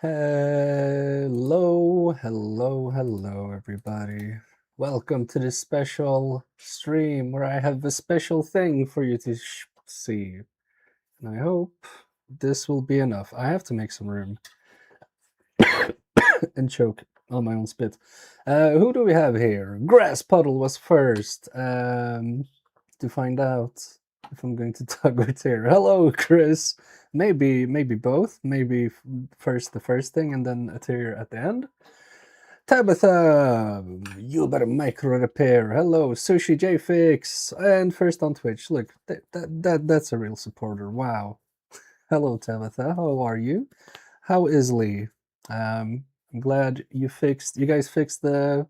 Hello, hello, everybody. Welcome to this special stream where I have a special thing for you to see. And I hope this will be enough. I have to make some room and choke on my own spit. Who do we have here? Grass Puddle was first to find out if I'm going to tug with here. Hello, Chris. Maybe both. Maybe first the first thing and then a tear at the end. Tabitha, you better micro repair. Hello, Sushi JFix, and first on Twitch. Look, that's a real supporter. Wow. Hello, Tabitha. How are you? How is Lee? I'm glad you guys fixed the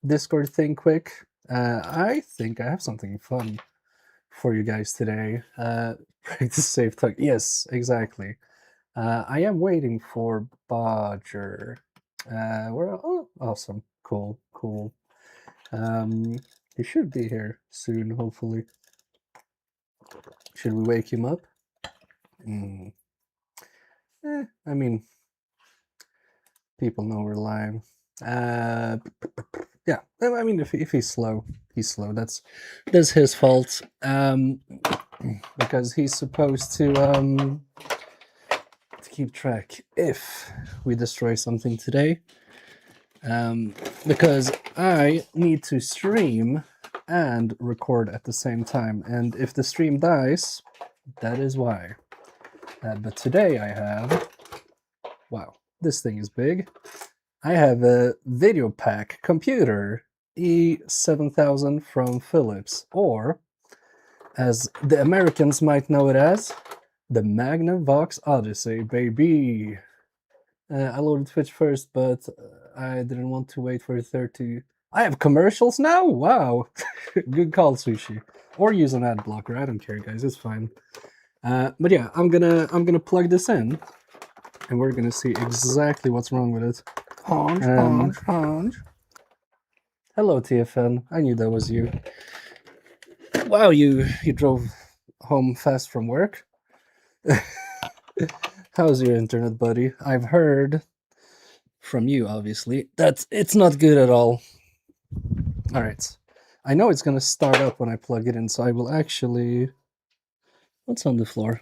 Discord thing quick. I think I have something fun for you guys today. Practice safe tug. Yes, exactly. I am waiting for Bodger. Oh, awesome. Cool. He should be here soon, hopefully. Should we wake him up? I mean, people know we're live. Yeah, I mean, if he's slow, he's slow. That's his fault. Because he's supposed to keep track if we destroy something today. Because I need to stream and record at the same time, and if the stream dies, that is why. But today I have, wow, this thing is big. I have a Videopac computer, E7000 from Philips, or as the Americans might know it as, the Magnavox Odyssey, baby. I loaded Twitch first, but I didn't want to wait for a third to... I have commercials now? Wow. Good call, Sushi. Or use an ad blocker. I don't care, guys. It's fine. But yeah, I'm gonna plug this in, and we're gonna see exactly what's wrong with it. Honge. Hello, TFN. I knew that was you. Wow, you drove home fast from work. How's your internet, buddy? I've heard from you, obviously, that it's not good at all. All right. I know it's going to start up when I plug it in, so I will actually... What's on the floor?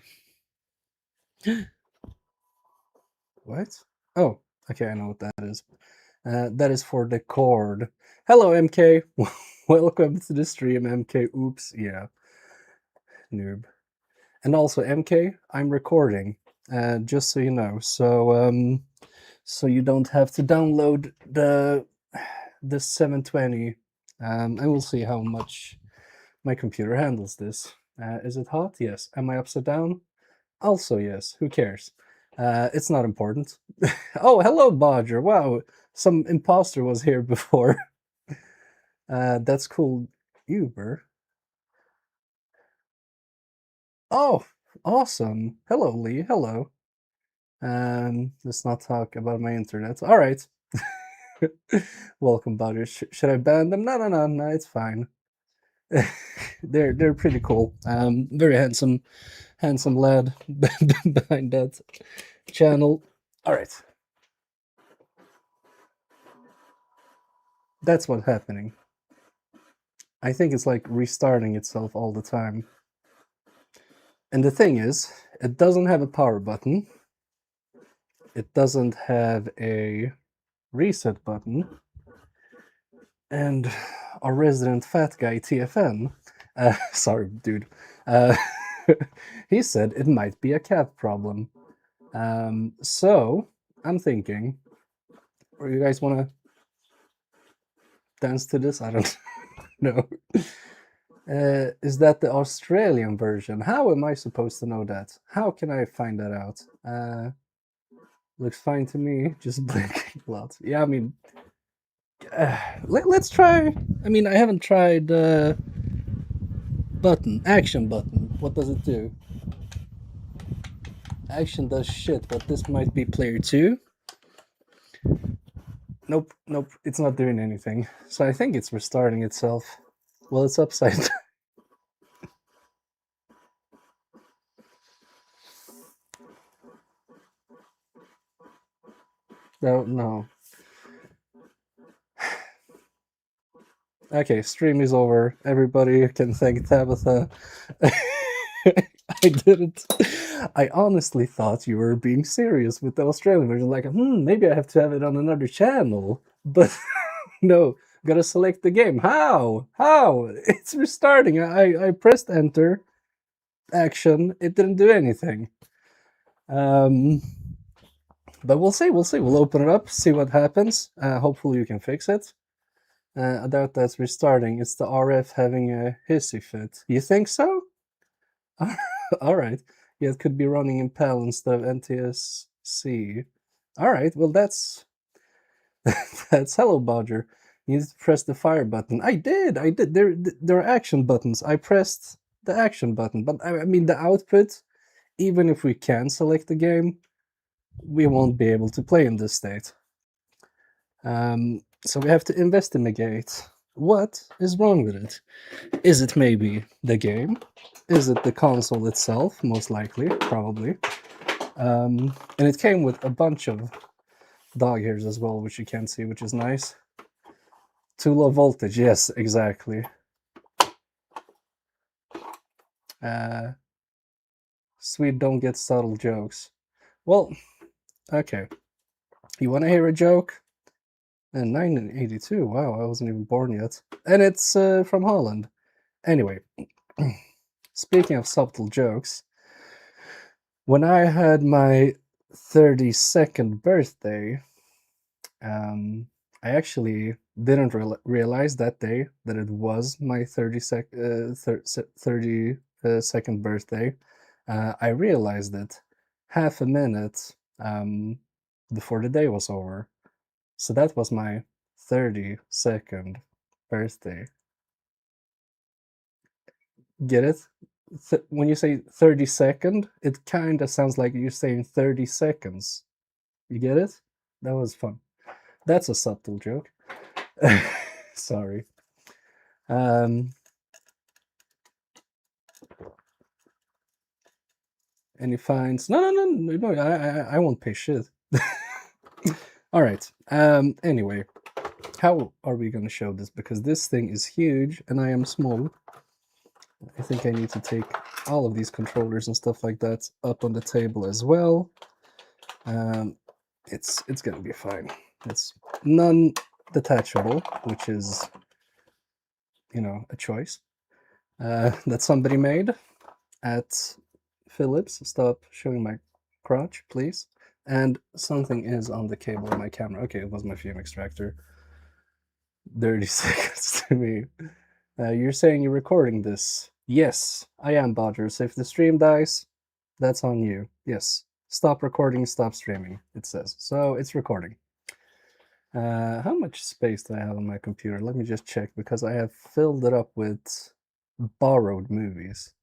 What? Oh, okay, I know what that is. That is for the cord. Hello, MK. Welcome to the stream, MK. Oops, yeah. Noob. And also, MK, I'm recording, just so you know. So, so you don't have to download the 720. I will see how much my computer handles this. Is it hot? Yes. Am I upside down? Also, yes. Who cares? It's not important. Oh, hello, Bodger. Wow, some imposter was here before. That's cool. Uber. Oh, awesome. Hello, Lee. Hello. Let's not talk about my internet. All right. Welcome, Bodger. Should I ban them? No. It's fine. They're pretty cool. Very handsome lad behind that channel. All right. That's what's happening. I think it's like restarting itself all the time. And the thing is, it doesn't have a power button. It doesn't have a reset button. And our resident fat guy, TFN, sorry, dude, he said it might be a cat problem. So I'm thinking, or you guys want to dance to this? I don't know. Is that the Australian version? How am I supposed to know that? How can I find that out? Looks fine to me. Just blinking lots. Yeah, I mean, let's try. I mean, I haven't tried action button. What does it do? Action does shit, but this might be player 2. Nope, it's not doing anything. So I think it's restarting itself. Well, it's upside down. No. Okay, stream is over. Everybody can thank Tabitha. I didn't. I honestly thought you were being serious with the Australian version. Like, maybe I have to have it on another channel. But no, gotta select the game. How? How? It's restarting. I pressed enter. Action. It didn't do anything. But we'll see. We'll see. We'll open it up, see what happens. Hopefully you can fix it. I doubt that's restarting. It's the RF having a hissy fit. You think so? All right. Yeah, it could be running in PAL instead of NTSC. All right. Well, that's that's hello, Bodger. You need to press the fire button. I did. There are action buttons. I pressed the action button, but I mean the output. Even if we can select the game, we won't be able to play in this state. So we have to investigate what is wrong with it. Is it maybe the game? Is it the console itself? Most likely, probably. And it came with a bunch of dog hairs as well, which you can't see, which is nice. Too low voltage, yes, exactly. Sweet don't get subtle jokes. Well, okay. You want to hear a joke? 1982, wow, I wasn't even born yet. And it's from Holland. Anyway, speaking of subtle jokes, when I had my 32nd birthday, I actually didn't realize that day that it was my 32nd birthday. I realized it half a minute before the day was over. So that was my 32nd birthday. Get it? When you say 32nd, it kind of sounds like you're saying 30 seconds. You get it? That was fun. That's a subtle joke. Sorry. Any fines? No, I won't pay shit. All right. Anyway, how are we going to show this? Because this thing is huge and I am small. I think I need to take all of these controllers and stuff like that up on the table as well. It's going to be fine. It's non-detachable, which is, you know, a choice that somebody made at Philips. Stop showing my crotch, please. And something is on the cable of my camera. Okay, it was my Fume extractor. 30 seconds to me. You're saying you're recording this? Yes, I am, Bodgers. If the stream dies, that's on you. Yes. Stop recording, stop streaming, it says. So it's recording. How much space do I have on my computer? Let me just check, because I have filled it up with borrowed movies.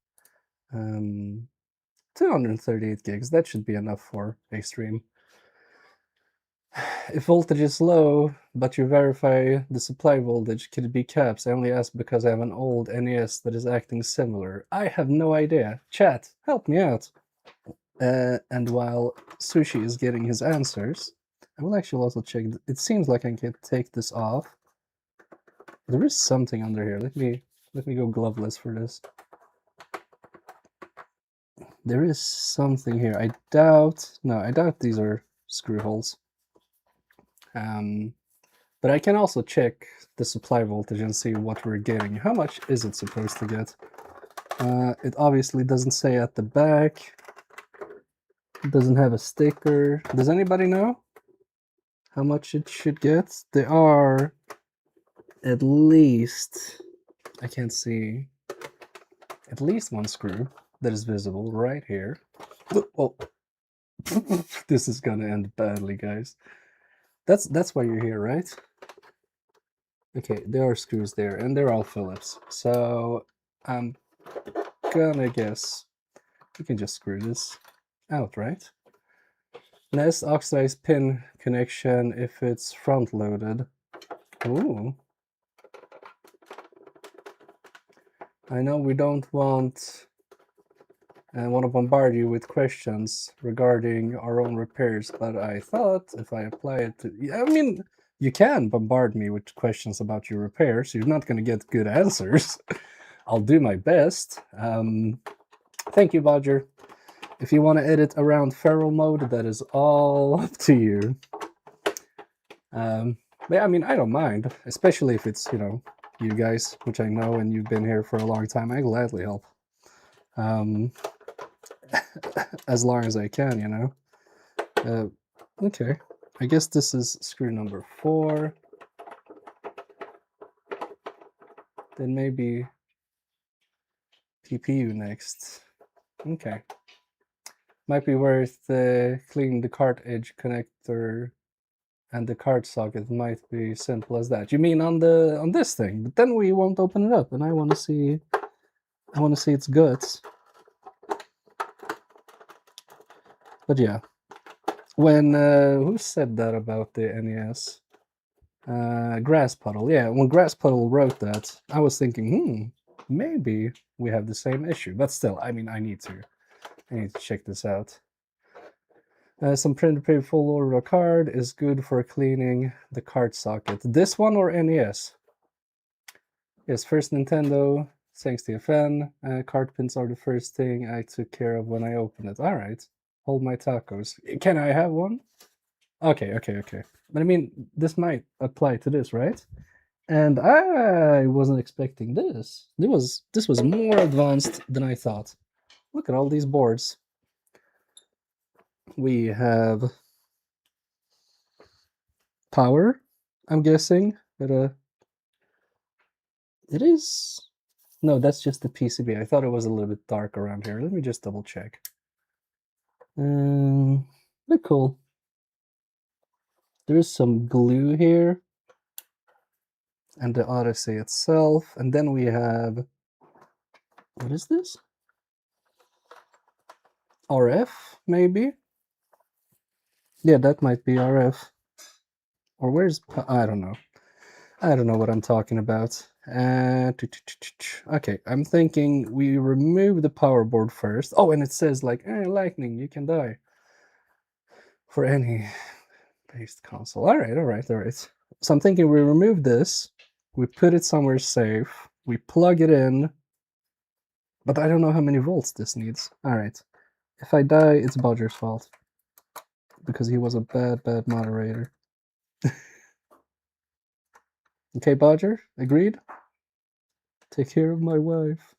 238 gigs, that should be enough for a stream. If voltage is low, but you verify the supply voltage, could it be caps? I only ask because I have an old NES that is acting similar. I have no idea. Chat, help me out. And while Sushi is getting his answers, I will actually also check. It seems like I can take this off. There is something under here. Let me go gloveless for this. There is something here. I doubt these are screw holes. But I can also check the supply voltage and see what we're getting. How much is it supposed to get? It obviously doesn't say at the back. It doesn't have a sticker. Does anybody know how much it should get? There are at least, I can't see, at least one screw that is visible right here. Oh, this is gonna end badly, guys. That's why you're here, right? Okay, there are screws there, and they're all Phillips. So I'm gonna guess we can just screw this out, right? Less oxidized pin connection if it's front loaded. Ooh. I know we don't want and want to bombard you with questions regarding our own repairs, but I thought if I apply it to... I mean, you can bombard me with questions about your repairs. You're not going to get good answers. I'll do my best. Thank you, Bodger. If you want to edit around feral mode, that is all up to you. But yeah, I mean, I don't mind, especially if it's, you know, you guys, which I know and you've been here for a long time. I gladly help. As long as I can, you know. Okay, I guess this is screw number 4. Then maybe PPU next. Okay. Might be worth cleaning the cart edge connector and the cart socket. Might be simple as that. You mean on this thing? But then we won't open it up, and I want to see its guts. But yeah, when who said that about the NES? Grass Puddle. Yeah, when Grass Puddle wrote that, I was thinking, maybe we have the same issue. But still, I mean, I need to check this out. Some printed paper full order card is good for cleaning the card socket. This one or NES? Yes, first Nintendo, thanks to FN. Card pins are the first thing I took care of when I opened it. All right, hold my tacos. Can I have one? Okay. But I mean, this might apply to this, right? And I wasn't expecting this. This was more advanced than I thought. Look at all these boards. We have power, I'm guessing. But it is... No, that's just the PCB. I thought it was a little bit dark around here. Let me just double check. But cool. There's some glue here. And the Odyssey itself. And then we have... What is this? RF, maybe? Yeah, that might be RF. Or where's... I don't know. I don't know what I'm talking about. Okay, I'm thinking we remove the power board first. Oh, and it says like, lightning, you can die. For any based console. All right. So I'm thinking we remove this. We put it somewhere safe. We plug it in. But I don't know how many volts this needs. All right. If I die, it's Bodger's fault. Because he was a bad moderator. Okay, Bodger? Agreed? Take care of my wife.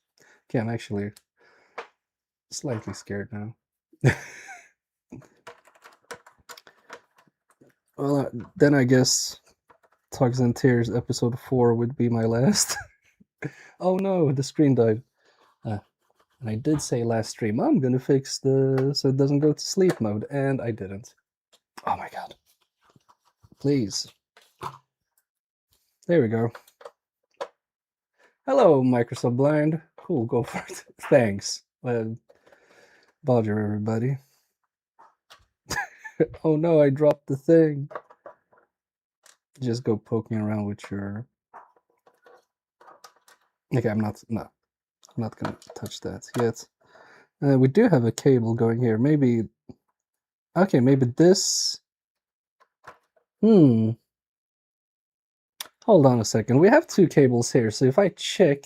Okay, I'm actually slightly scared now. Well, then I guess Tuggs and Tears episode 4 would be my last. Oh no, the screen died. And I did say last stream, I'm gonna fix so it doesn't go to sleep mode, and I didn't. Oh my god. Please. There we go. Hello, Microscope Blind. Cool, go for it. Thanks. Bodger, everybody. Oh no, I dropped the thing. Just go poking around with your... Okay, I'm not gonna touch that yet. We do have a cable going here. Maybe... Okay, maybe this... Hold on a second. We have 2 cables here, so if I check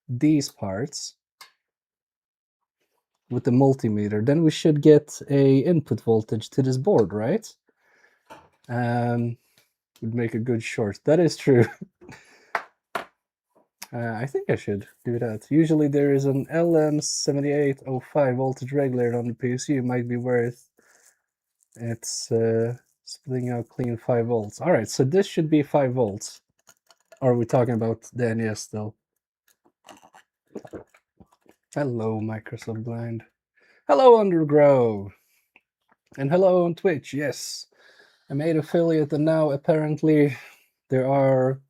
these parts with the multimeter, then we should get a input voltage to this board, right? Would make a good short. That is true. I think I should do that. Usually there is an LM7805 voltage regulator on the PSU. It might be worth it's splitting out clean 5 volts. All right, so this should be 5 volts. Or are we talking about the NES still? Hello, Microsoft Blind. Hello, Undergrow. And hello on Twitch, yes. I made affiliate, and now apparently there are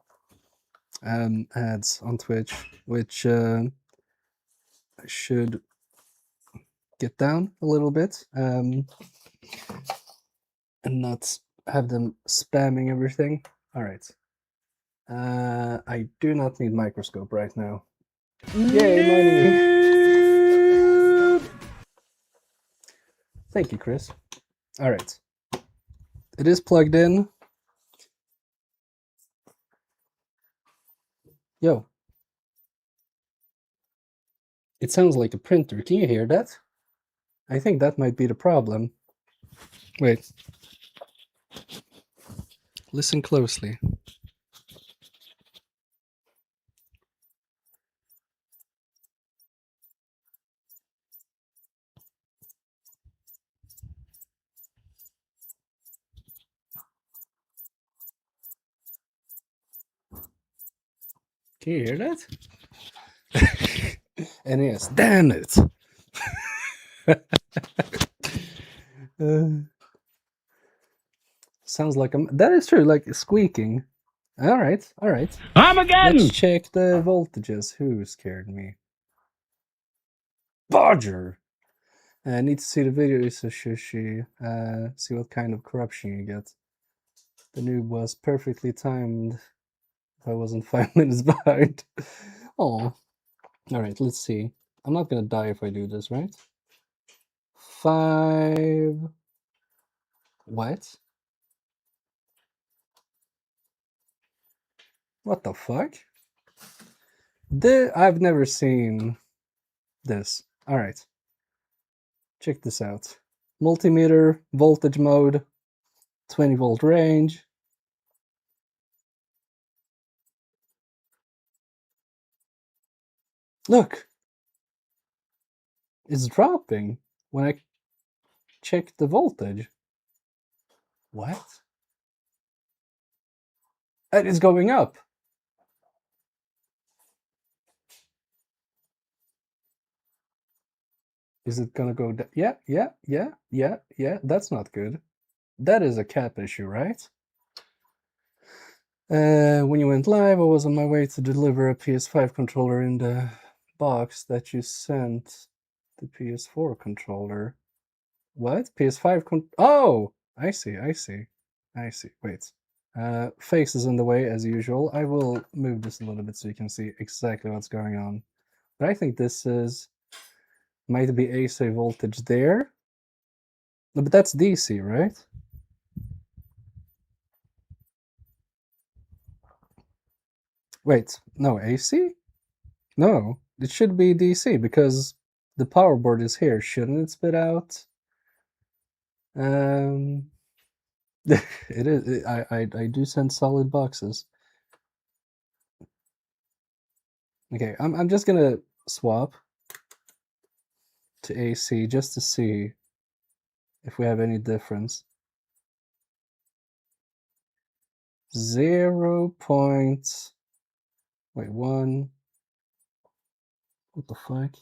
ads on Twitch, which I should get down a little bit and not have them spamming everything. All right. I do not need Microscope right now. Yay, money! Thank you, Chris. All right. It is plugged in. Yo. It sounds like a printer. Can you hear that? I think that might be the problem. Wait. Listen closely. Can you hear that? And yes, damn it. Sounds like that is true, like squeaking. All right. Again! Let's check the voltages. Who scared me? Bodger! I need to see the video, so Shushi. See what kind of corruption you get. The noob was perfectly timed. If I wasn't 5 minutes behind. Oh. Alright, let's see. I'm not gonna die if I do this, right? 5. What? What the fuck? I've never seen this. Alright. Check this out. Multimeter, voltage mode, 20 volt range. Look! It's dropping when I check the voltage. What? And it's going up. Is it gonna go down? Yeah. That's not good. That is a cap issue, right? When you went live, I was on my way to deliver a PS5 controller in the box that you sent the PS4 controller. What? PS5 Oh! I see. Wait. Face is in the way as usual. I will move this a little bit so you can see exactly what's going on. But I think this might be AC voltage there. No, but that's DC, right? Wait, no, AC? No, it should be DC because the power board is here. Shouldn't it spit out? It is. I do send solid boxes. Okay, I'm just gonna swap to AC just to see if we have any difference. 0.1. What the fuck?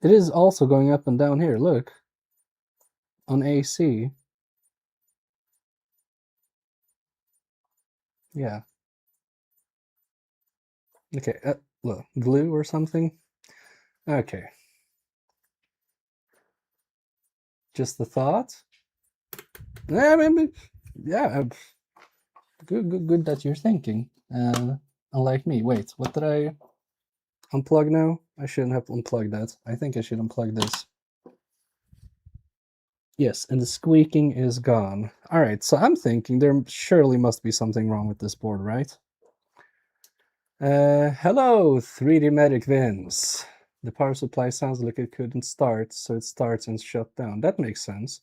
It is also going up and down here. Look, on AC. Yeah. Okay. Look, glue or something. Okay. Just the thought. Yeah, maybe. Yeah. Good that you're thinking. Unlike me. Wait, what did I unplug now? I shouldn't have unplugged that. I think I should unplug this. Yes, and the squeaking is gone. Alright, so I'm thinking there surely must be something wrong with this board, right? Hello, 3D Medic Vince. The power supply sounds like it couldn't start, so it starts and shut down. That makes sense.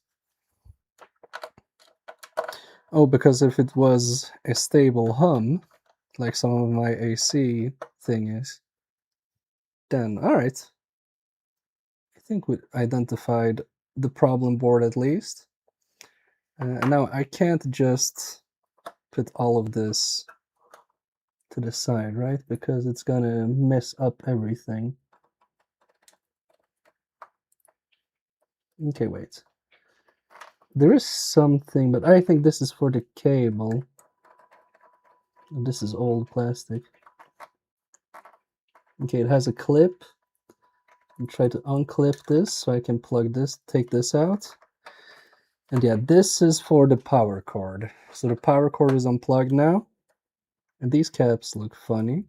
Oh, because if it was a stable hum, like some of my AC thing is, then alright. I think we identified the problem board at least. Now I can't just put all of this to the side, right? Because it's gonna mess up everything. Okay, wait. There is something, but I think this is for the cable. This is old plastic. Okay, it has a clip. I'll try to unclip this so I can plug this, take this out. And yeah, this is for the power cord. So the power cord is unplugged now. And these caps look funny.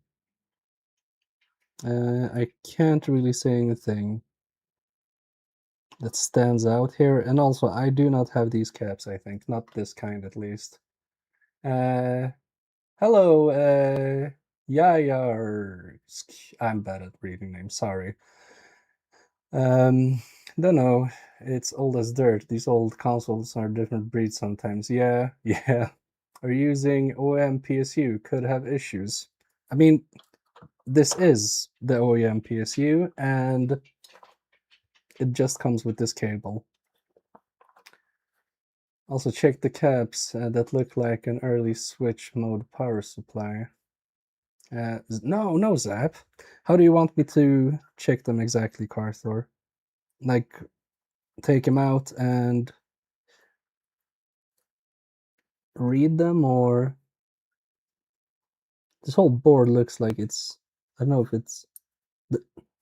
I can't really say anything. that stands out here. And also, I do not have these caps, I think. Not this kind, at least. Hello, yeahboi. I'm bad at reading names, sorry. Don't know. It's old as dirt. These old consoles are different breeds sometimes. Yeah, yeah. Or using OEM PSU could have issues. I mean, this is the OEM PSU, and it just comes with this cable. Also, check the caps that look like an early switch mode power supply. No, Zap. How do you want me to check them exactly, Carthor? Like, take them out and read them, or this whole board looks like it's, I don't know if it's,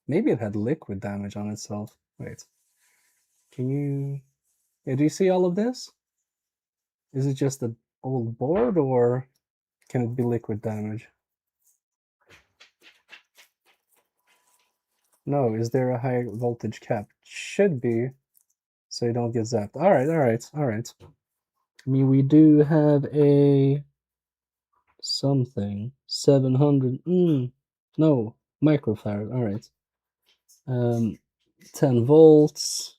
maybe it had liquid damage on itself. Wait, can you, yeah, do you see all of this? Is it just an old board, or can it be liquid damage? No, is there a high voltage cap? Should be, so you don't get zapped. All right. I mean, we do have a something 700. No, microfarad. All right. 10 volts.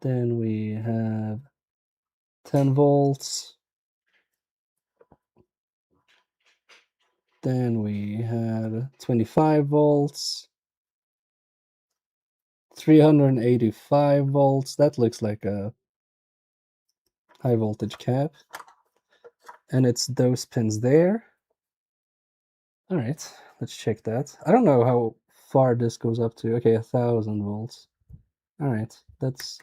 Then we have 10 volts. Then we have 25 volts. 385 volts. That looks like a high voltage cap. And it's those pins there. All right, let's check that. I don't know how far this goes up to. Okay, 1000 volts. All right, that's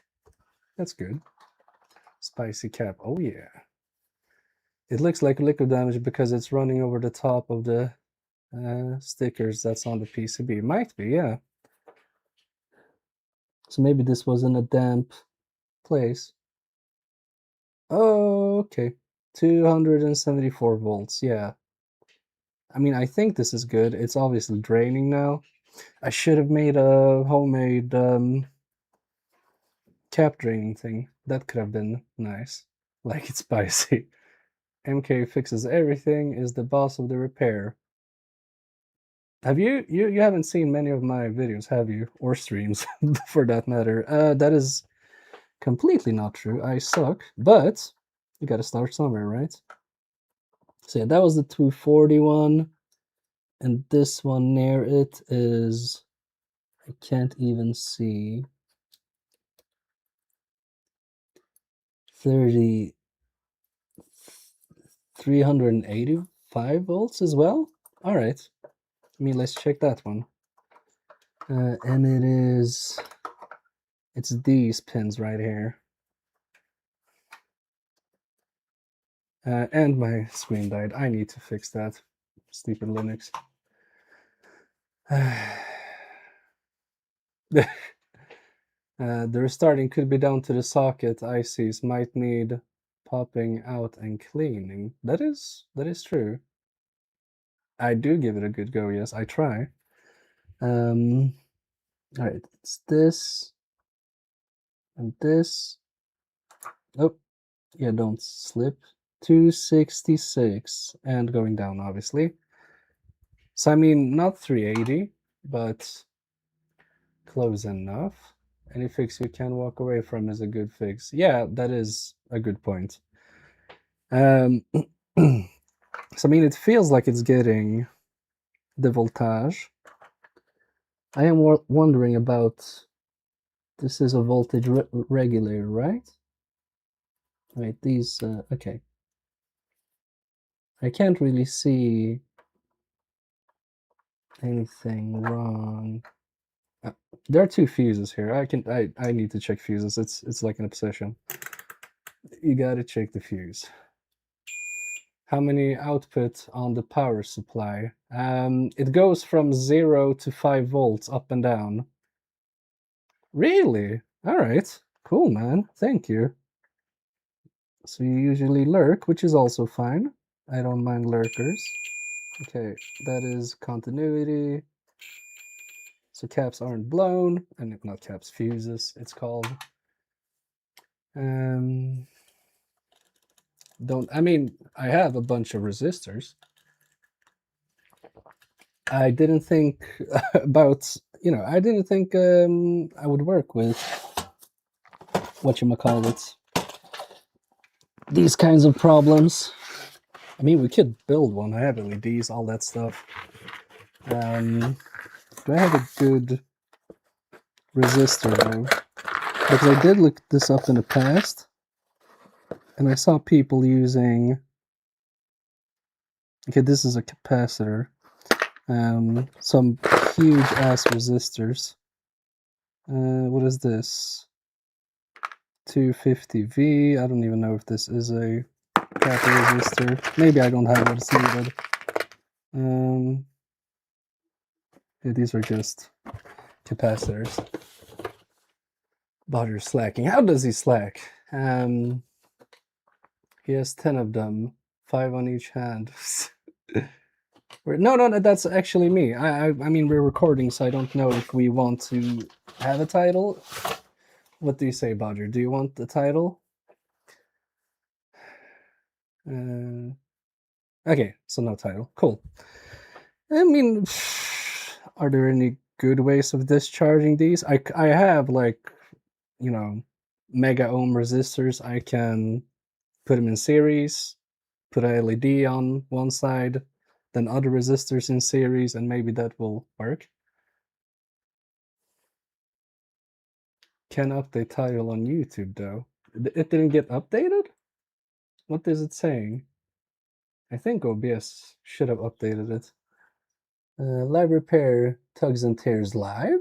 good. Spicy cap. Oh yeah. It looks like liquid damage because it's running over the top of the stickers that's on the PCB. Might be, yeah. So maybe this was in a damp place. Oh, okay. 274 volts, yeah. I mean, I think this is good. It's obviously draining now. I should have made a homemade cap draining thing. That could have been nice. Like it's spicy. MK fixes everything, is the boss of the repair. Have you haven't seen many of my videos, have you? Or streams, for that matter. That is completely not true. I suck, but you gotta start somewhere, right? So yeah, that was the 241, and this one near it is, I can't even see, 385 volts as well. All right, I mean, let's check that one. And it's these pins right here. And my screen died. I need to fix that. Stupid Linux. The restarting could be down to the socket. ICs might need popping out and cleaning. That is true. I do give it a good go. Yes, I try. All right, it's this and this. Oh, yeah, don't slip. 266 and going down, obviously. So I mean, not 380, but close enough. Any fix you can walk away from is a good fix. Yeah, that is a good point. So I mean, it feels like it's getting the voltage. I am wondering about, this is a voltage regulator, right? Right, these, okay. I can't really see anything wrong. There are two fuses here. I need to check fuses. It's like an obsession. You gotta check the fuse. How many output on the power supply? It goes from 0 to 5 volts up and down. Really? All right. Cool, man. Thank you. So you usually lurk, which is also fine. I don't mind lurkers. Okay, that is continuity. so caps aren't blown, and not caps, fuses, it's called. I mean, I have a bunch of resistors. I didn't think about, I didn't think I would work with, whatchamacallit, these kinds of problems. I mean, we could build one. I have LEDs, all that stuff. Do I have a good resistor though? Because I did look this up in the past, and I saw people using. Okay, this is a capacitor. Some huge ass resistors. What is this? 250V. I don't even know if this is a cap resistor. Maybe I don't have what's needed. Yeah, these are just capacitors. Bodger's slacking. How does he slack? He has 10 of them, 5 on each hand. No, that's actually me. I mean, we're recording, so I don't know if we want to have a title. What do you say, Bodger? Do you want the title? Okay, so no title. Cool. I mean, are there any good ways of discharging these? I have, like, mega ohm resistors. I can put them in series, put a LED on one side, then other resistors in series, and maybe that will work. Can update title on YouTube though. It didn't get updated? What is it saying? I think OBS should have updated it. Live repair Tuggs and Tears live?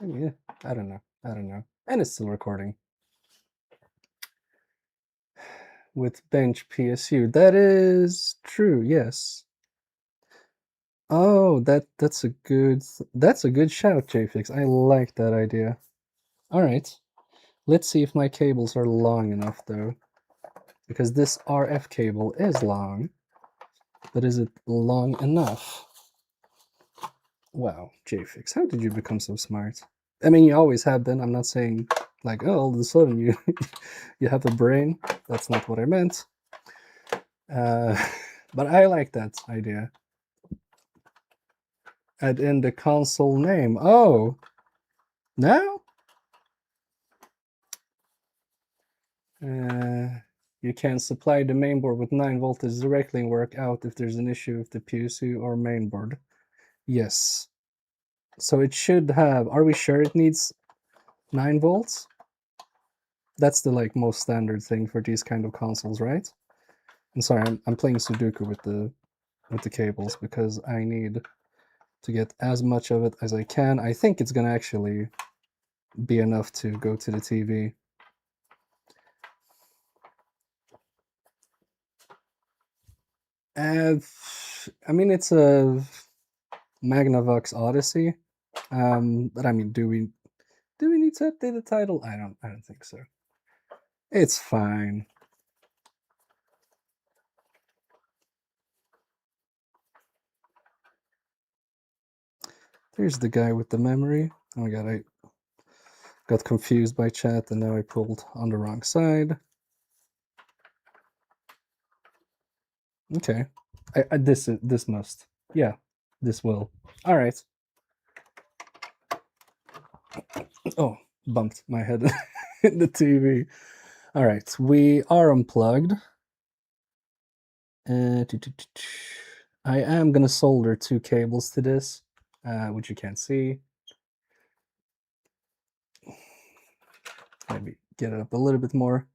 Yeah, I don't know. And it's still recording. With bench PSU. That is true, yes. Oh, that's a good shout, JFix. I like that idea. Alright. Let's see if my cables are long enough though. Because this RF cable is long. But is it long enough? Wow, JFix, how did you become so smart? I mean, you always have been. I'm not saying, like, oh, all of a sudden you you have a brain. That's not what I meant. But I like that idea. Add in the console name. Oh, now? You can supply the mainboard with 9 voltage directly and work out if there's an issue with the PSU or mainboard. Yes. So it should have, are we sure it needs 9 volts? That's the most standard thing for these kind of consoles, right? I'm sorry, I'm playing Sudoku with the cables because I need to get as much of it as I can. I think it's gonna actually be enough to go to the TV. I mean, it's a Magnavox Odyssey, but I mean, do we need to update the title? I don't think so. It's fine. There's the guy with the memory. Oh my god, I got confused by chat and now I pulled on the wrong side. Okay, this must. Yeah, this will. All right. Oh, bumped my head in the TV. All right, we are unplugged. I am gonna solder 2 cables to this, which you can't see. Maybe get it up a little bit more.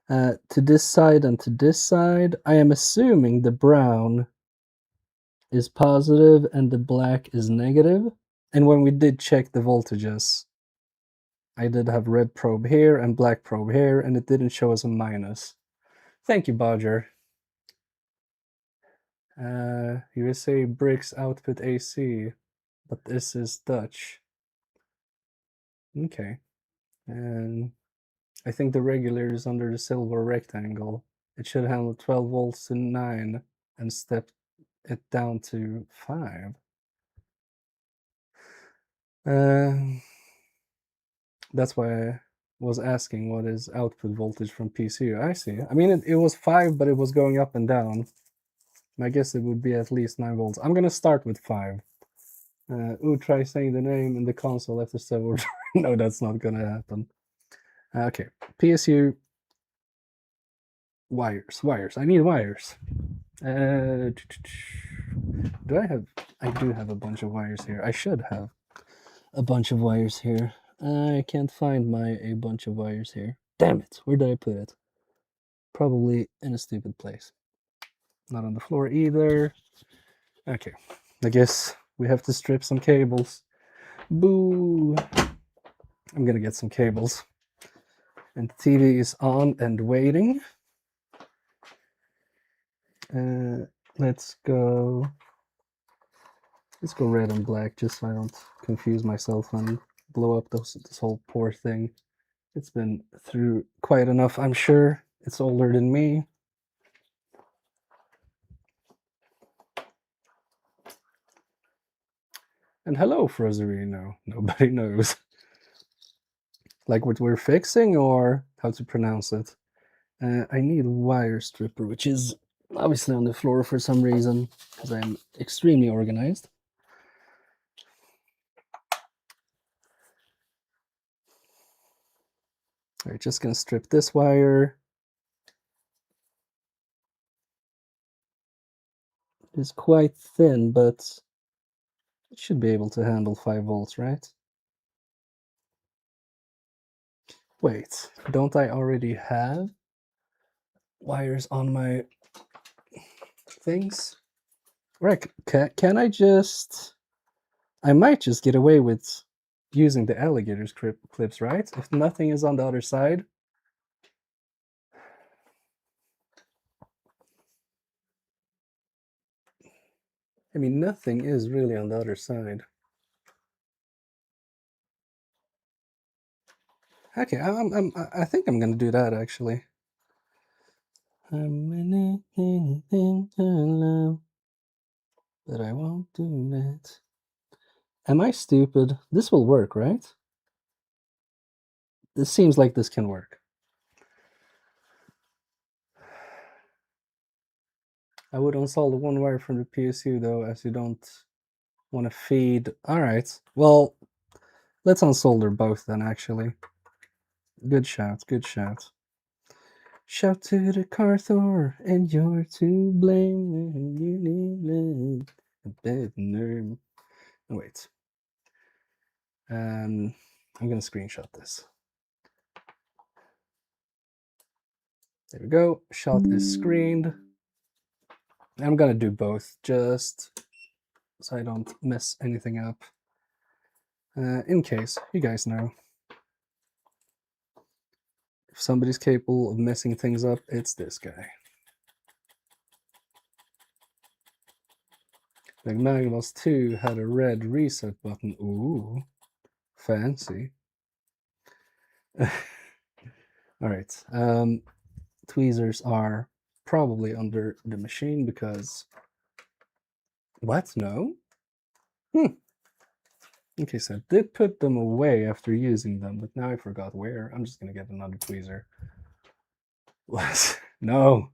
To this side and to this side, I am assuming the brown is positive and the black is negative. And when we did check the voltages, I did have red probe here and black probe here, and it didn't show us a minus. Thank you, Bodger. USA bricks output AC, but this is Dutch. Okay. And I think the regulator is under the silver rectangle. It should handle 12 volts to 9 and step it down to 5. That's why I was asking what is output voltage from PCU. I see. I mean, it was 5, but it was going up and down. I guess it would be at least 9 volts. I'm gonna start with 5. Try saying the name in the console after several. No, that's not gonna happen. Okay, PSU wires. I need wires. Do I have? I do have a bunch of wires here. I should have a bunch of wires here. I can't find a bunch of wires here. Damn it! Where did I put it? Probably in a stupid place. Not on the floor either. Okay, I guess we have to strip some cables. Boo! I'm gonna get some cables. And the TV is on and waiting. Let's go red and black, just so I don't confuse myself and blow up this whole poor thing. It's been through quite enough, I'm sure. It's older than me. And hello, Frozerino. Nobody knows. Like what we're fixing or how to pronounce it. I need a wire stripper, which is obviously on the floor for some reason, because I'm extremely organized. We're just going to strip this wire. It's quite thin, but it should be able to handle 5 volts, right? Wait, don't I already have wires on my things? Right, can I just... I might just get away with using the alligator's clips, right? If nothing is on the other side. I mean, nothing is really on the other side. Okay, I think I'm gonna do that actually. Anything to love, but I won't do that. Am I stupid? This will work, right? This seems like this can work. I would uninstall the one wire from the PSU though, as you don't want to feed. Alright, well, let's unsolder both then actually. Good shout, good shout. Shout to the Carthor, and you're to blame when you need a bad nerve. Oh, wait. I'm gonna screenshot this. There we go. Shot is screened. I'm gonna do both just so I don't mess anything up. In case, you guys know. If somebody's capable of messing things up, it's this guy. The Magnus 2 had a red reset button. Ooh, fancy. Alright, tweezers are probably under the machine because... What? No? Okay, so I did put them away after using them, but now I forgot where. I'm just gonna get another tweezer. What? No.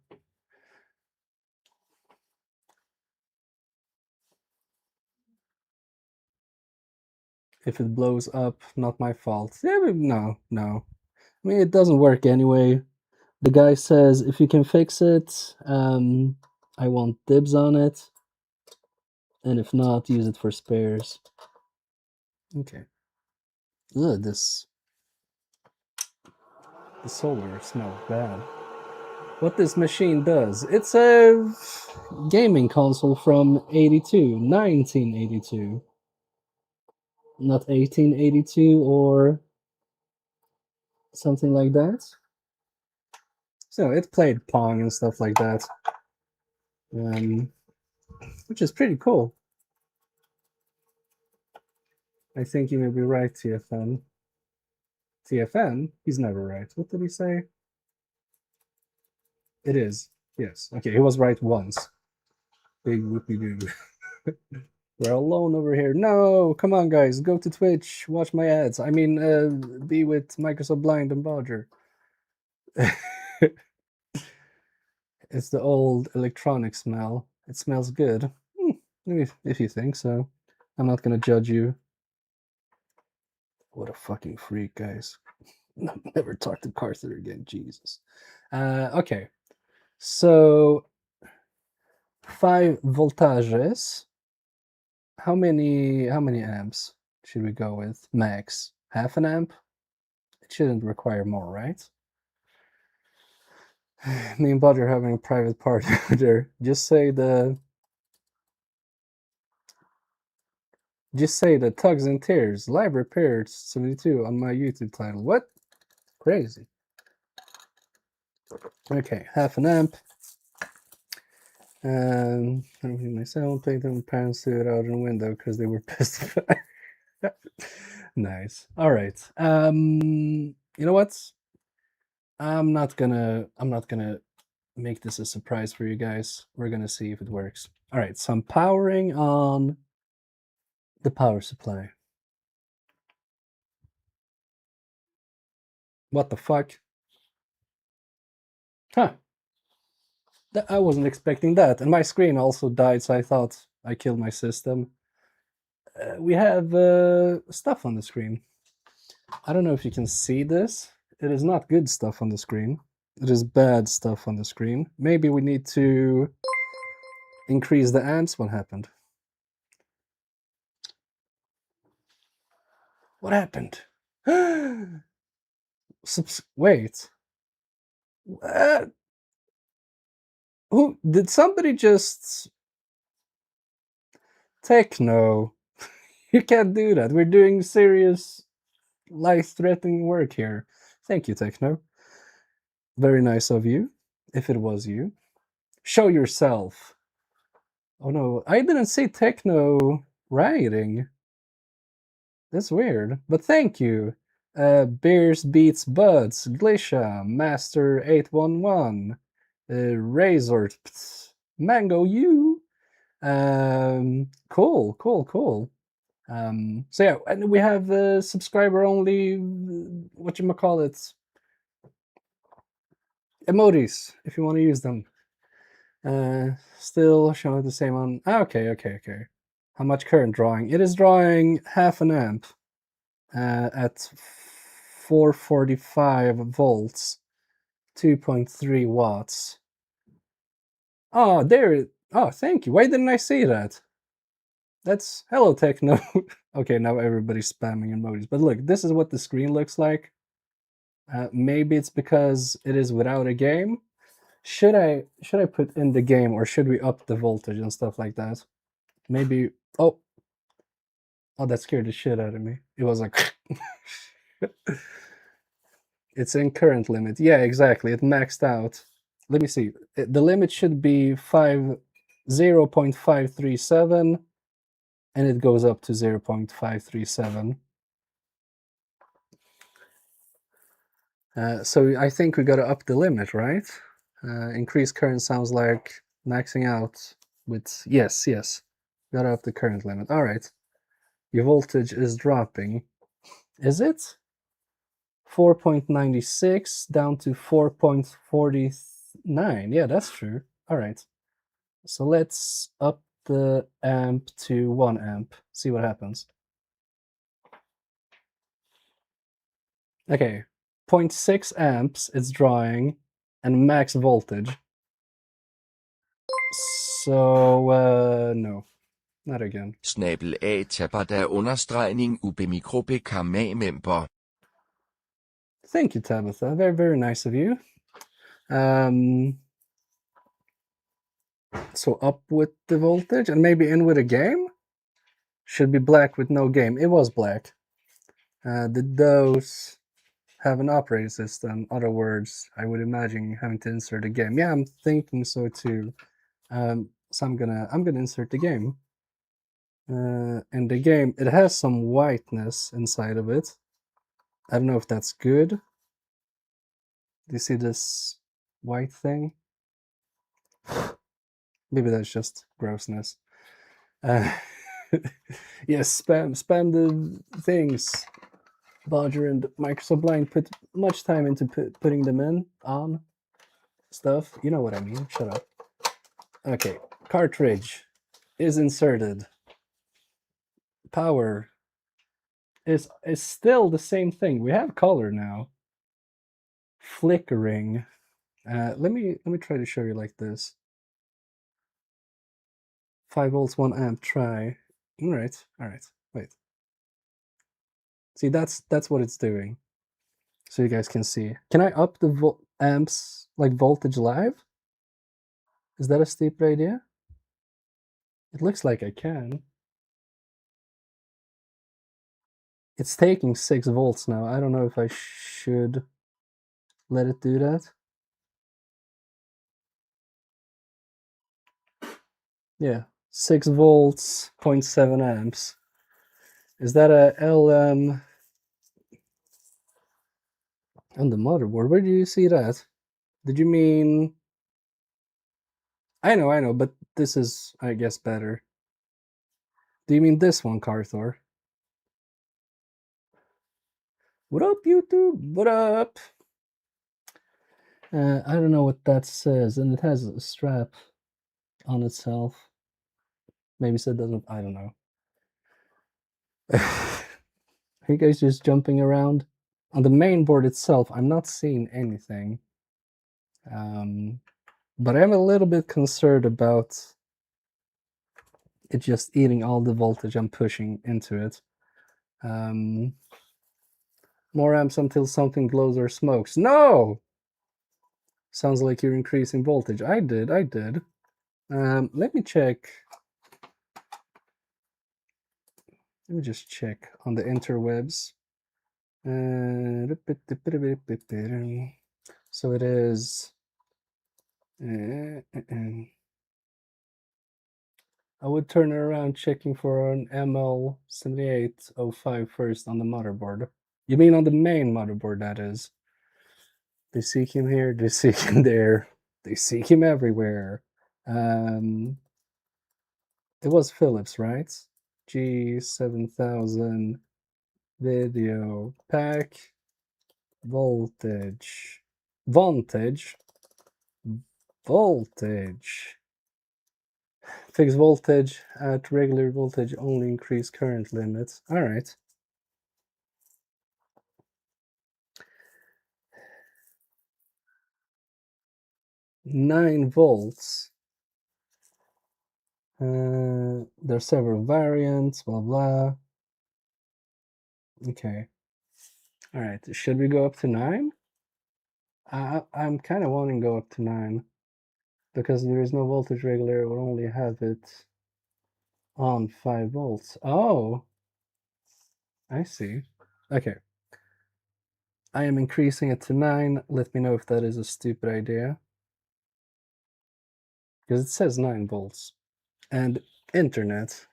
If it blows up, not my fault. Yeah, but no. I mean, it doesn't work anyway. The guy says, if you can fix it, I want dibs on it. And if not, use it for spares. Okay. Ugh, the solar smells bad. What this machine does, it's a gaming console from 1982. Not 1882 or something like that. So it played Pong and stuff like that. Which is pretty cool. I think you may be right, TFN. TFN? He's never right. What did he say? It is. Yes. Okay, he was right once. Big whoopie doo. We're alone over here. No, come on, guys, go to Twitch, watch my ads. I mean, be with Microsoft Blind and Bodger. It's the old electronic smell. It smells good. If you think so. I'm not gonna judge you. What a fucking freak, guys. Never talk to Carter again, Jesus. Okay, so 5 voltages. How many amps should we go with? Max. Half an amp? It shouldn't require more, right? Me and Bud are having a private party there. Just say the Tuggs and Tears live repaired 72 on my YouTube title. What? Crazy. Okay, half an amp. And myself paid them parents threw it out in the window because they were pissed. Nice. All right. You know what? I'm not gonna make this a surprise for you guys. We're gonna see if it works. All right. So I'm powering on the power supply. What the fuck? Huh. I wasn't expecting that. And my screen also died, so I thought I killed my system. We have stuff on the screen. I don't know if you can see this. It is not good stuff on the screen. It is bad stuff on the screen. Maybe we need to increase the amps. What happened? What happened? Wait. Who did somebody just Techno? You can't do that. We're doing serious life-threatening work here. Thank you, Techno. Very nice of you. If it was you. Show yourself. Oh no, I didn't see Techno rioting. That's weird, but thank you. Beers Beats Buds, Glisha, Master 811, Razor, Mango U. Cool. So yeah, and we have subscriber only, whatchamacallit, emojis, if you want to use them. Still showing the same on, okay. How much current drawing? It is drawing half an amp at 445 volts, 2.3 watts. Oh, there. Oh, thank you. Why didn't I see that? That's hello, Techno. Okay, now everybody's spamming emojis. But look, this is what the screen looks like. Maybe it's because it is without a game. Should I put in the game, or should we up the voltage and stuff like that? Maybe. Oh, that scared the shit out of me. It was like. It's in current limit. Yeah, exactly. It maxed out. Let me see. The limit should be 0.537, and it goes up to 0.537. So I think we got to up the limit, right? Increased current sounds like maxing out with... Yes. Got to up the current limit. All right. Your voltage is dropping. Is it? 4.96 down to 4.49. Yeah, that's true. All right. So let's up the amp to 1 amp. See what happens. Okay. 0.6 amps it's drawing, and max voltage. So, no. Not again. Snabel A Tabata understregning member. Thank you, Tabitha. Very, very nice of you. So up with the voltage, and maybe in with a game? Should be black with no game. It was black. Did those have an operating system? Other words, I would imagine having to insert a game. Yeah, I'm thinking so too. So I'm gonna insert the game. And the game, it has some whiteness inside of it. I don't know if that's good. Do you see this white thing? Maybe that's just grossness. Yes, spam the things. Bodger and Microsoft Blind put much time into putting them in, on, stuff. You know what I mean. Shut up. Okay, cartridge is inserted. Power is still the same thing. We have color now. Flickering. Let me try to show you like this. 5 volts, 1 amp. Try. All right. Wait. See, that's what it's doing. So you guys can see. Can I up the amps like voltage live? Is that a stupid idea? It looks like I can. It's taking 6 volts now. I don't know if I should let it do that. Yeah, 6 volts, 0.7 amps. Is that a LM on the motherboard? Where do you see that? Did you mean... I know, but this is, I guess, better. Do you mean this one, Carthor? What up, YouTube? What up? I don't know what that says, and it has a strap on itself. Maybe it doesn't, I don't know. Are you guys just jumping around? On the main board itself, I'm not seeing anything. But I'm a little bit concerned about it just eating all the voltage I'm pushing into it. More amps until something glows or smokes. No! Sounds like you're increasing voltage. I did. Let me check. Let me just check on the interwebs. So it is... I would turn it around checking for an ML7805 first on the motherboard. You mean on the main motherboard, that is. They seek him here, they seek him there, they seek him everywhere. It was Philips, right? G7000 Videopac voltage. Fixed voltage at regular voltage, only increase current limits. All right. Nine volts. There's several variants, blah blah. Okay. All right. Should we go up to 9? I'm kind of wanting to go up to 9 because there is no voltage regulator. We'll only have it on 5 volts. Oh, I see. Okay. I am increasing it to 9. Let me know if that is a stupid idea. Because it says 9 volts. And internet.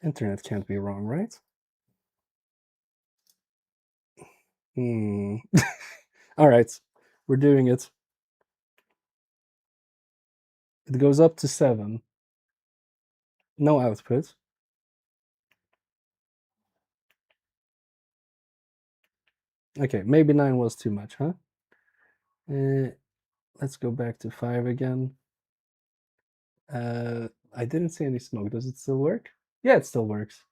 Internet can't be wrong, right? All right. We're doing it. It goes up to 7. No output. Okay, maybe 9 was too much, huh? Let's go back to 5 again. I didn't see any smoke. Does it still work? Yeah, it still works.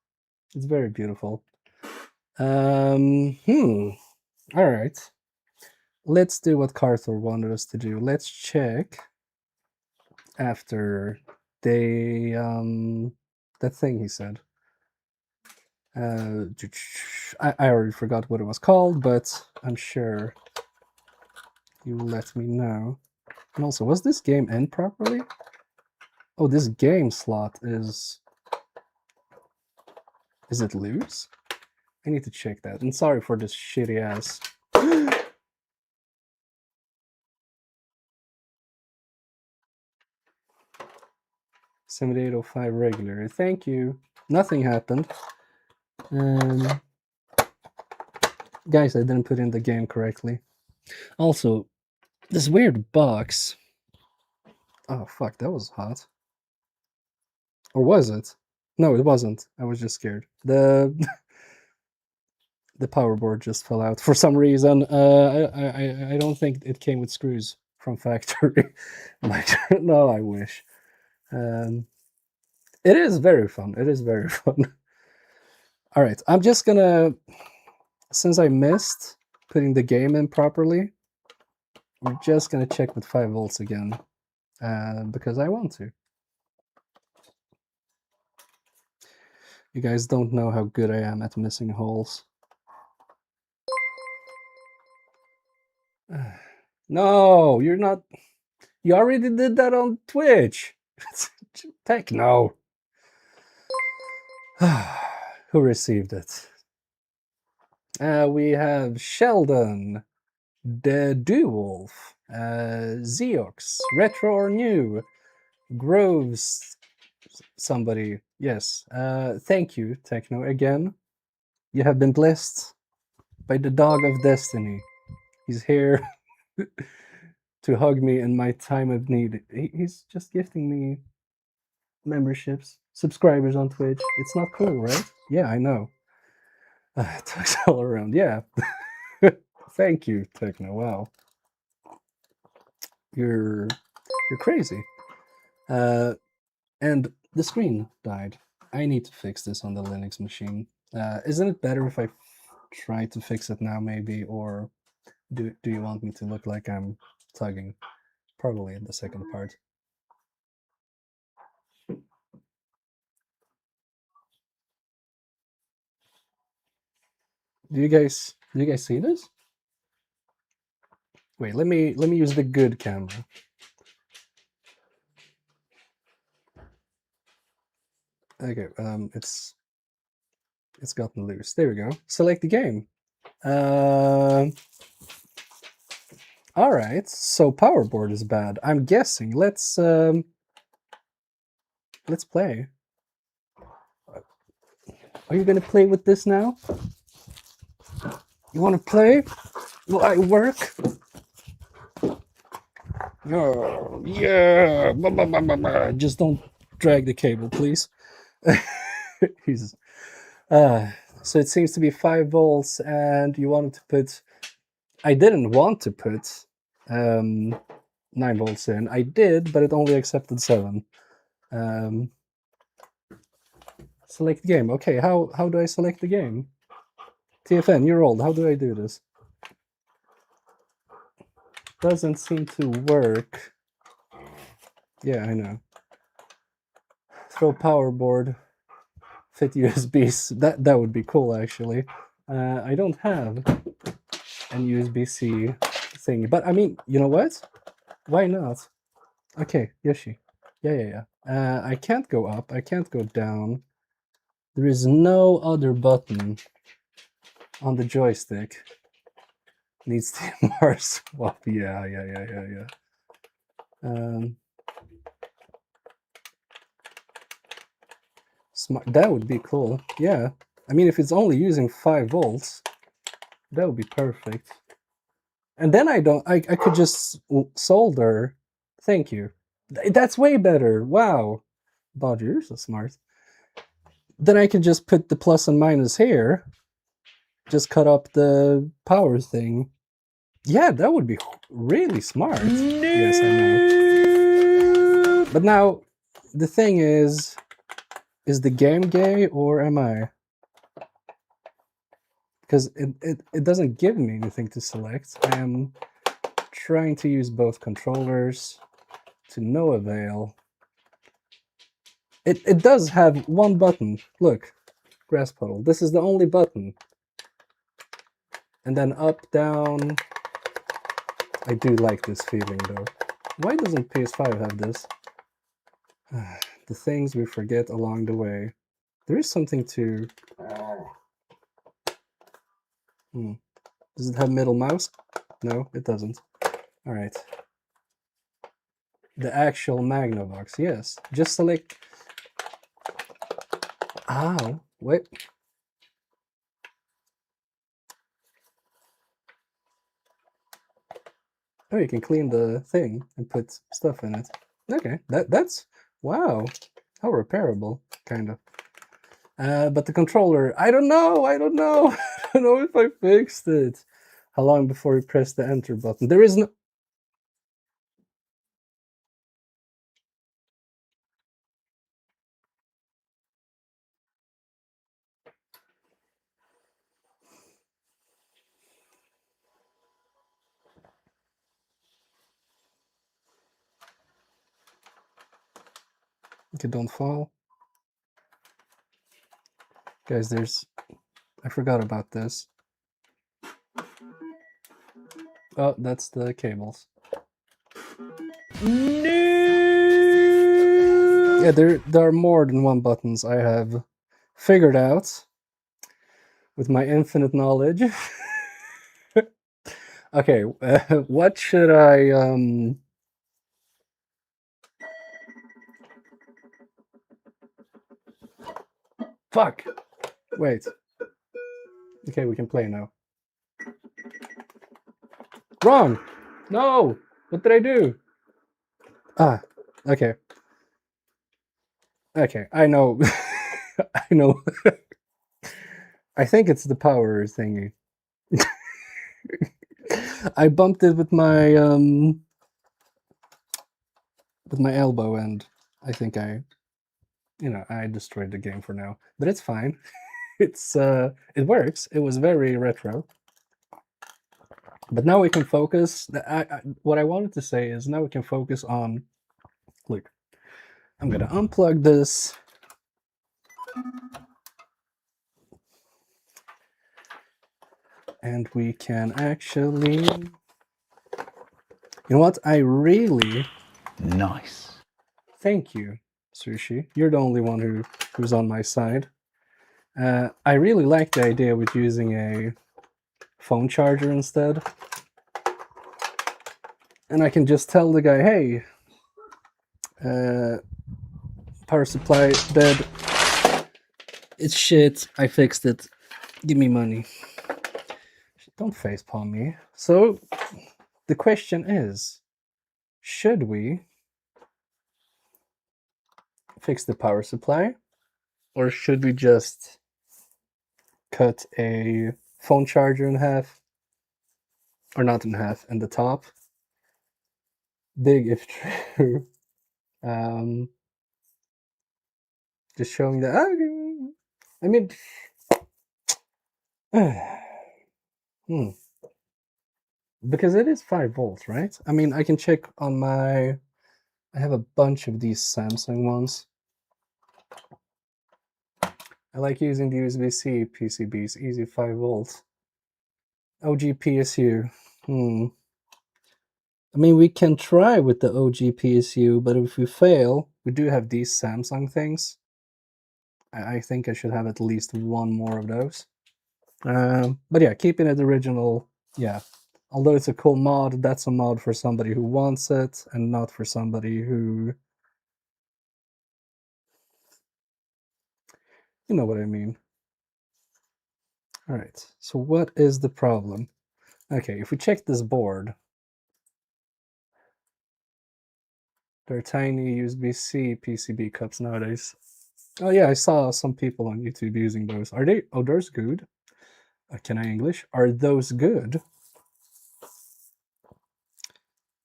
It's very beautiful. All right. Let's do what Carthor wanted us to do. Let's check after they that thing he said. I already forgot what it was called, but I'm sure you will let me know. And also, was this game end properly? Oh, this game slot is it loose? I need to check that. And sorry for this shitty ass. 7805 regular. Thank you. Nothing happened. Guys, I didn't put in the game correctly. Also, this weird box. Oh fuck, that was hot. Or was it? No, it wasn't. I was just scared. The the power board just fell out for some reason. I don't think it came with screws from factory. Like, no, I wish. It is very fun. It is very fun. All right, I'm just gonna, since I missed putting the game in properly, we're just gonna check with 5 volts again, because I want to. You guys don't know how good I am at missing holes. No, you're not. You already did that on Twitch. Techno. Who received it? We have Sheldon, the Dewolf, Zeox, Retro or New, Groves, somebody. Yes. Thank you, Techno, again. You have been blessed by the Dog of Destiny. He's here to hug me in my time of need. He's just gifting me memberships, subscribers on Twitch. It's not cool, right? Yeah, I know. Tuggs all around. Yeah. Thank you, Techno. Wow. You're crazy. And the screen died. I need to fix this on the Linux machine. Isn't it better if I try to fix it now, maybe, or do you want me to look like I'm tugging? Probably in the second part. Do you guys see this? Wait, let me use the good camera. Okay, it's gotten loose. There we go. Select the game. All right. So power board is bad. I'm guessing. Let's play. Are you gonna play with this now? You want to play? Will I work? Oh, yeah. Just don't drag the cable, please. He's. So it seems to be 5 volts, and you wanted to put. I didn't want to put 9 volts in. I did, but it only accepted 7. Select game. Okay, how do I select the game? TFN, you're old. How do I do this? Doesn't seem to work. Yeah, I know. Throw power board. Fit USBs. That would be cool, actually. I don't have an USB-C thing, but I mean, you know what? Why not? Okay, Yoshi. Yeah. I can't go up. I can't go down. There is no other button on the joystick. Needs TMR swap. Yeah. Smart. That would be cool. Yeah. I mean, if it's only using 5 volts, that would be perfect. And then I could just solder. Thank you. That's way better. Wow. Bodger, you're so smart. Then I can just put the plus and minus here. Just cut up the power thing. Yeah, that would be really smart. Yes, I know. But now, the thing is the game gay or am I? Because it doesn't give me anything to select. I am trying to use both controllers to no avail. It does have one button. Look, grass puddle. This is the only button. And then up, down. I do like this feeling though. Why doesn't PS5 have this? The things we forget along the way. There is something to... Does it have middle mouse? No, it doesn't. All right. The actual Magnavox, yes. Just select... Ow, wait. Oh, you can clean the thing and put stuff in it. Okay, that's... Wow. Oh, repairable, kind of. But the controller, I don't know. I don't know if I fixed it. How long before we press the enter button? There is no... Okay, don't fall. Guys, there's... I forgot about this. Oh, that's the cables. Yeah, there are more than one buttons I have figured out with my infinite knowledge. Okay, what should I... Fuck! Wait. Okay, we can play now. Wrong! No! What did I do? Ah, okay. Okay, I know. I know. I think it's the power thingy. I bumped it with my elbow, and I think I destroyed the game for now. But it's fine. It's it works. It was very retro. But now we can focus. What I wanted to say is now we can focus on... Look, I'm gonna unplug this. And we can actually... You know what? I really... Nice. Thank you, Sushi. You're the only one who's on my side. I really like the idea with using a phone charger instead. And I can just tell the guy, hey, power supply dead. It's shit. I fixed it. Give me money. Don't facepalm me. So the question is, should we fix the power supply, or should we just cut a phone charger in half, or not in half, and the top? Big if true. Just showing that. I mean, because it is 5 volts, right? I mean, I can check on my... I have a bunch of these Samsung ones. I like using the USB-C PCBs, easy 5 volts. OG PSU. I mean, we can try with the OG PSU, but if we fail, we do have these Samsung things. I think I should have at least one more of those. But yeah, keeping it original, yeah. Although it's a cool mod, that's a mod for somebody who wants it, and not for somebody who... You know what I mean. Alright, so what is the problem? Okay, if we check this board, there are tiny USB-C PCB cups nowadays. Oh yeah, I saw some people on YouTube using those. Are they... Oh, those good? Can I English? Are those good?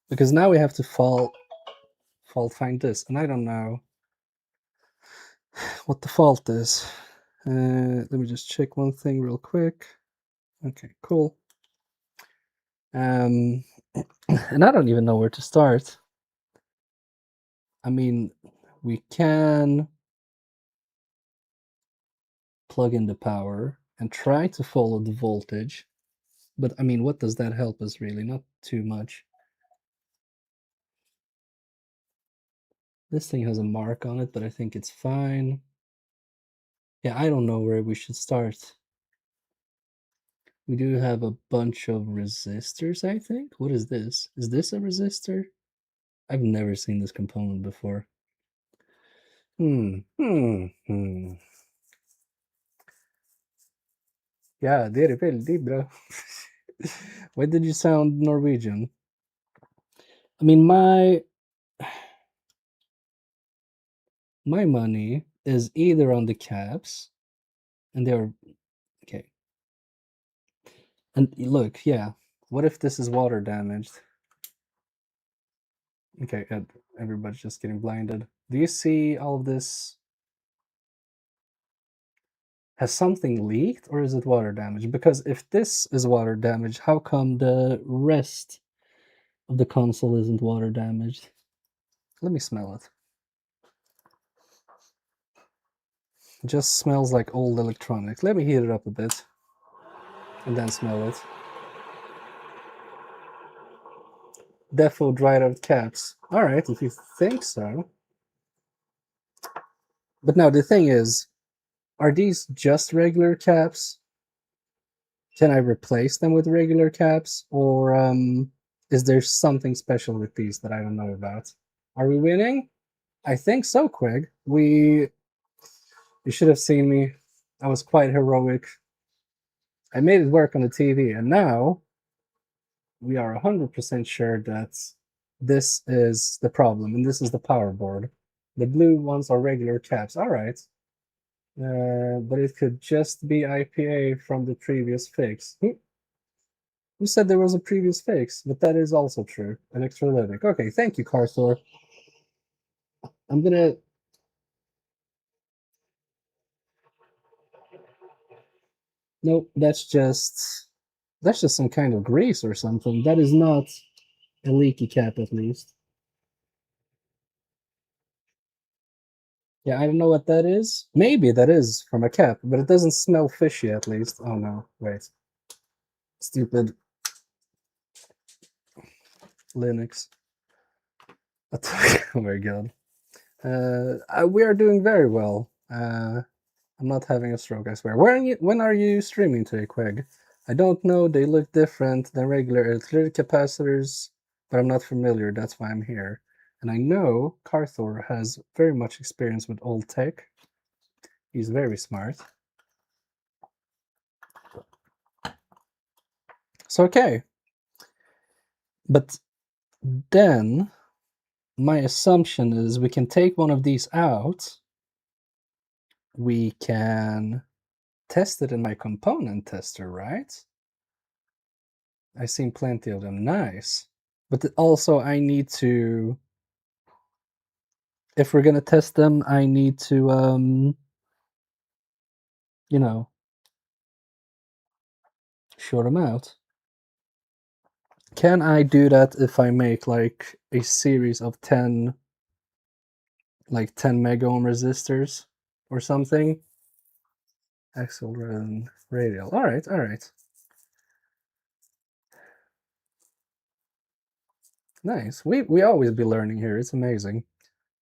Because now we have to fault find this, and I don't know what the fault is. Let me just check one thing real quick. Okay, cool. And I don't even know where to start. I mean, we can plug in the power and try to follow the voltage, but I mean, what does that help us really? Not too much. This thing has a mark on it, but I think it's fine. Yeah, I don't know where we should start. We do have a bunch of resistors, I think. What is this? Is this a resistor? I've never seen this component before. Yeah, det är väldigt bra. Why did you sound Norwegian? I mean, my money is either on the caps, and they're okay. And look, yeah. What if this is water damaged? Okay, everybody's just getting blinded. Do you see all of this? Has something leaked, or is it water damage? Because if this is water damage, how come the rest of the console isn't water damaged? Let me smell it. It just smells like old electronics. Let me heat it up a bit and then smell it. Defo dried out caps. Alright, if you think so. But now the thing is, are these just regular caps? Can I replace them with regular caps? Or is there something special with these that I don't know about? Are we winning? I think so, Quig. You should have seen me. I was quite heroic. I made it work on the TV, and now we are 100% sure that this is the problem, and this is the power board. The blue ones are regular caps. All right. But it could just be IPA from the previous fix. Who said there was a previous fix? But that is also true. Electrolytic. Okay, thank you, Carthor. I'm gonna... Nope, that's just some kind of grease or something. That is not a leaky cap, at least. Yeah, I don't know what that is. Maybe that is from a cap, but it doesn't smell fishy, at least. Oh no, wait. Stupid Linux. Oh my god. We are doing very well. I'm not having a stroke, I swear. When are you streaming today, Quig? I don't know, they look different than regular electric capacitors, but I'm not familiar, that's why I'm here. And I know Carthor has very much experience with old tech. He's very smart. So, okay. But then, my assumption is we can take one of these out. We can test it in my component tester, right? I've seen plenty of them. Nice. But also I need to... If we're going to test them, I need to, you know, short them out. Can I do that if I make like a series of 10, like 10 mega ohm resistors or something? Axial and radial. All right, all right. Nice. We always be learning here. It's amazing.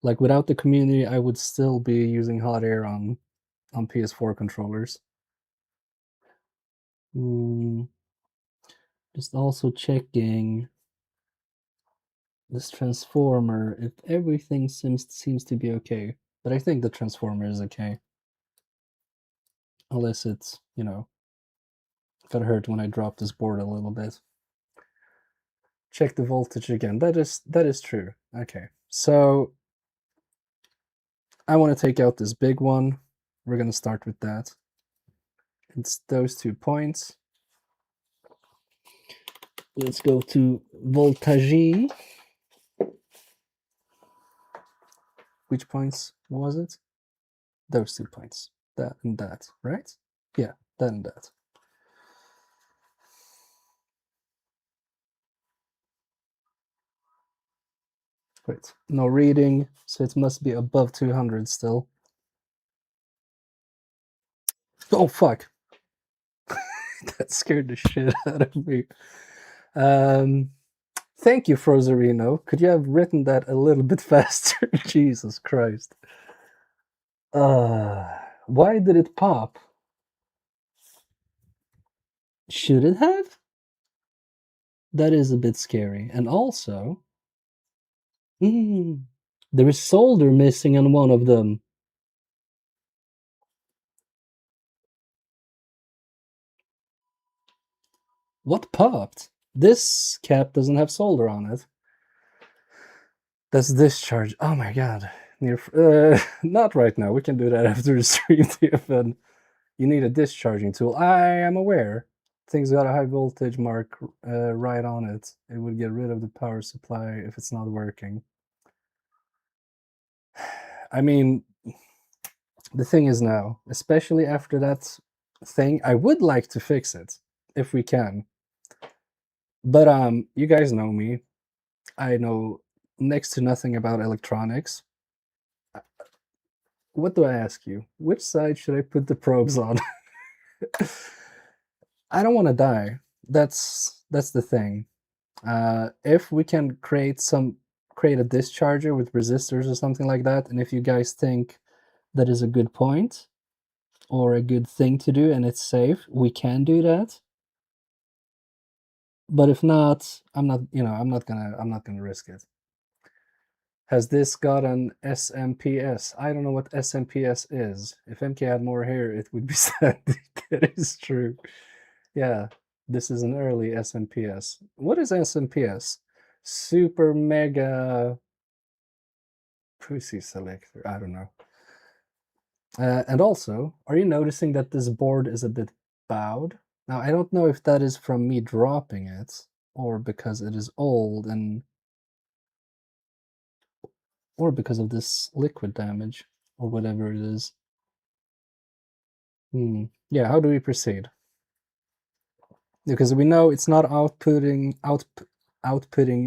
Like without the community, I would still be using hot air on PS4 controllers. Just also checking this transformer, if everything seems to be okay. But I think the transformer is okay. Unless it's, you know, got hurt when I dropped this board a little bit. Check the voltage again. That is true. Okay. So I want to take out this big one. We're going to start with that. It's those 2 points. Let's go to voltage. Which points was it? Those 2 points. That and that, right? Yeah, that and that. Wait, no reading, so it must be above 200 still. Oh, fuck. That scared the shit out of me. Thank you, Frozerino. Could you have written that a little bit faster? Jesus Christ. Why did it pop? Should it have? That is a bit scary. And also, there is solder missing on one of them. What popped? This cap doesn't have solder on it. That's discharge. Oh my god. Not right now. We can do that after the stream, TFN. You need a discharging tool. I am aware. Thing's got a high voltage mark right on it. It would get rid of the power supply if it's not working. I mean, the thing is now, especially after that thing, I would like to fix it if we can. But you guys know me. I know next to nothing about electronics. What do I ask you? Which side should I put the probes on? I don't want to die. That's the thing. If we can create a discharger with resistors or something like that, and if you guys think that is a good point or a good thing to do and it's safe, we can do that. But if not, I'm not gonna risk it. Has this got an SMPS? I don't know what SMPS is. If MK had more hair, it would be sad. That is true. Yeah, this is an early SMPS. What is SMPS? Super Mega Pussy Selector. I don't know. And also, are you noticing that this board is a bit bowed? Now, I don't know if that is from me dropping it or because it is old and or because of this liquid damage or whatever it is. Yeah, how do we proceed? Because we know it's not outputting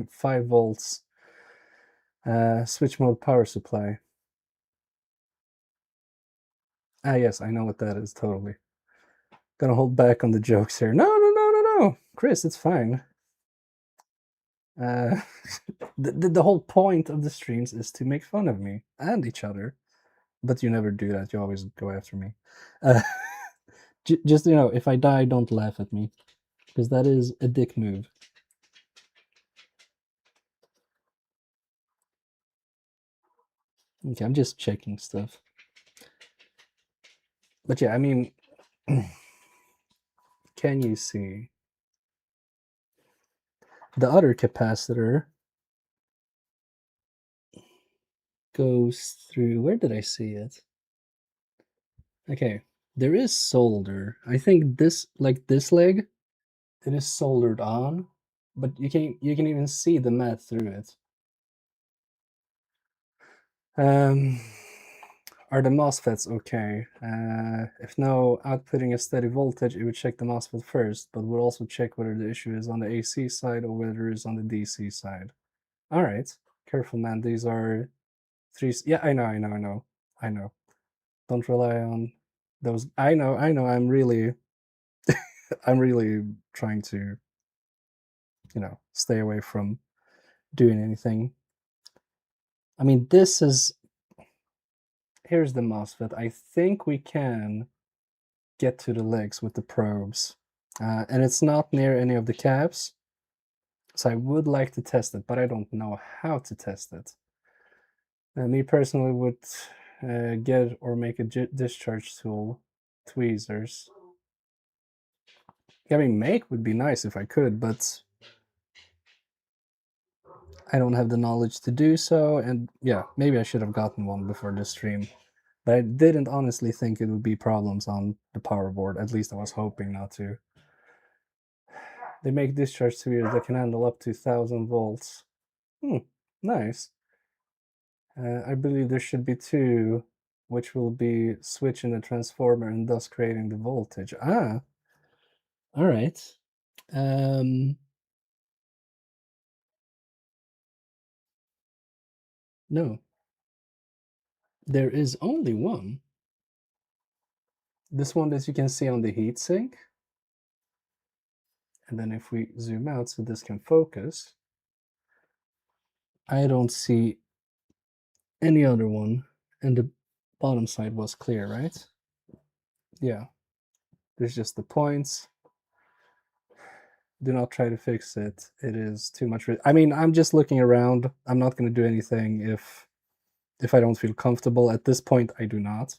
5 volts switch mode power supply. Ah, yes, I know what that is, totally. Gonna hold back on the jokes here. No, Chris, it's fine. The whole point of the streams is to make fun of me and each other, but you never do that. You always go after me. Just, if I die, don't laugh at me, because that is a dick move. Okay, I'm just checking stuff. But yeah, I mean, can you see? The other capacitor goes through, where did I see it? Okay, there is solder. I think this, like this leg, it is soldered on, but you can even see the mat through it. Are the MOSFETs okay? If no outputting a steady voltage, it would check the MOSFET first, but would also check whether the issue is on the AC side or whether it's on the DC side. All right, careful, man. These are three. Yeah, I know. Don't rely on those. I know. I'm really, I'm really trying to, stay away from doing anything. I mean, this is. Here's the MOSFET. I think we can get to the legs with the probes. And it's not near any of the caps. So I would like to test it, but I don't know how to test it. Me personally would get or make a discharge tool, tweezers. I mean, make would be nice if I could, but I don't have the knowledge to do so. And yeah, maybe I should have gotten one before this stream. But I didn't honestly think it would be problems on the power board. At least I was hoping not to. They make discharge tweezers that can handle up to 1000 volts. Nice. I believe there should be 2, which will be switching the transformer and thus creating the voltage. Ah, all right. No, there is only one. This one that you can see on the heatsink. And then if we zoom out so this can focus, I don't see any other one. And the bottom side was clear, right? Yeah. There's just the points. Do not try to fix it. It is too much. I mean, I'm just looking around. I'm not going to do anything if I don't feel comfortable. At this point, I do not.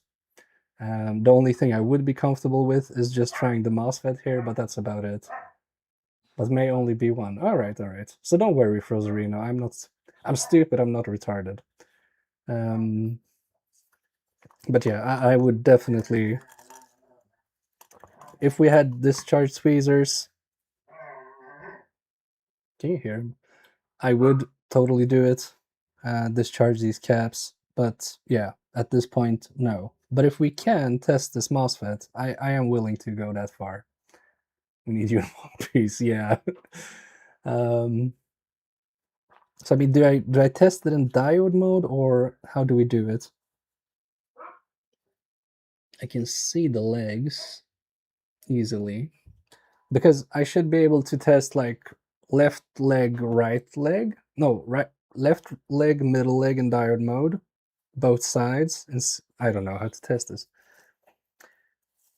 The only thing I would be comfortable with is just trying the MOSFET here, but that's about it. But may only be one. All right. So don't worry, Froserino. I'm stupid. I'm not retarded. But yeah, I would definitely, if we had discharge tweezers, can you hear him? I would totally do it, discharge these caps. But yeah, at this point, no. But if we can test this MOSFET, I am willing to go that far. We need you in one piece, yeah. So I mean, do I test it in diode mode, or how do we do it? I can see the legs easily, because I should be able to test like left leg, right leg. No, right, left leg, middle leg in diode mode, both sides. And I don't know how to test this.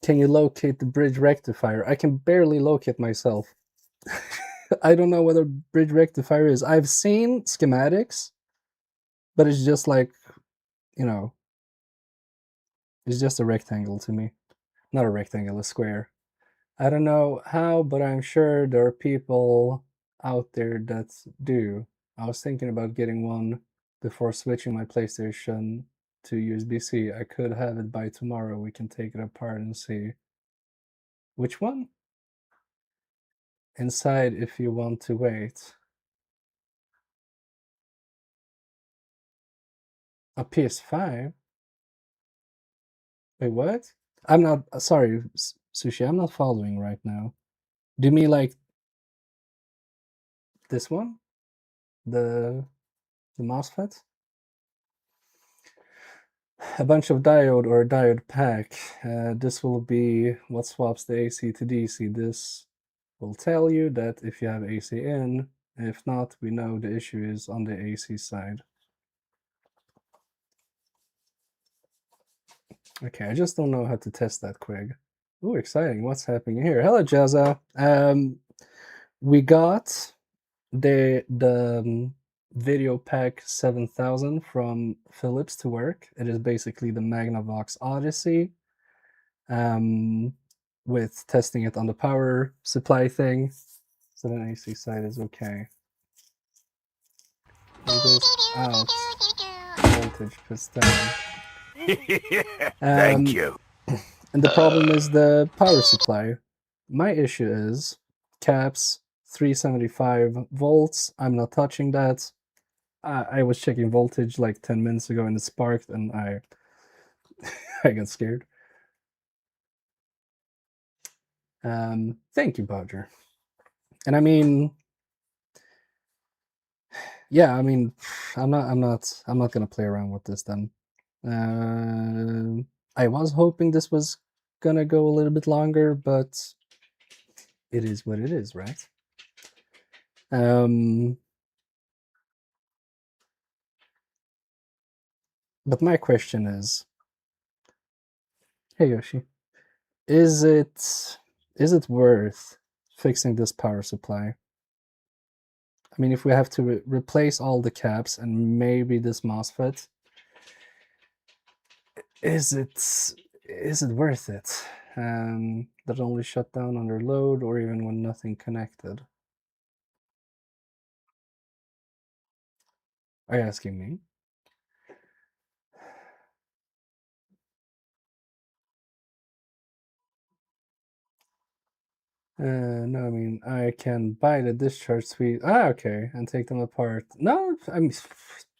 Can you locate the bridge rectifier? I can barely locate myself. I don't know what a bridge rectifier is. I've seen schematics, but it's just like, you know, it's just a rectangle to me. Not a rectangle, a square. I don't know how, but I'm sure there are people out there that do. I was thinking about getting one before switching my PlayStation to USB-C. I could have it by tomorrow. We can take it apart and see. Which one? Inside if you want to wait. A PS5? Wait, what? I'm not, sorry, Sushi, I'm not following right now. Do you mean like this one? The MOSFET? A bunch of diode or a diode pack. This will be what swaps the AC to DC. This will tell you that if you have AC in, if not, we know the issue is on the AC side. Okay, I just don't know how to test that quick. Ooh, exciting. What's happening here? Hello, Jazza. We got the Videopac 7000 from Philips to work. It is basically the Magnavox Odyssey, with testing it on the power supply thing. So the AC side is okay. It goes out, voltage puts down. Thank you. And the problem is the power supply. My issue is caps 375 volts. I'm not touching that. I was checking voltage like 10 minutes ago and it sparked and I got scared. Thank you, Bodger. And I mean, yeah, I mean, I'm not gonna play around with this then. I was hoping this was gonna go a little bit longer, but it is what it is, right? But my question is, hey Yoshi, is it worth fixing this power supply? I mean, if we have to replace all the caps and maybe this MOSFET, is it worth it? That only shut down under load or even when nothing connected? Are you asking me? No, I mean, I can buy the discharge tweezers. Ah, okay, and take them apart. No, I mean,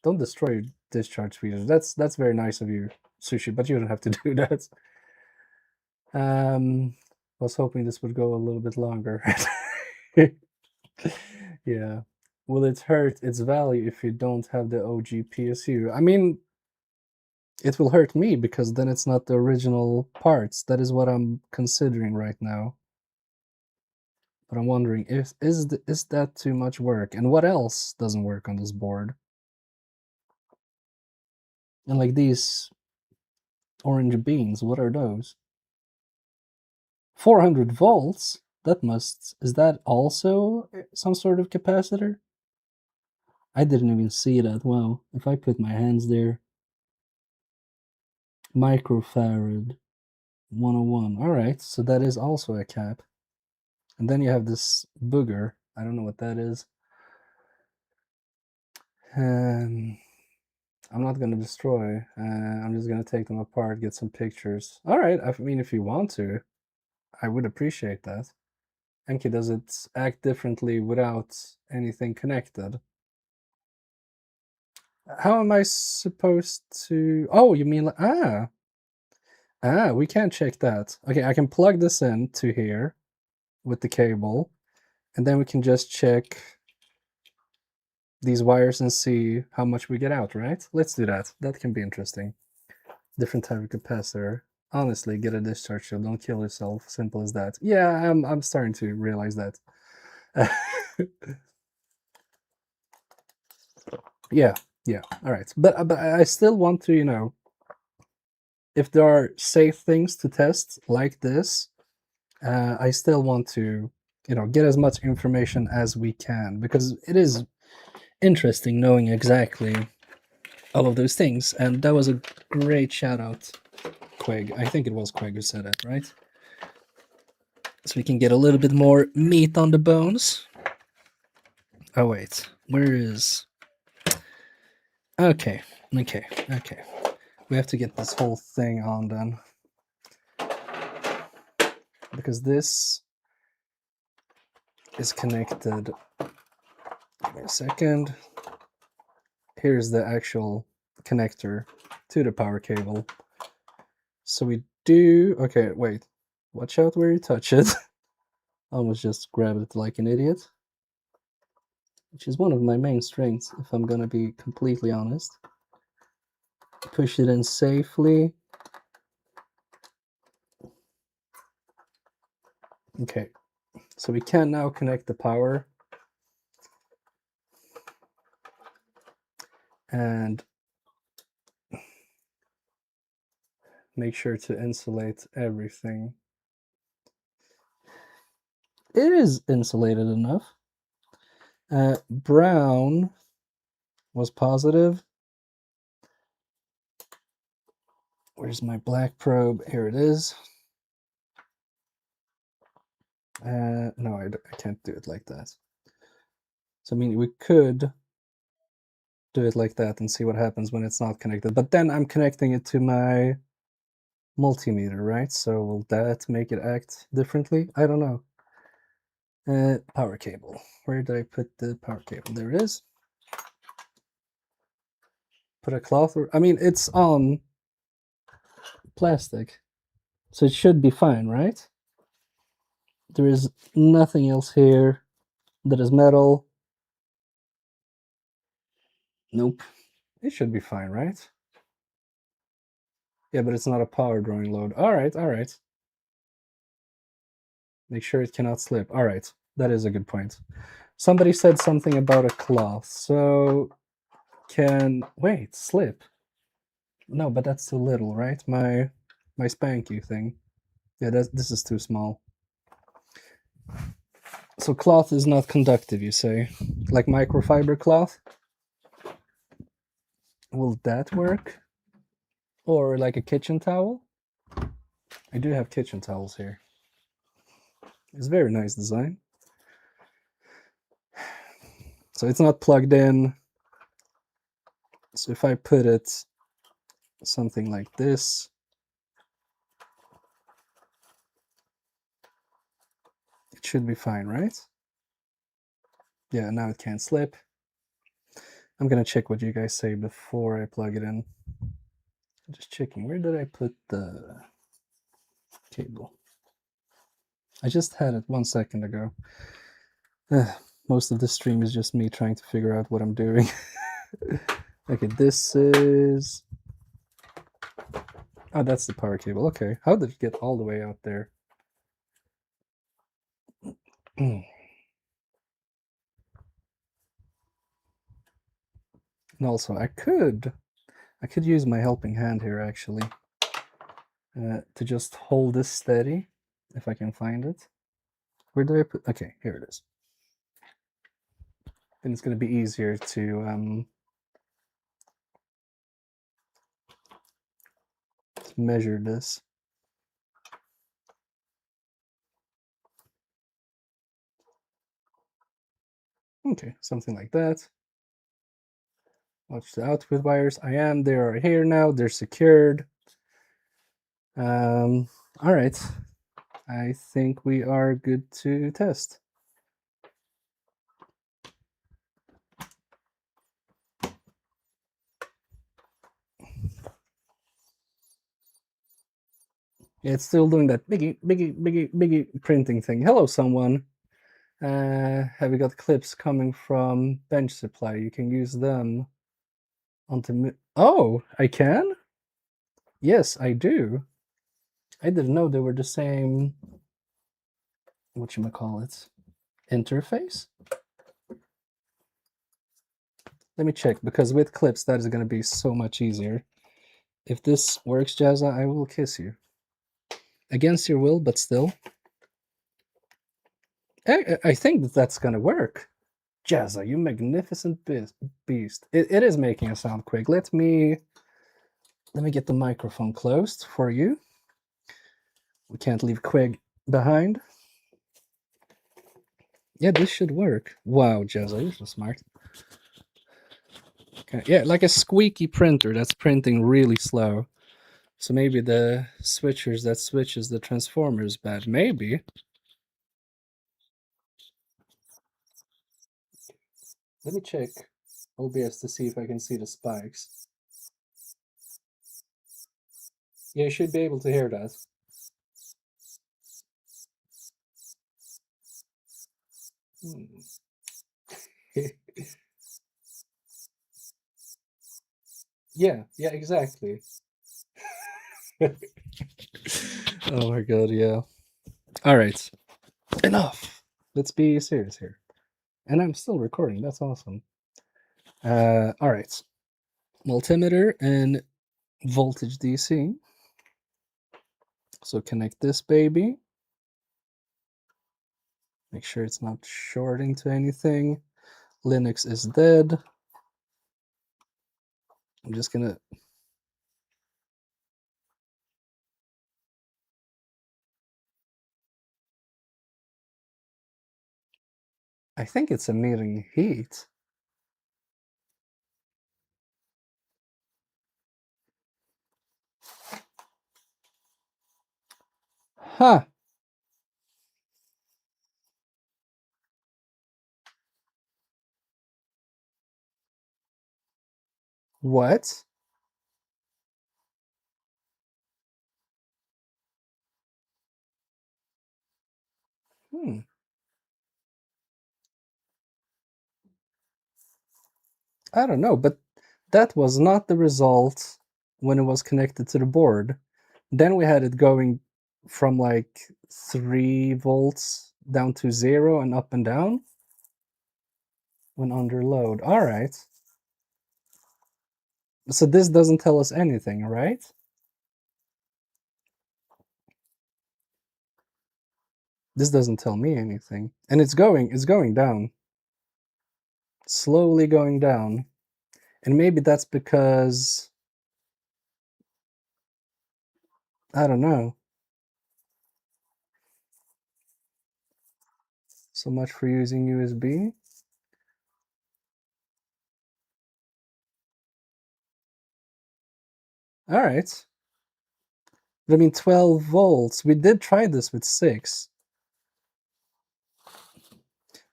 don't destroy discharge tweezers. That's very nice of you, Sushi, but you don't have to do that. Was hoping this would go a little bit longer. Yeah. Will it hurt its value if you don't have the OG PSU? I mean, it will hurt me because then it's not the original parts. That is what I'm considering right now. But I'm wondering, is that too much work? And what else doesn't work on this board? And like these orange beans, what are those? 400 volts? Is that also some sort of capacitor? I didn't even see that. Wow, if I put my hands there. Microfarad 101. Alright, so that is also a cap. And then you have this booger. I don't know what that is. I'm not gonna destroy. I'm just gonna take them apart, get some pictures. All right. I mean, if you want to, I would appreciate that. Enki, does it act differently without anything connected? How am I supposed to? Oh, you mean like we can't check that. Okay, I can plug this in to here with the cable, and then we can just check these wires and see how much we get out, right? Let's do that. That can be interesting. Different type of capacitor. Honestly, get a discharge shield. Don't kill yourself. Simple as that. Yeah, I'm starting to realize that. Yeah. All right, but I still want to, you know, if there are safe things to test like this, I still want to, you know, get as much information as we can, because it is interesting knowing exactly all of those things. And that was a great shout out, Quig. I think it was Quig who said it, right? So we can get a little bit more meat on the bones. Oh wait, where is? Okay. We have to get this whole thing on then, because this is connected. Give me a second. Here's the actual connector to the power cable. So we do. Okay, wait. Watch out where you touch it. Almost just grabbed it like an idiot, which is one of my main strengths, if I'm gonna be completely honest. Push it in safely. Okay, so we can now connect the power. And make sure to insulate everything. It is insulated enough. Brown was positive. Where's my black probe? Here it is. No, I can't do it like that. So, I mean, we could do it like that and see what happens when it's not connected. But then I'm connecting it to my multimeter, right? So will that make it act differently? I don't know. Power cable. Where did I put the power cable? There it is. Put a cloth, or I mean, it's on plastic, so it should be fine, right? There is nothing else here that is metal. Nope. It should be fine, right? Yeah, but it's not a power drawing load. All right. Make sure it cannot slip. All right, that is a good point. Somebody said something about a cloth, so wait, slip? No, but that's too little, right? My spanky thing. Yeah, this is too small. So cloth is not conductive, you say? Like microfiber cloth? Will that work? Or like a kitchen towel? I do have kitchen towels here. It's a very nice design. So it's not plugged in. So if I put it something like this, it should be fine, right? Yeah, now it can't slip. I'm gonna check what you guys say before I plug it in. I'm just checking, where did I put the cable? I just had it 1 second ago. Most of the stream is just me trying to figure out what I'm doing. Okay, this is... Oh, that's the power cable. Okay, how did it get all the way out there? And also, I could use my helping hand here, actually, to just hold this steady, if I can find it. Where did I put... Okay, here it is. Then it's going to be easier to measure this. Okay, something like that. Watch the output wires. I am. They are here now. They're secured. All right. I think we are good to test. Yeah, it's still doing that biggie printing thing. Hello, someone. Have you got clips coming from bench supply? You can use them onto. Oh, I can? Yes, I do. I didn't know they were the same. Whatchamacallit? Interface? Let me check, because with clips that is going to be so much easier. If this works, Jazza, I will kiss you. Against your will, but still. I think that that's going to work. Jazza, you magnificent beast. It is making a sound quick. Let me get the microphone closed for you. We can't leave Quig behind. Yeah, this should work. Wow, Jazza, you're so smart. Okay, yeah, like a squeaky printer that's printing really slow. So maybe the switchers that switches the transformers bad. Maybe. Let me check OBS to see if I can see the spikes. Yeah, you should be able to hear that. Yeah, exactly. Oh my god, yeah. All right. Enough. Let's be serious here. And I'm still recording. That's awesome. All right. Multimeter and voltage DC. So connect this baby. Make sure it's not shorting to anything. Linux is dead. I'm just gonna... I think it's emitting heat. Huh. What? I don't know, but that was not the result when it was connected to the board. Then we had it going from like 3 volts down to 0 and up and down when under load. All right. So this doesn't tell us anything, right? This doesn't tell me anything. And it's going down. Slowly going down. And maybe that's because... I don't know. So much for using USB. All right. But I mean, 12 volts. We did try this with 6.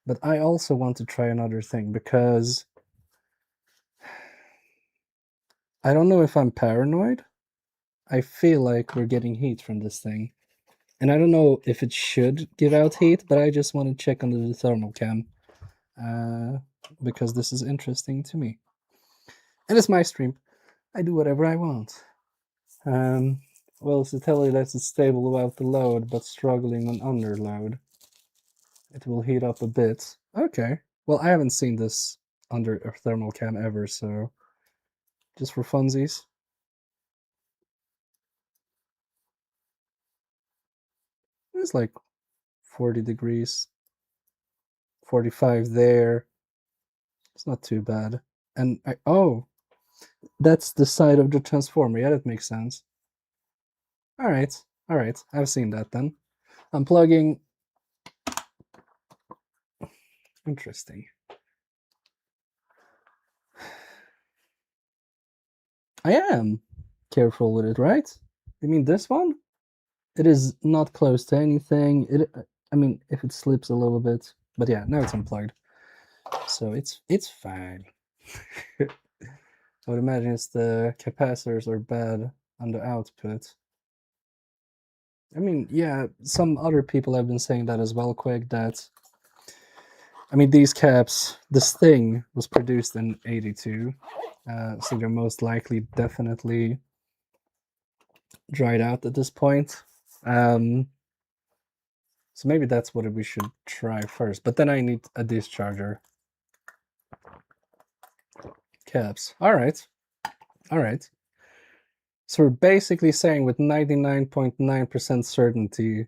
But I also want to try another thing, because I don't know if I'm paranoid. I feel like we're getting heat from this thing. And I don't know if it should give out heat, but I just want to check under the thermal cam. Because this is interesting to me. And it's my stream. I do whatever I want. Well, to tell you that it's stable without the load, but struggling when under load. It will heat up a bit. Okay. Well, I haven't seen this under a thermal cam ever, so just for funsies. It's like 40 degrees. 45 there. It's not too bad. And oh, that's the side of the transformer. Yeah, that makes sense. All right. I've seen that then. Unplugging. Interesting. I am careful with it, right? You mean this one? It is not close to anything. I mean, if it slips a little bit, but yeah, now it's unplugged, so it's fine. I would imagine it's the capacitors are bad on the output. I mean, yeah, some other people have been saying that as well, Quig, that, I mean, these caps, this thing was produced in 82, so they're most likely definitely dried out at this point. So maybe that's what we should try first, but then I need a discharger. Caps. All right. All right. So we're basically saying with 99.9% certainty,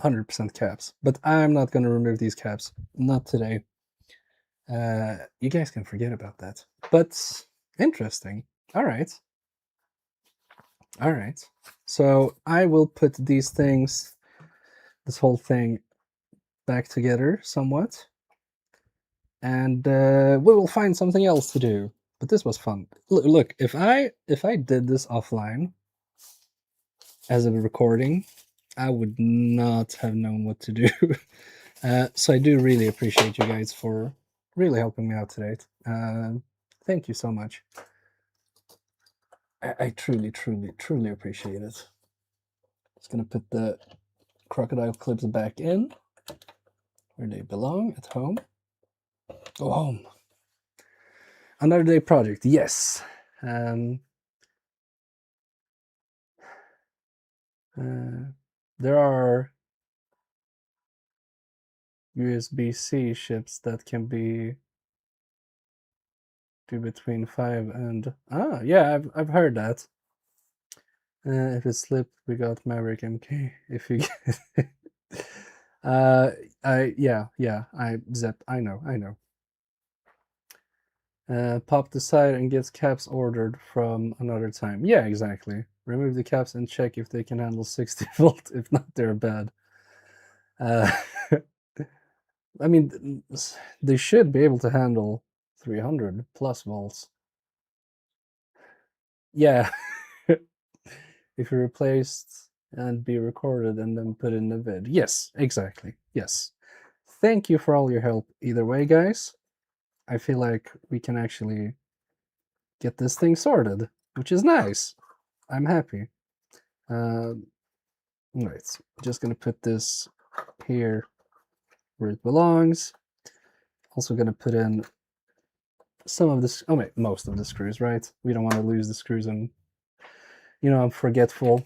100% caps. But I'm not going to remove these caps. Not today. You guys can forget about that. But interesting. All right. All right. So I will put these things, this whole thing, back together somewhat. And we will find something else to do. But this was fun. Look, if I did this offline as a recording, I would not have known what to do. So I do really appreciate you guys for really helping me out today. Thank you so much. I truly, truly, truly appreciate it. Just gonna put the crocodile clips back in where they belong, at home. Go home. Another day project, yes. There are USB-C chips that can be do between 5 and yeah, I've heard that. If it slipped, we got Maverick MK. If you get I know. Pop the side and gets caps ordered from another time. Yeah, exactly. Remove the caps and check if they can handle 60 volt. If not, they're bad. I mean, they should be able to handle 300 plus volts. Yeah. If you replaced and be recorded and then put in the vid. Yes, exactly. Yes. Thank you for all your help either way, guys. I feel like we can actually get this thing sorted, which is nice. I'm happy. Right, just gonna put this here where it belongs. Also gonna put in some of this, most of the screws, right? We don't want to lose the screws and, I'm forgetful.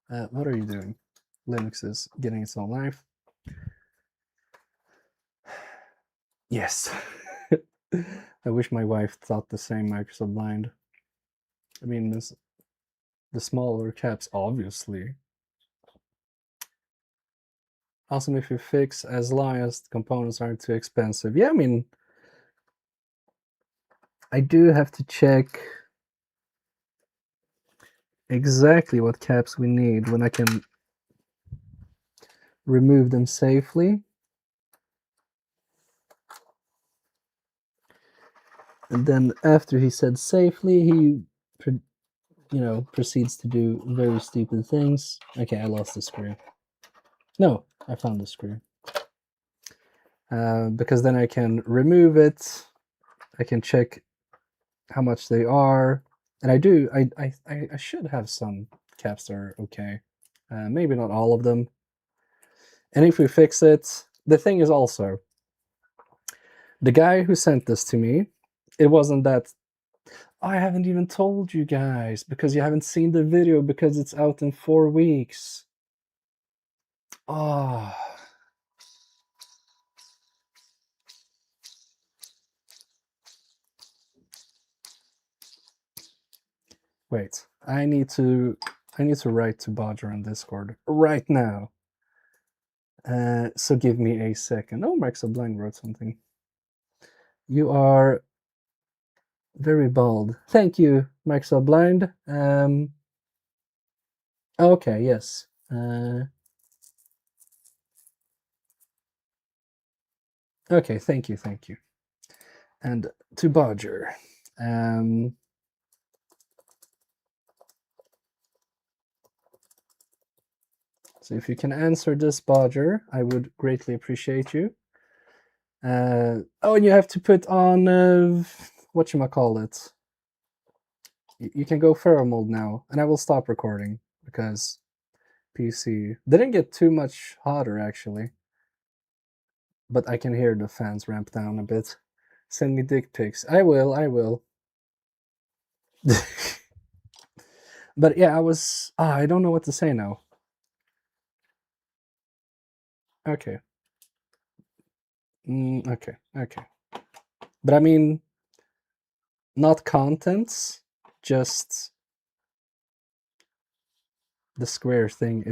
What are you doing? Linux is getting its own life. Yes. I wish my wife thought the same, Microsoft blind. I mean, the smaller caps, obviously. Awesome if you fix, as long as the components aren't too expensive. Yeah, I mean, I do have to check exactly what caps we need when I can remove them safely. And then after he said safely, he, proceeds to do very stupid things. Okay, I lost the screw. No, I found the screw. Because then I can remove it. I can check how much they are, and I do. I should have some caps that are okay. Maybe not all of them. And if we fix it, the thing is also, the guy who sent this to me, it wasn't that. I haven't even told you guys because you haven't seen the video because it's out in 4 weeks. Oh. Wait, I need to write to Bodger on Discord right now. So give me a second. Oh, Microsoft Blind wrote something. You are very bold. Thank you, Microsoft Blind. Okay, yes. Okay, thank you. And to Bodger. So if you can answer this, Bodger, I would greatly appreciate you. Oh, and you have to put on whatchamacallit. You can go Pharaoh mode now, and I will stop recording because PC didn't get too much hotter actually. But I can hear the fans ramp down a bit. Send me dick pics. I will. But yeah, I don't know what to say now. Okay. Okay. But I mean, not contents, just the square thing.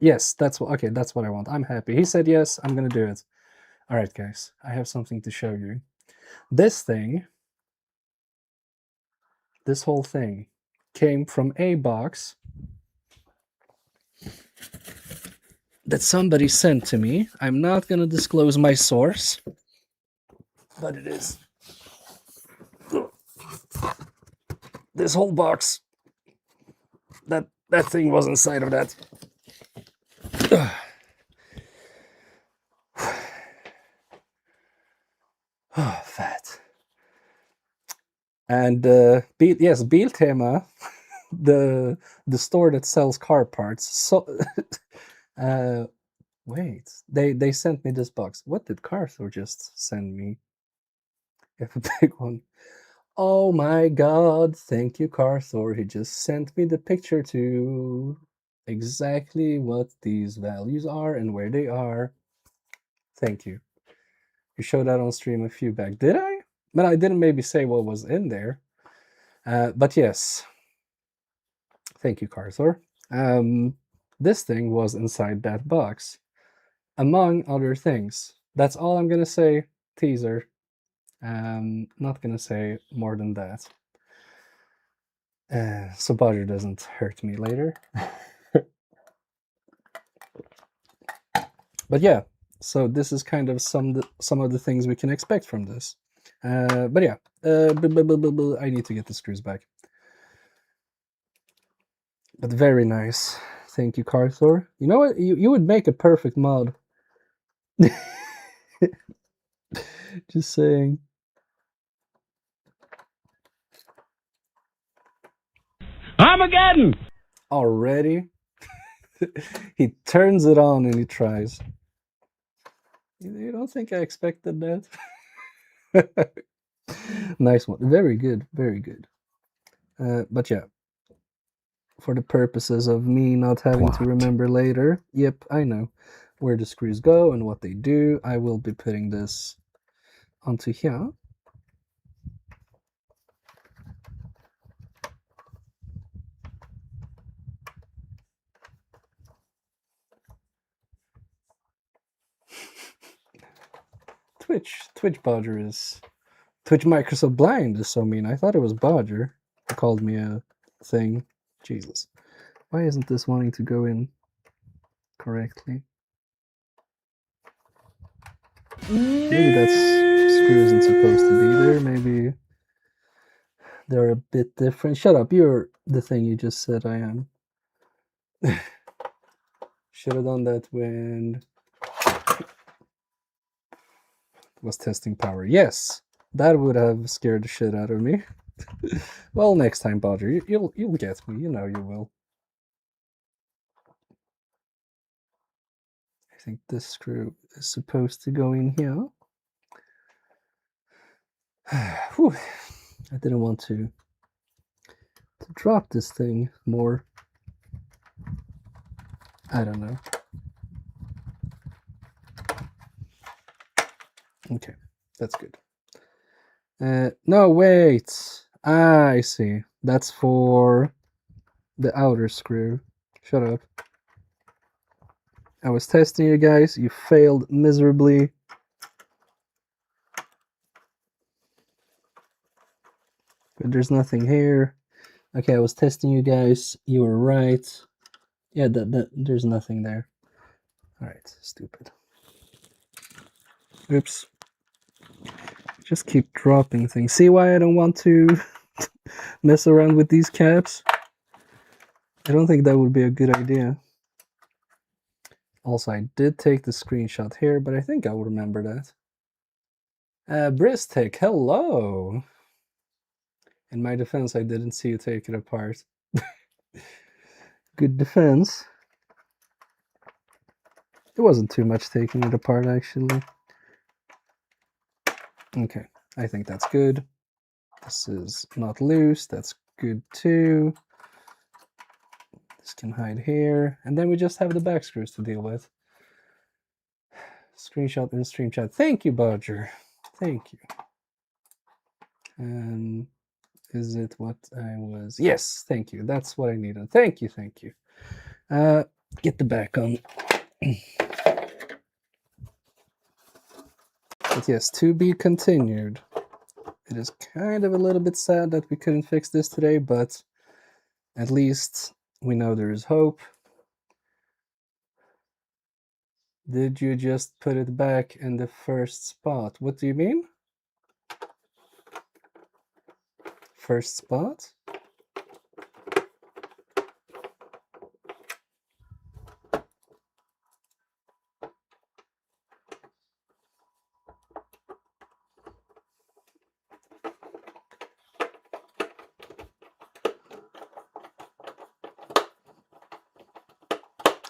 Yes, that's what I want. I'm happy. He said yes, I'm gonna do it. All right, guys, I have something to show you. This whole thing came from a box that somebody sent to me. I'm not gonna disclose my source, but it is this whole box. That thing was inside of that. Oh, fat. And yes, Biltema, the store that sells car parts. So, wait, they sent me this box. What did Carthor just send me? You have a big one. Oh my God! Thank you, Carthor. He just sent me the picture to exactly what these values are and where they are. Thank you. You showed that on stream a few back. Did I? But I didn't maybe say what was in there. But yes. Thank you, Carthor. This thing was inside that box, among other things. That's all I'm gonna say. Teaser. Not gonna say more than that. So Bodger doesn't hurt me later. But yeah, so this is kind of some of the things we can expect from this. But yeah, I need to get the screws back. But very nice. Thank you, Carthor. You know what? You would make a perfect mod. Just saying. Armageddon! Already? He turns it on and he tries. You don't think I expected that? Nice one. Very good. Very good. But yeah. For the purposes of me not having to remember later, yep, I know where the screws go and what they do. I will be putting this onto here. Twitch Bodger is... Twitch Microsoft Blind is so mean. I thought it was Bodger who called me a thing. Jesus. Why isn't this wanting to go in correctly? Maybe that screw isn't supposed to be there. Maybe they're a bit different. Shut up. You're the thing you just said I am. Should have done that when was testing power. Yes, that would have scared the shit out of me. Well, next time, Bodger, you'll get me. You know you will. I think this screw is supposed to go in here. Whew. I didn't want to drop this thing more. I don't know. Okay, that's good. No, wait. I see. That's for the outer screw. Shut up. I was testing you guys. You failed miserably. But there's nothing here. Okay, I was testing you guys. You were right. Yeah, there's nothing there. All right, stupid. Oops. Just keep dropping things. See why I don't want to mess around with these caps? I don't think that would be a good idea. Also, I did take the screenshot here, but I think I'll remember that. Bristic, hello! In my defense, I didn't see you take it apart. Good defense. It wasn't too much taking it apart, actually. Okay, I think that's good. This is not loose, that's good too. This can hide here. And then we just have the back screws to deal with. Screenshot in stream chat. Thank you, Bodger. Thank you. And is it what I was? Yes, thank you. That's what I needed. Thank you, thank you. Get the back on. But yes, to be continued. It is kind of a little bit sad that we couldn't fix this today, but at least we know there is hope. Did you just put it back in the first spot? What do you mean? First spot?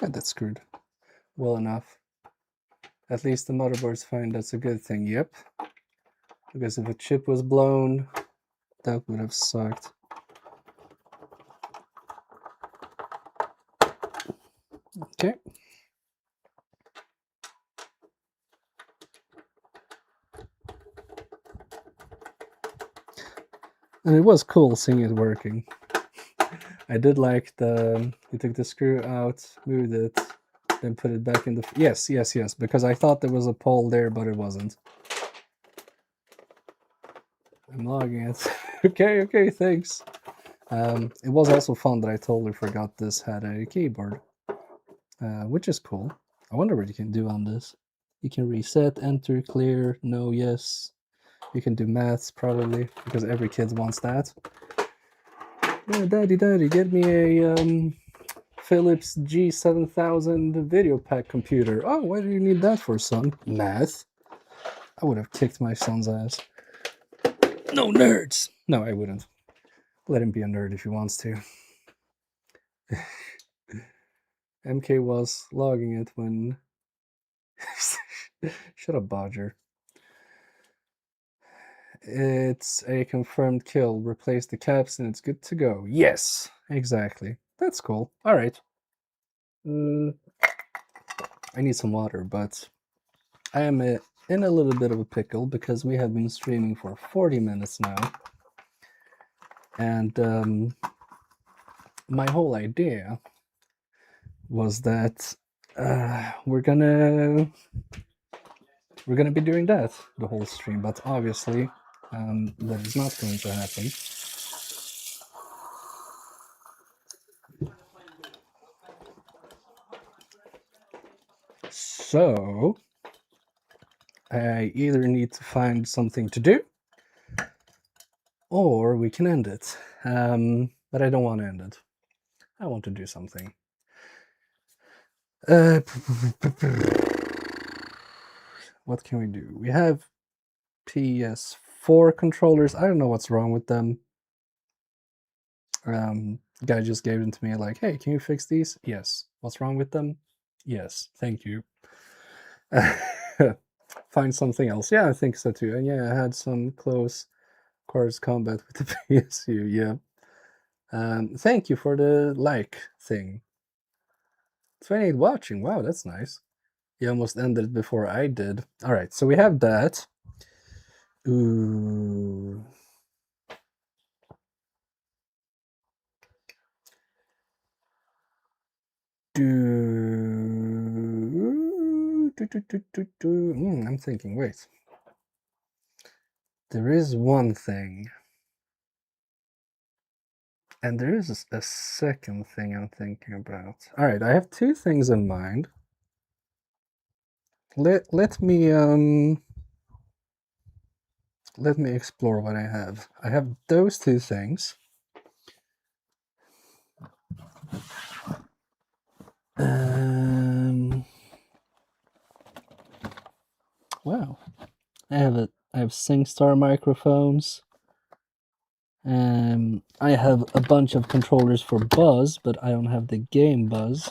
And that's screwed well enough. At least the motherboard's fine, that's a good thing, yep. Because if a chip was blown, that would have sucked. Okay. And it was cool seeing it working. I did like the, you took the screw out, moved it, then put it back in the, yes, because I thought there was a pole there, but it wasn't. I'm logging it. Okay, thanks. It was also fun that I totally forgot this had a keyboard, which is cool. I wonder what you can do on this. You can reset, enter, clear, no, yes. You can do maths probably, because every kid wants that. Yeah, daddy, get me a Philips G7000 Videopac computer. Oh, why do you need that for, son? Math. I would have kicked my son's ass. No nerds! No, I wouldn't. Let him be a nerd if he wants to. MK was logging it when... Shut up, Bodger. It's a confirmed kill. Replace the caps and it's good to go. Yes, exactly. That's cool. Alright. I need some water, but I am in a little bit of a pickle because we have been streaming for 40 minutes now. And my whole idea was that we're gonna be doing that the whole stream, but obviously that is not going to happen. So I either need to find something to do, or we can end it. But I don't want to end it. I want to do something. What can we do? We have PS4 controllers. I don't know what's wrong with them. Guy just gave them to me like, hey, can you fix these? Yes. What's wrong with them? Yes. Thank you. Find something else. Yeah, I think so too. And yeah, I had some close quarters combat with the PSU. Yeah. Thank you for the like thing. 28 watching. Wow, that's nice. You almost ended before I did. All right, so we have that. Ooh. I'm thinking, wait. There is one thing. And there is a second thing I'm thinking about. All right, I have two things in mind. Let me explore what I have. I have those two things. wow. I have SingStar microphones. I have a bunch of controllers for Buzz, but I don't have the game Buzz.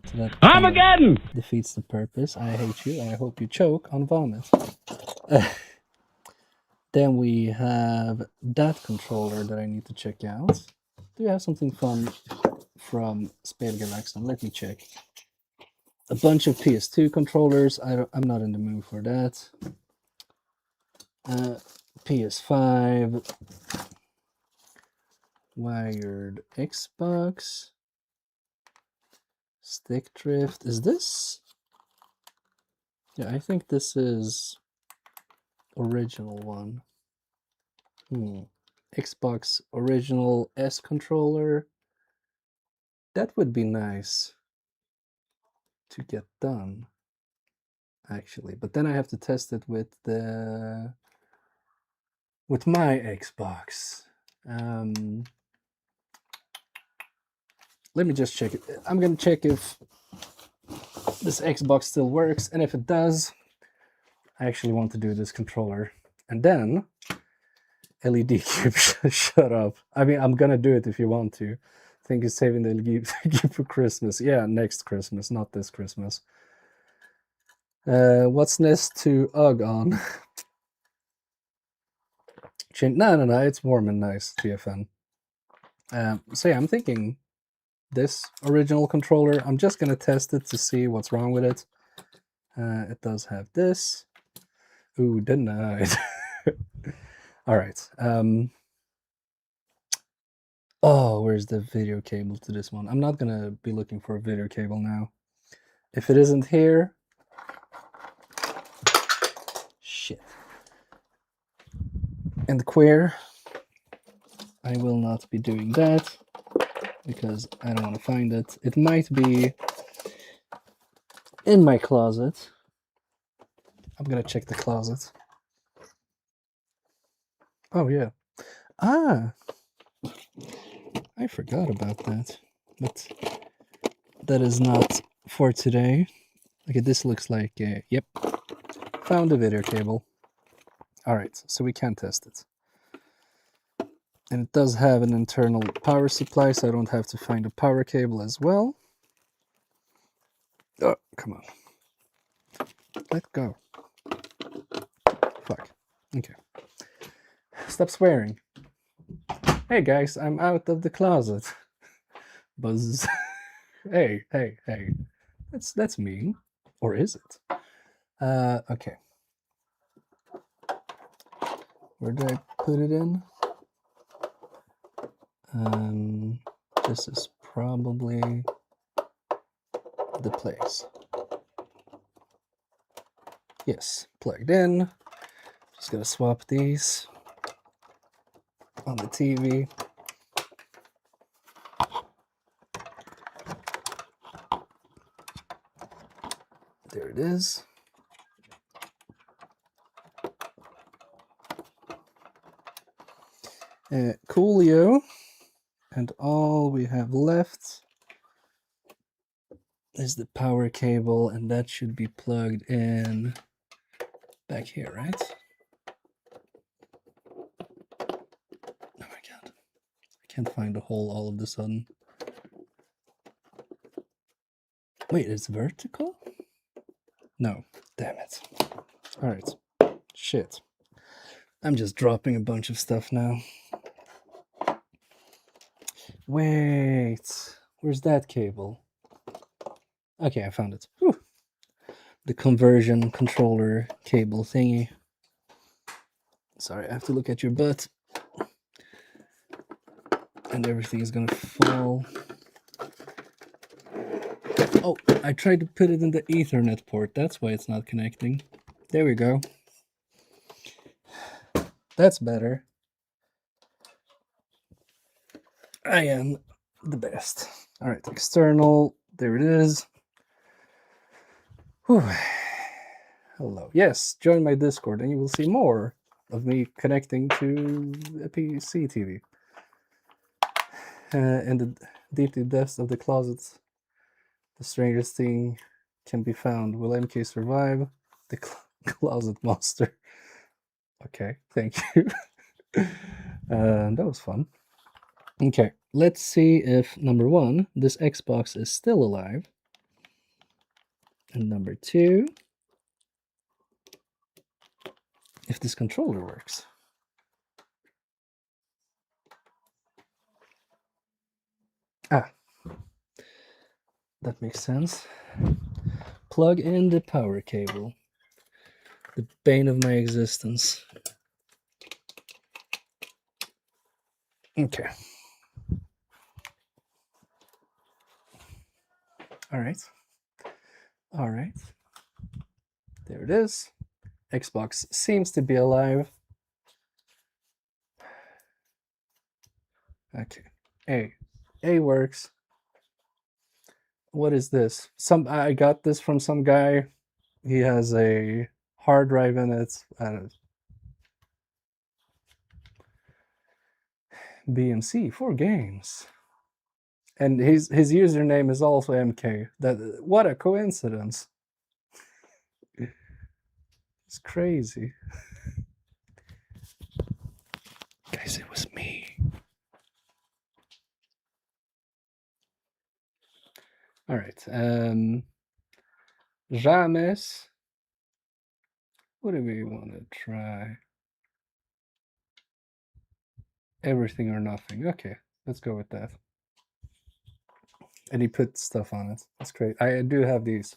So that Armageddon! defeats the purpose. I hate you, and I hope you choke on vomit. Then we have that controller that I need to check out. Do you have something fun from Spelgalaxen? Let me check. A bunch of PS2 controllers. I'm not in the mood for that. PS5. Wired Xbox. Stick drift. Is this? Yeah, I think this is original one. Xbox original S controller. That would be nice to get done, actually. But then I have to test it with my Xbox. Let me just check it. I'm gonna check if this Xbox still works, and if it does, I actually want to do this controller. And then LED cube, shut up. I mean, I'm gonna do it if you want to. I think it's saving the LED cube for Christmas. Yeah, next Christmas, not this Christmas. What's next to UGG on? No, it's warm and nice, TFN. So yeah, I'm thinking this original controller. I'm just gonna test it to see what's wrong with it. It does have this. Ooh, denied. All right. Oh, where's the video cable to this one? I'm not gonna be looking for a video cable now. If it isn't here, shit. And queer, I will not be doing that because I don't want to find it. It might be in my closet. I'm gonna check the closet. Oh yeah. Ah, I forgot about that. But that is not for today. Okay, this looks like yep. Found a video cable. All right, so we can test it. And it does have an internal power supply, so I don't have to find a power cable as well. Oh, come on. Let go. Fuck. Okay. Stop swearing. Hey guys, I'm out of the closet. Buzz. Hey. That's mean. Or is it? Okay. Where did I put it in? This is probably the place. Yes, plugged in. Just gonna swap these on the TV. There it is. Coolio. And all we have left is the power cable, and that should be plugged in back here, right? Oh my god. I can't find a hole all of a sudden. Wait, it's vertical? No, damn it. Alright. Shit. I'm just dropping a bunch of stuff now. Wait, where's that cable? Okay, I found it. Whew. The conversion controller cable thingy. Sorry, I have to look at your butt. And everything is gonna fall. Oh, I tried to put it in the Ethernet port. That's why it's not connecting. There we go. That's better. I am the best. All right, external. There it is. Whew. Hello. Yes, join my Discord and you will see more of me connecting to a PC TV. In the deep depths of the closets, the strangest thing can be found. Will MK survive? Closet monster. Okay, thank you. That was fun. Okay, let's see if number 1, this Xbox is still alive. And number 2, if this controller works. Ah, that makes sense. Plug in the power cable. The bane of my existence. Okay. Alright. Alright. There it is. Xbox seems to be alive. Okay. A works. What is this? I got this from some guy. He has a hard drive in it. I don't know. BMC 4 games. And his username is also MK. What a coincidence. It's crazy. Guys, it was me. All right. James. What do we want to try? Everything or nothing. Okay, let's go with that. And he put stuff on it. That's great. I do have these.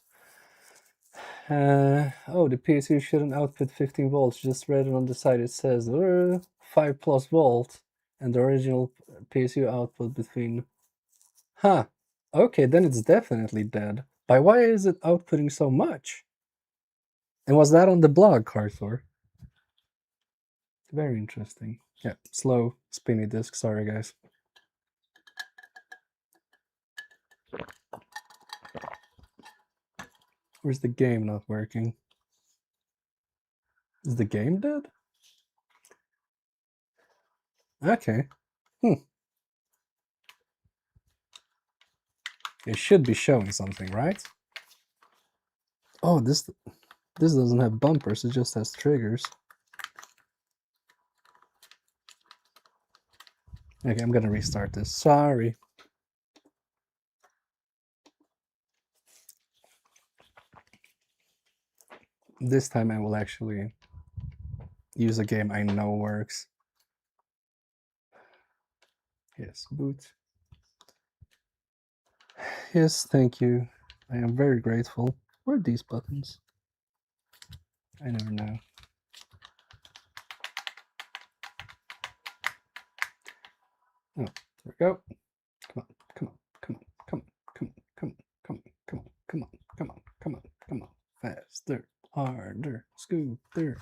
Oh, the PSU shouldn't output 15 volts. Just read it on the side. It says 5+ volt, and the original PSU output between. Huh. Okay, then it's definitely dead. But why is it outputting so much? And was that on the blog, Carthor? Very interesting. Yeah, slow, spinny disc. Sorry, guys. Where's the game not working? Is the game dead? Okay. It should be showing something, right? Oh, this doesn't have bumpers, it just has triggers. Okay, I'm gonna restart this. Sorry. This time I will actually use a game I know works. Yes, boot. Yes, thank you. I am very grateful. Where are these buttons? I never know. Oh, there we go. Come on, come on, come on, come on, come on, come on, come on, come on, come on, come on, come on, come on. Faster, harder, scooter.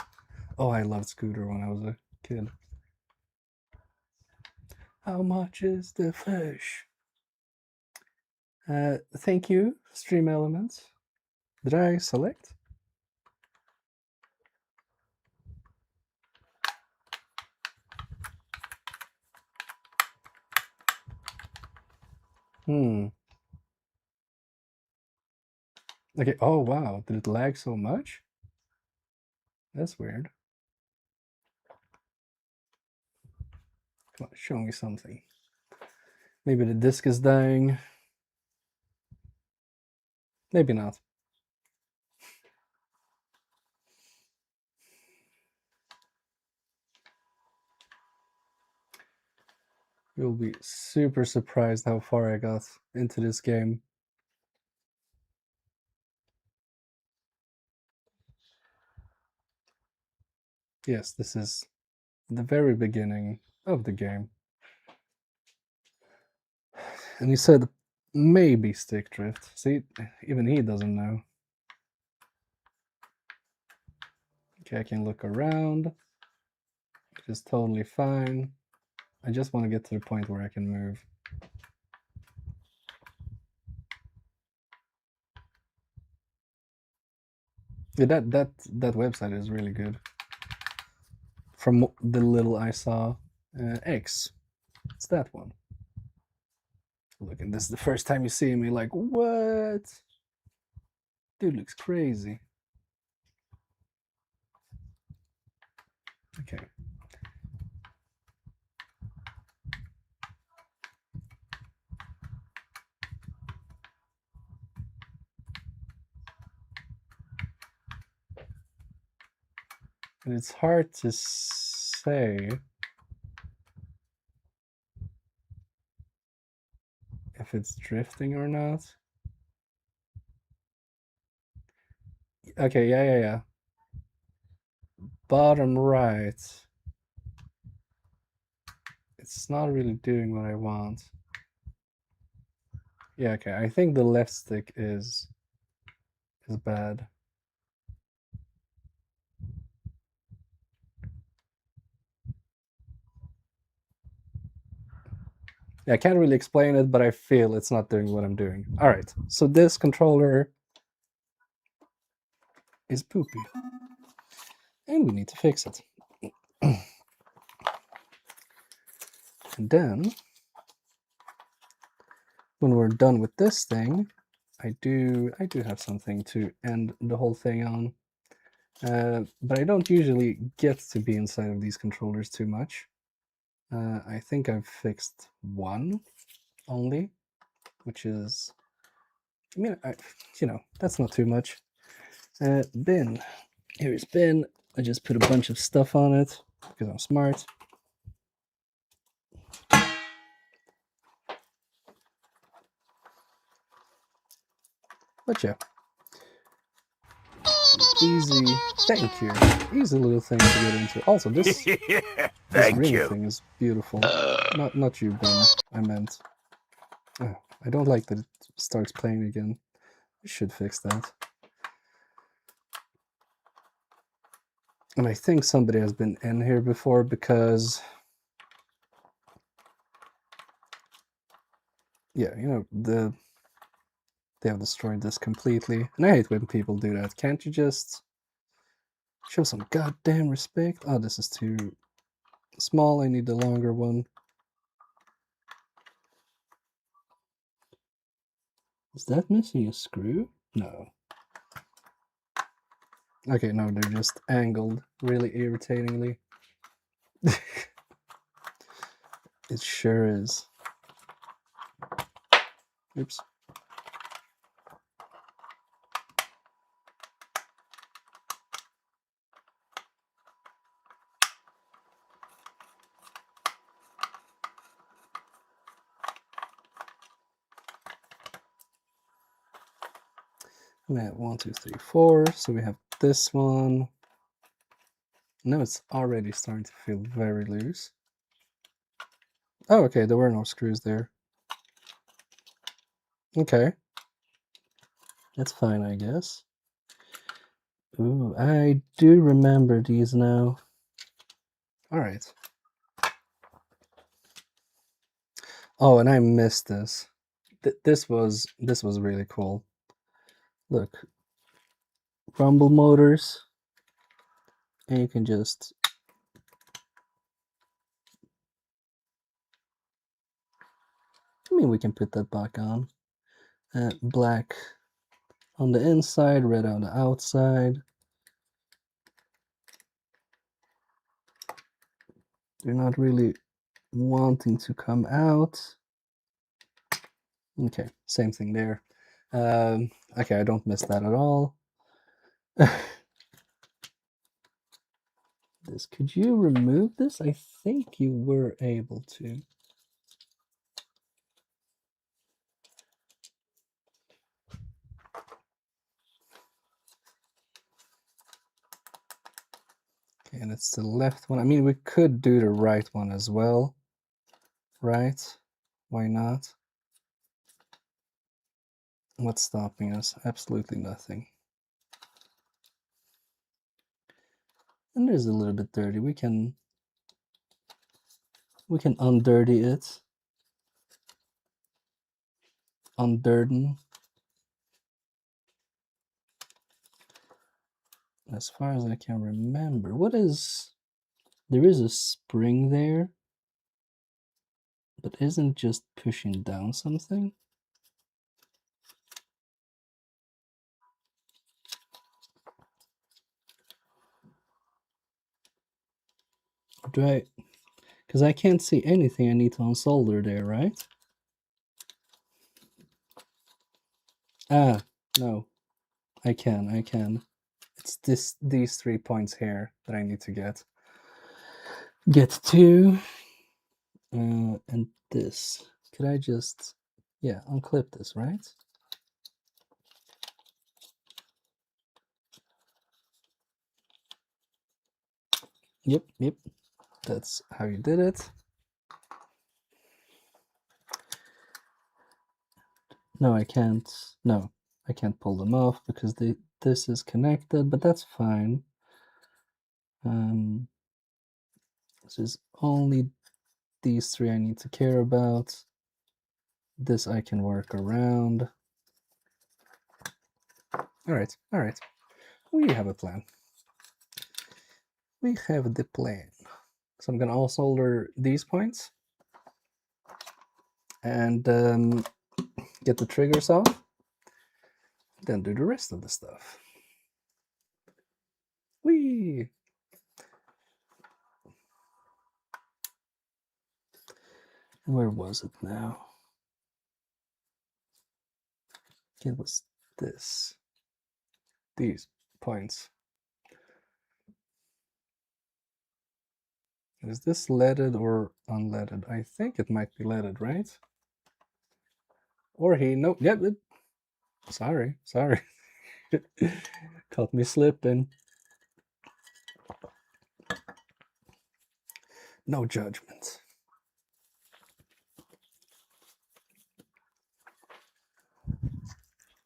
Oh, I loved Scooter when I was a kid. How much is the fish? Thank you, Stream Elements. Did I select? Okay, oh wow, did it lag so much? That's weird. Come on, show me something. Maybe the disk is dying. Maybe not. You'll be super surprised how far I got into this game. Yes, this is the very beginning of the game. And he said maybe stick drift. See, even he doesn't know. Okay, I can look around, which is totally fine. I just want to get to the point where I can move. Yeah, that website is really good. From the little I saw, X, it's that one. Look, and this is the first time you see me, like, what? Dude looks crazy. Okay. And it's hard to say if it's drifting or not. Okay, yeah. Bottom right. It's not really doing what I want. Yeah, okay. I think the left stick is bad. Yeah, I can't really explain it, but I feel it's not doing what I'm doing. All right, so this controller is poopy, and we need to fix it. And then, when we're done with this thing, I do have something to end the whole thing on. But I don't usually get to be inside of these controllers too much. I think I've fixed one only, which is, I mean, that's not too much. Bin. Here's bin. I just put a bunch of stuff on it because I'm smart. But yeah. Easy, thank you. Easy little thing to get into. Also, this ring thing is beautiful. Not you, Ben. I meant. Oh, I don't like that it starts playing again. I should fix that. And I think somebody has been in here before because, yeah, they have destroyed this completely. And I hate when people do that. Can't you just show some goddamn respect? Oh, this is too small. I need the longer one. Is that missing a screw? No. Okay, no, they're just angled really irritatingly. It sure is. Oops. We have 1, 2, 3, 4. So we have this one. Now it's already starting to feel very loose. Oh, okay, there were no screws there. Okay. That's fine, I guess. Ooh, I do remember these now. Alright. Oh, and I missed this. This was really cool. Look. Rumble motors. And you can just... I mean, we can put that back on. Black on the inside, red on the outside. They're not really wanting to come out. Okay, same thing there. Okay, I don't miss that at all. This, could you remove this? I think you were able to. Okay, and it's the left one. I mean, we could do the right one as well, right? Why not? What's stopping us? Absolutely nothing. And there's a little bit dirty. We can undirty it. Undirten. As far as I can remember, what is... There is a spring there, but isn't just pushing down something? Do I... Because I can't see anything I need to unsolder there, right? Ah, no. I can. It's these 3 points here that I need to get to. And this. Could I just... Yeah, unclip this, right? Yep. That's how you did it. No, I can't. No, I can't pull them off because this is connected, but that's fine. This is only these 3 I need to care about. This I can work around. All right. We have a plan. We have the plan. So I'm gonna all solder these points and get the triggers off. Then do the rest of the stuff. Whee! Where was it now? It was this. These points. Is this leaded or unleaded? I think it might be leaded, right? Or he, nope, yep. Sorry. Caught me slipping. No judgment.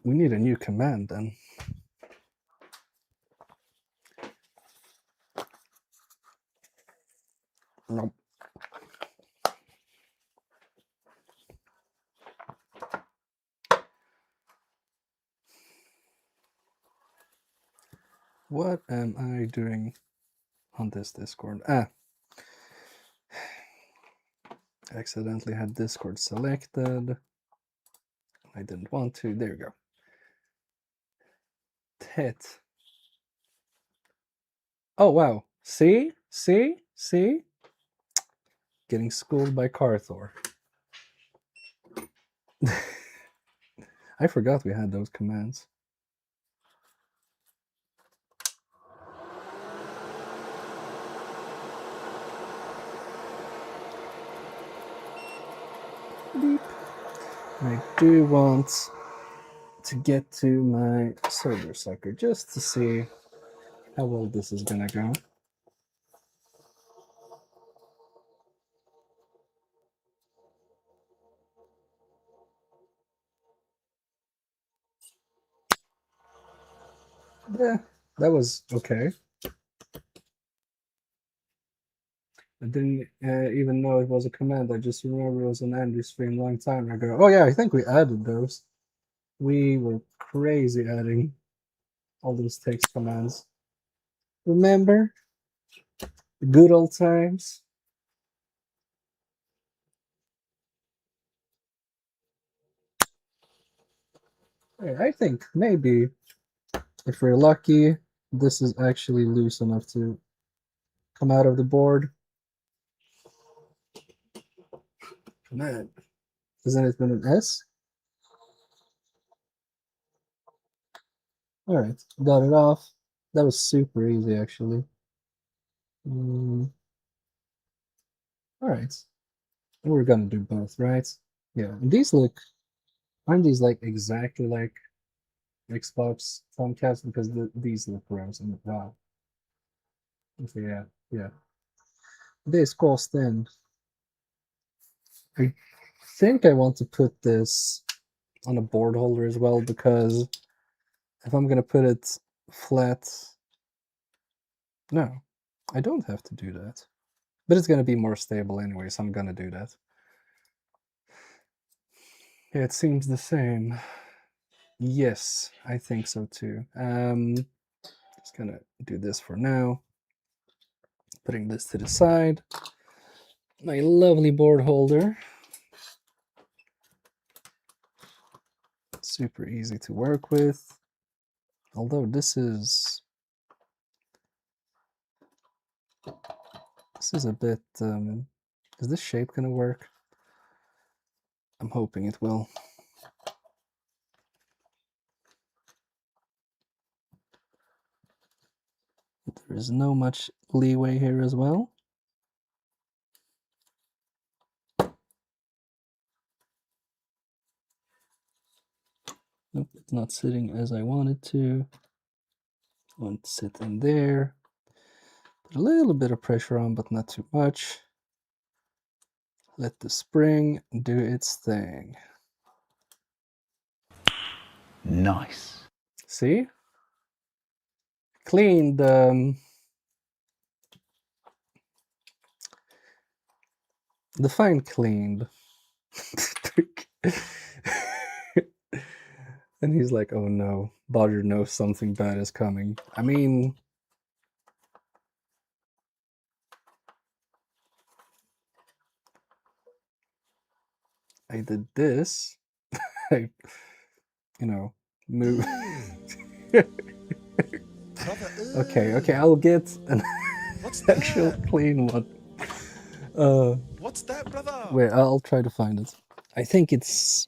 We need a new command then. Nope. What am I doing on this Discord? I accidentally had Discord selected. I didn't want to. There you go. Tet. Oh, wow. See? Getting schooled by Carthor. I forgot we had those commands. Beep. I do want to get to my solder sucker just to see how well this is gonna go. Yeah, that was okay. I didn't even know it was a command. I just remember it was an Andy stream a long time ago. Oh yeah, I think we added those. We were crazy adding all those text commands. Remember? The good old times. I think maybe if we're lucky, this is actually loose enough to come out of the board. Man, isn't it been an S? All right, got it off. That was super easy, actually. All right, and we're gonna do both, right? Yeah, and these look, aren't these like exactly like Xbox Tomcats? Because these look gross and wow. So yeah. This cost in. I think I want to put this on a board holder as well, because if I'm gonna put it flat, no, I don't have to do that. But it's gonna be more stable anyway, so I'm gonna do that. Yeah, it seems the same. Yes, I think so too. Just gonna do this for now. Putting this to the side. My lovely board holder. Super easy to work with. Although this is This is a bit, is this shape gonna work? I'm hoping it will. There is no much leeway here as well. Nope, it's not sitting as I want it to. I want it to sit in there. Put a little bit of pressure on, but not too much. Let the spring do its thing. Nice. See? Cleaned the fine cleaned. And he's like, oh no, Bodger knows something bad is coming. I mean, I did this. I, move. Okay, I'll get an actual clean one. What's that, brother? Wait, I'll try to find it. I think it's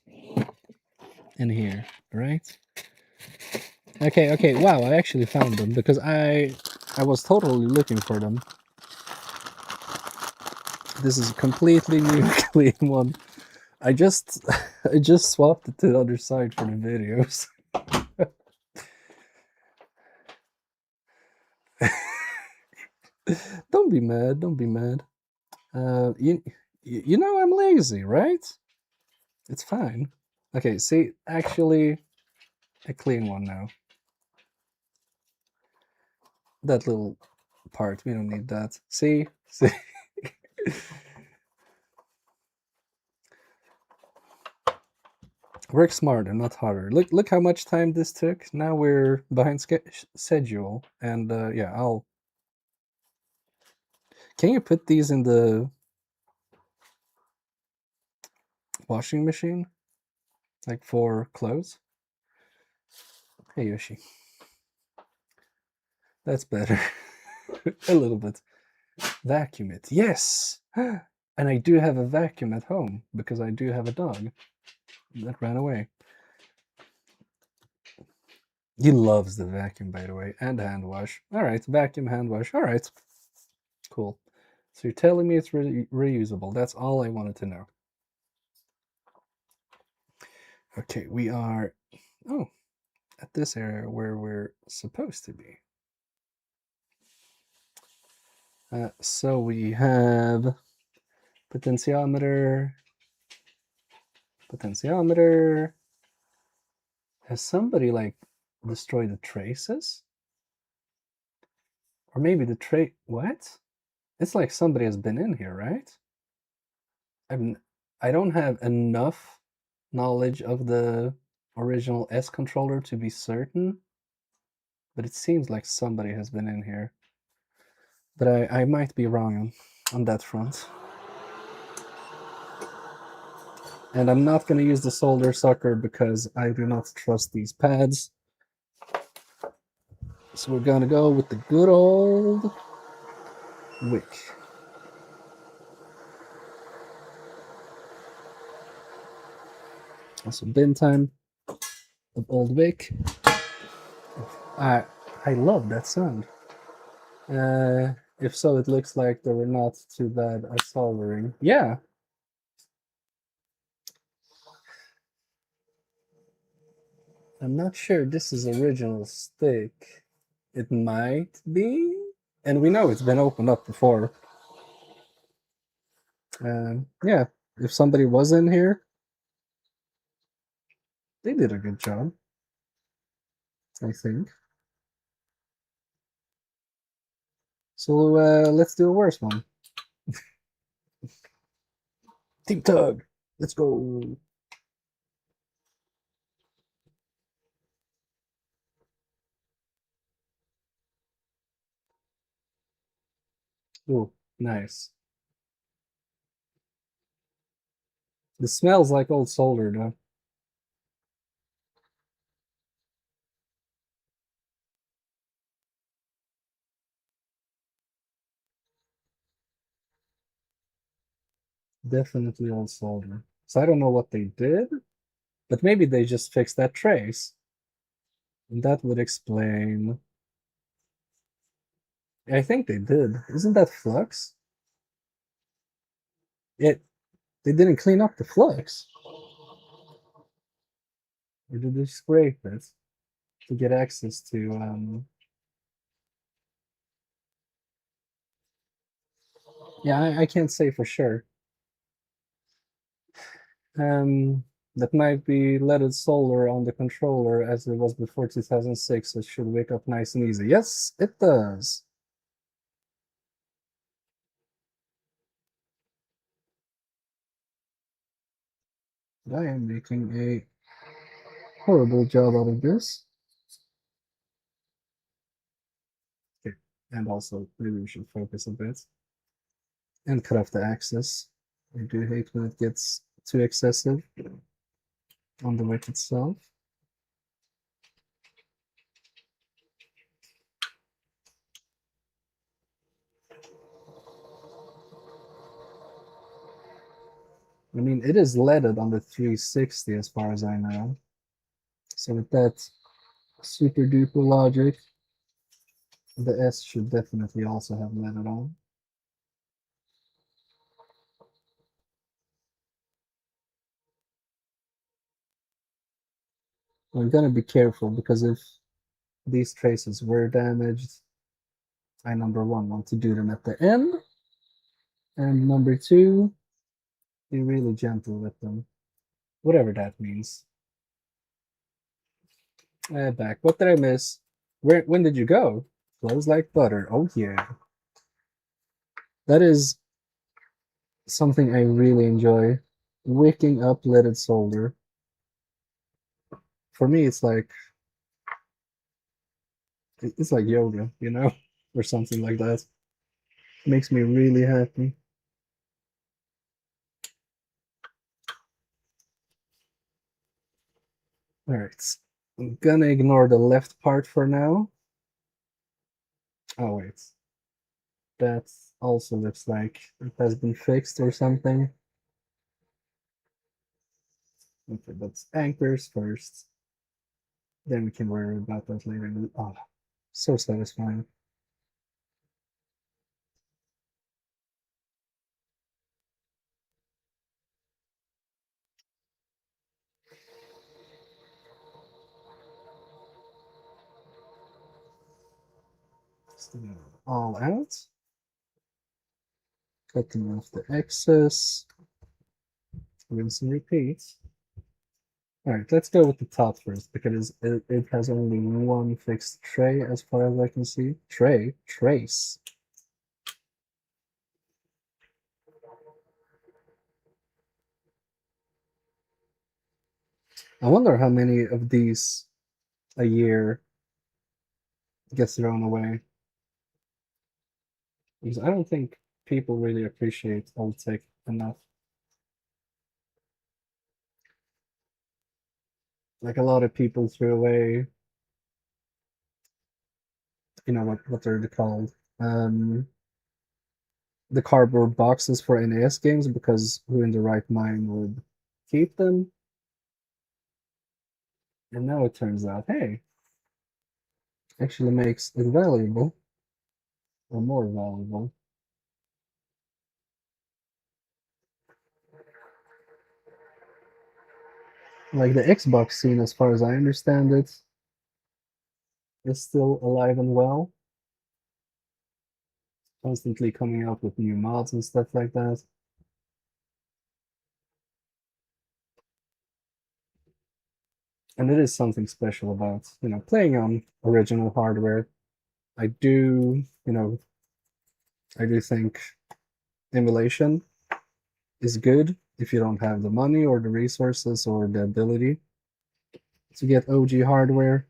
in here, right? Okay, wow, I actually found them because I was totally looking for them. This is a completely new clean one. I just swapped it to the other side for the videos. Don't be mad, don't be mad. You know I'm lazy, right? It's fine. Okay, see, actually a clean one now. That little part, we don't need that. See? Work smarter, not harder. Look how much time this took. Now we're behind schedule, and yeah, I'll. Can you put these in the washing machine, like for clothes? Hey Yoshi, that's better. A little bit. Vacuum it. Yes, and I do have a vacuum at home because I do have a dog that ran away. He loves the vacuum, by the way, and hand wash. All right, vacuum, hand wash. All right, cool. So you're telling me it's reusable. That's all I wanted to know. Okay, we are, at this area where we're supposed to be. So we have potentiometer. Has somebody like destroyed the traces? Or maybe the what? It's like somebody has been in here, right? I don't have enough knowledge of the original S controller to be certain, but it seems like somebody has been in here. But I might be wrong on that front. And I'm not going to use the solder sucker because I do not trust these pads. So we're going to go with the good old wick. Also bin time of old wick. I love that sound. If so, it looks like they were not too bad at soldering. Yeah. I'm not sure this is original stick. It might be. And we know it's been opened up before. Yeah, if somebody was in here, they did a good job, I think. So let's do a worse one. Team Tug, let's go. Oh, nice. This smells like old solder, though. Definitely old solder. So I don't know what they did, but maybe they just fixed that trace. And that would explain. I think they did. Isn't that flux? They didn't clean up the flux. Or did they scrape it to get access to yeah, I can't say for sure. That might be leaded solder on the controller as it was before 2006, so it should wake up nice and easy. Yes, it does. I am making a horrible job out of this. Okay, and also maybe we should focus a bit and cut off the axis. I do hate when it gets too excessive on the wick itself. I mean, it is leaded on the 360 as far as I know. So with that super duper logic, the S should definitely also have leaded on. I'm gonna be careful because if these traces were damaged, I number one want to do them at the end, and number two, be really gentle with them, whatever that means. Back. What did I miss? When did you go? Flows like butter. Oh yeah. That is something I really enjoy. Wicking up leaded solder. For me, it's like yoga, you know, or something like that. It makes me really happy. All right, I'm gonna ignore the left part for now. Oh wait, that also looks like it has been fixed or something. Okay, that's anchors first. Then we can worry about that later. Oh, so satisfying. All out. Cutting off the excess. Rinse and repeat. Alright, let's go with the top first because it has only one fixed tray as far as I can see. Trace. I wonder how many of these a year gets thrown away. Because I don't think people really appreciate old tech enough. Like a lot of people threw away, you know what they're called? The cardboard boxes for NES games because who in the right mind would keep them? And now it turns out, hey, actually makes it valuable or more valuable. Like the Xbox scene, as far as I understand it, is still alive and well, constantly coming out with new mods and stuff like that. And it is something special about, you know, playing on original hardware. I do, you know, I do think emulation is good if you don't have the money or the resources or the ability to get OG hardware.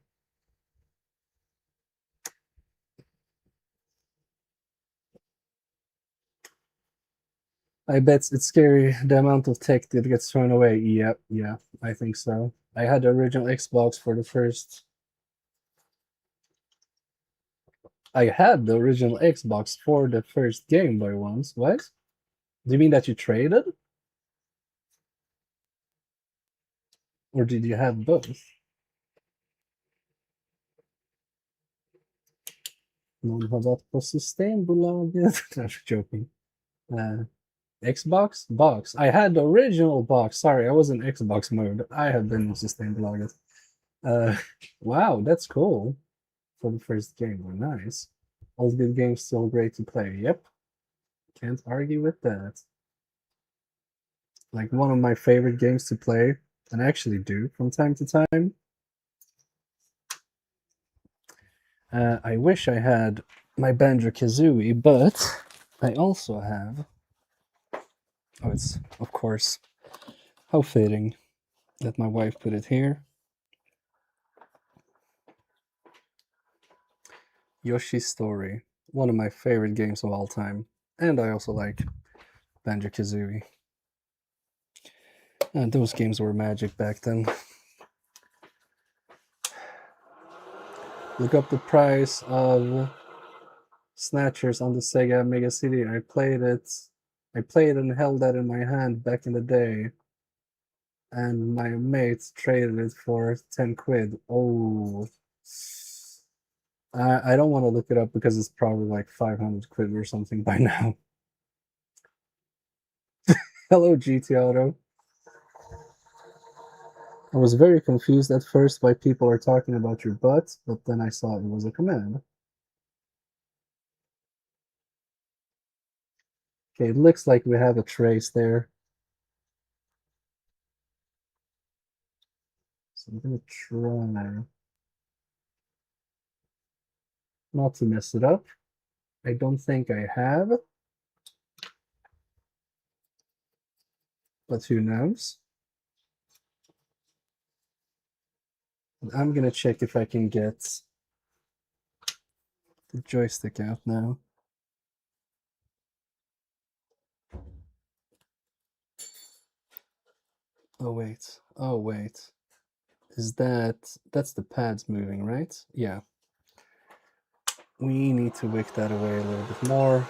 I bet it's scary the amount of tech that gets thrown away. Yep, yeah, I think so. I had the original Xbox for the first. I had the original Xbox for the first Game Boy once. What? Do you mean that you traded? Or did you have both? Någon har varit på Systembolaget. I'm joking. Xbox? Box. I had the original box. Sorry, I was in Xbox mode. I have been in Systembolaget. Wow, that's cool. For the first game. Nice. All good games still great to play. Yep. Can't argue with that. Like one of my favorite games to play, and I actually do from time to time. I wish I had my Banjo-Kazooie, but I also have... Oh, it's, of course, how fitting that my wife put it here. Yoshi's Story, one of my favorite games of all time. And I also like Banjo-Kazooie. And those games were magic back then. Look up the price of Snatchers on the Sega Mega CD. I played it. I played and held that in my hand back in the day. And my mates traded it for 10 quid. Oh. I don't want to look it up because it's probably like 500 quid or something by now. Hello, GT Auto. I was very confused at first why people are talking about your butt, but then I saw it was a command. Okay, it looks like we have a trace there. So I'm gonna try not to mess it up. I don't think I have, but who knows? I'm gonna check if I can get the joystick out now. Oh wait, oh wait. Is that's the pads moving, right? Yeah. We need to wick that away a little bit more.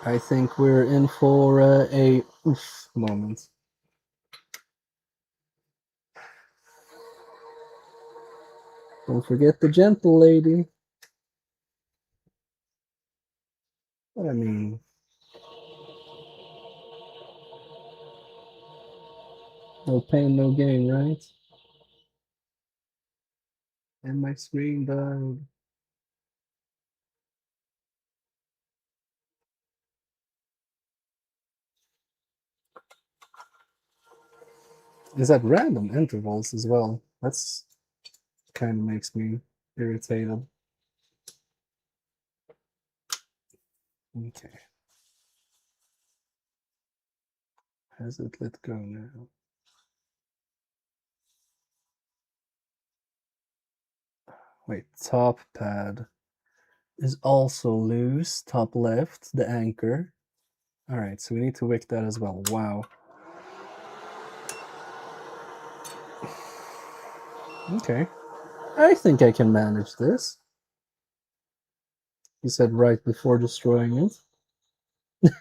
I think we're in for a oof moment. Don't forget the gentle lady. What I mean, no pain, no gain, right? And my screen died. Is at random intervals as well. That's kind of makes me irritated. Okay. Has it let go now? Wait, top pad is also loose. Top left, the anchor. All right, so we need to wick that as well. Wow. Okay. I think I can manage this. He said right before destroying it.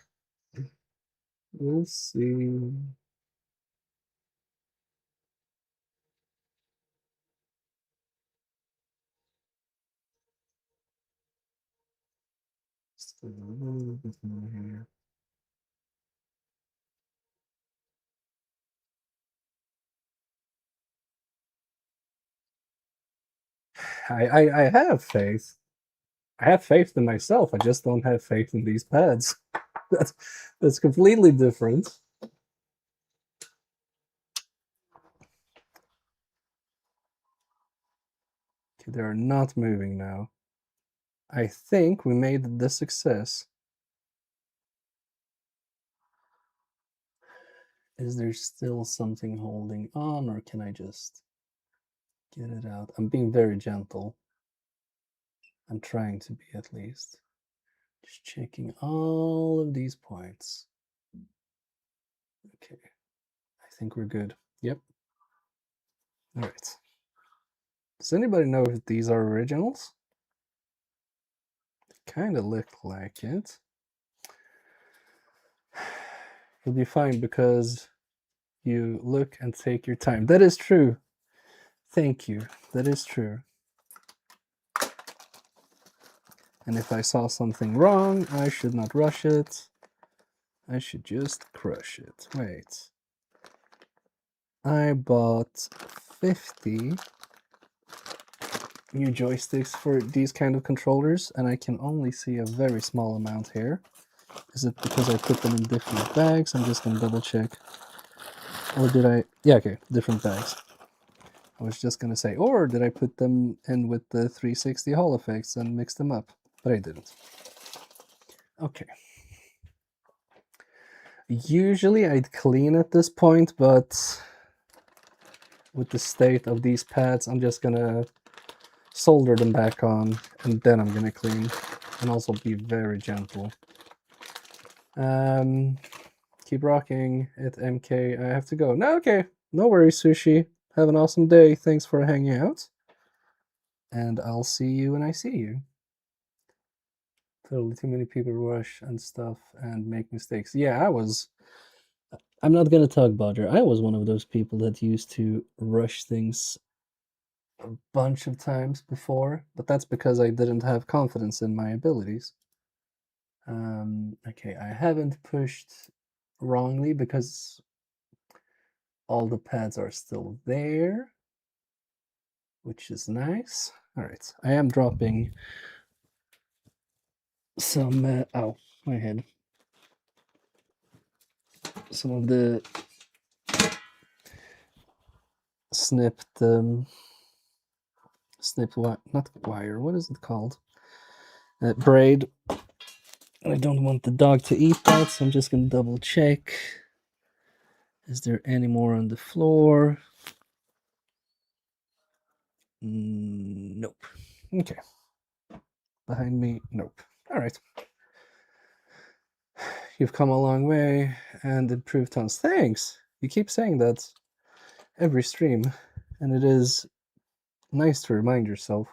We'll see. Still a little bit more here. I have faith. I have faith in myself. I just don't have faith in these pads. That's completely different. Okay, they're not moving now. I think we made the success. Is there still something holding on, or can I just get it out? I'm being very gentle. I'm trying to be, at least. Just checking all of these points. Okay, I think we're good. Yep. All right. Does anybody know if these are originals? Kind of look like it. It'll be fine because You look and take your time. That is true. Thank you. That is true. And if I saw something wrong, I should not rush it. I should just crush it. Wait. I bought 50 new joysticks for these kind of controllers, and I can only see a very small amount here. Is it because I put them in different bags? I'm just gonna double check. Or did I? Yeah, okay, different bags. I was just gonna say, or did I put them in with the 360 Hall effects and mix them up? But I didn't. Okay. Usually I'd clean at this point, but with the state of these pads, I'm just gonna solder them back on, and then I'm gonna clean, and also be very gentle. Keep rocking it, MK. I have to go. No, okay. No worries, Sushi. Have an awesome day. Thanks for hanging out. And I'll see you when I see you. Totally too many people rush and stuff and make mistakes. Yeah, I'm not gonna talk Bodger. I was one of those people that used to rush things a bunch of times before, but that's because I didn't have confidence in my abilities. Okay, I haven't pushed wrongly because all the pads are still there, which is nice. All right, I am dropping some, ow, my head. Some of the snipped, not wire, what is it called? Braid. I don't want the dog to eat that, so I'm just gonna double check. Is there any more on the floor? Nope. Okay. Behind me, nope. All right. You've come a long way and improved tons. Thanks. You keep saying that every stream, and it is nice to remind yourself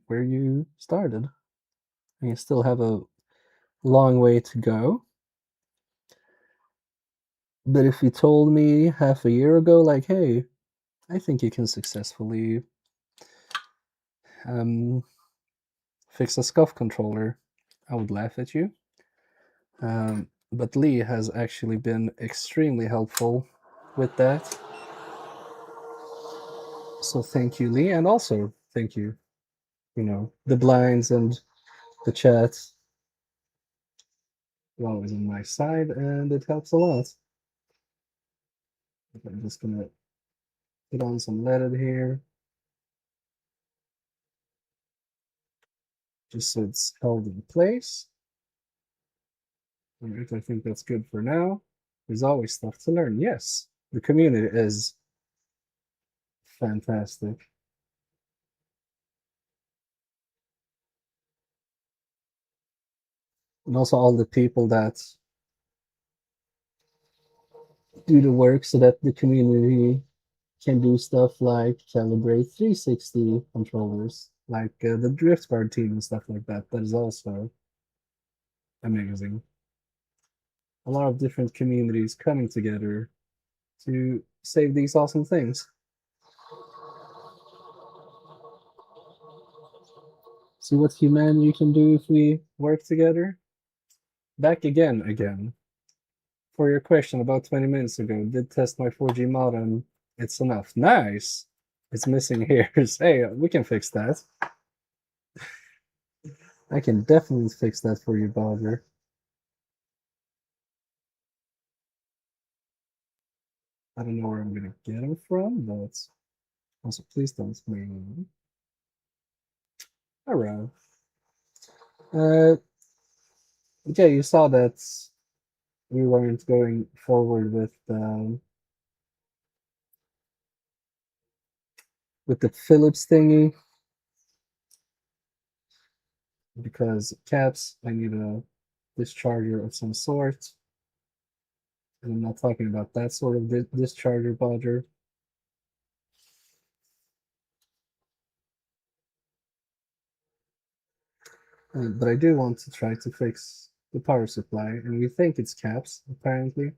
where you started. And you still have a long way to go. But if you told me half a year ago, like, hey, I think you can successfully fix a scuff controller, I would laugh at you. But Lee has actually been extremely helpful with that. So thank you, Lee, and also thank you, the blinds and the chats. You're always on my side, and it helps a lot. I'm just gonna put on some leaded here, just so it's held in place. All right, I think that's good for now. There's always stuff to learn. Yes, the community is fantastic. And also all the people that do the work so that the community can do stuff like calibrate 360 controllers, like the drift guard team and stuff like that. That is also amazing. A lot of different communities coming together to save these awesome things. See what humanity can do if we work together? Back again. For your question about 20 minutes ago, did test my 4G modem. It's enough. Nice. It's missing hairs. Hey, we can fix that. I can definitely fix that for you, Bodger. I don't know where I'm gonna get them from, but also please don't swing. Alright. Yeah, you saw that we weren't going forward with the Philips thingy because caps. I need a discharger of some sort, and I'm not talking about that sort of discharger, Bodger. But I do want to try to fix the power supply, and we think it's caps, apparently.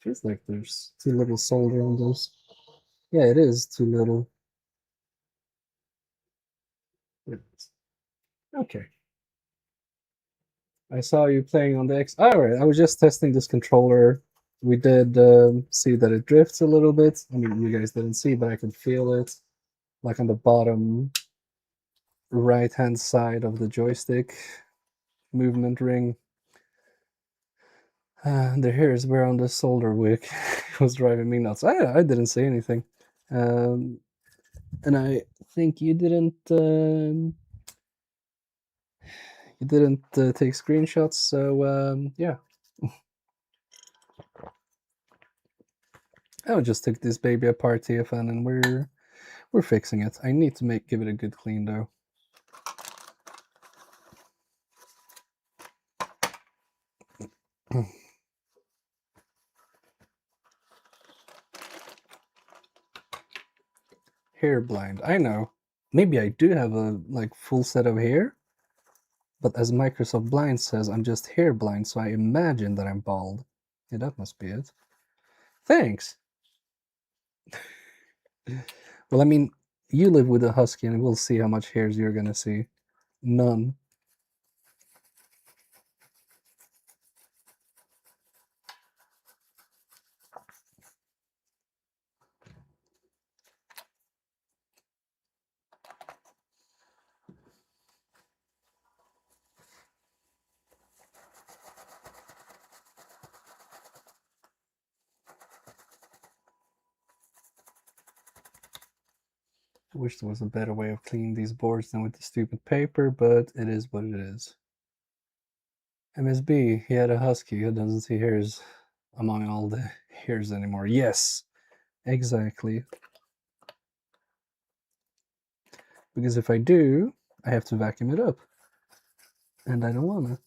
Feels like there's too little solder on those. Yeah, it is too little. Okay. I saw you playing on the X. Alright, I was just testing this controller. We did see that it drifts a little bit. I mean, you guys didn't see, but I could feel it. Like on the bottom right-hand side of the joystick movement ring. The hairs were on the solder wick. It was driving me nuts. I didn't say anything. And I think you didn't take screenshots, so yeah. I just took this baby apart, TFN, and we're fixing it. I need to give it a good clean though. Hair blind. I know. Maybe I do have a full set of hair, but as Microsoft Blind says, I'm just hair blind, so I imagine that I'm bald. Yeah, that must be it. Thanks. Well, I mean, you live with a husky, and we'll see how much hairs you're gonna see. None. I wish there was a better way of cleaning these boards than with the stupid paper, but it is what it is. MSB, he had a husky who doesn't see hairs among all the hairs anymore. Yes, exactly. Because if I do, I have to vacuum it up. And I don't wanna.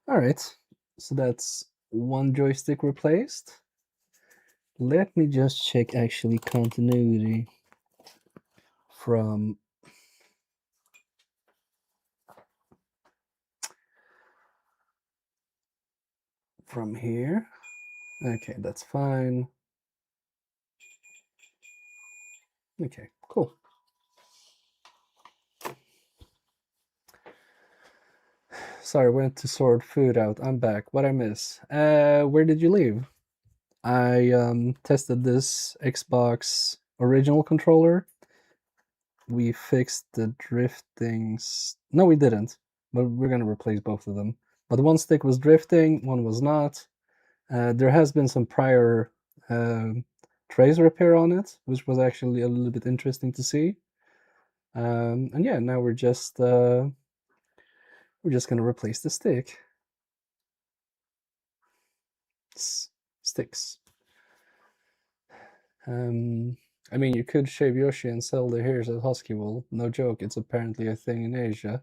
Alright, so that's one joystick replaced. Let me just check actually continuity from here. Okay, that's fine. Okay, cool. Sorry, went to sort food out. I'm back. What I miss? Where did you leave? I tested this Xbox original controller. We fixed the driftings. No, we didn't. But we're gonna replace both of them. But one stick was drifting, one was not. There has been some prior trace repair on it, which was actually a little bit interesting to see. And yeah, now we're just gonna replace the stick. Sticks. I mean, you could shave Yoshi and sell the hairs as husky wool. No joke, it's apparently a thing in Asia.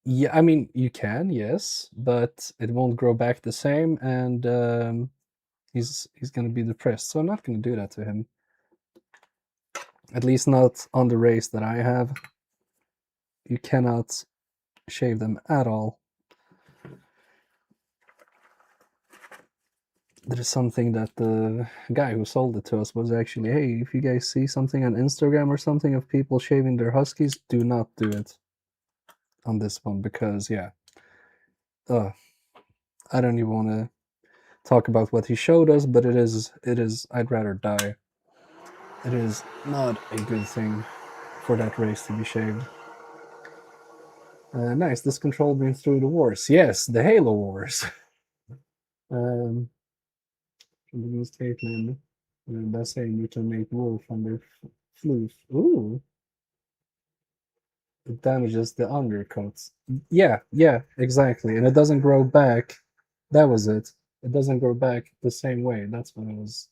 Yeah, I mean, you can, yes, but it won't grow back the same, and he's gonna be depressed. So I'm not gonna do that to him. At least not on the race that I have. You cannot shave them at all. There is something that the guy who sold it to us was actually, hey, if you guys see something on Instagram or something of people shaving their huskies, do not do it on this one, because yeah, I don't even want to talk about what he showed us, but it is I'd rather die. It is not a good thing for that race to be shaved. Nice, this control brings through the wars. Yes, the Halo Wars. From the new statement, by saying you can make wool from their floof. Ooh. It damages the undercoats. Yeah, exactly. And it doesn't grow back. That was it. It doesn't grow back the same way. That's what I was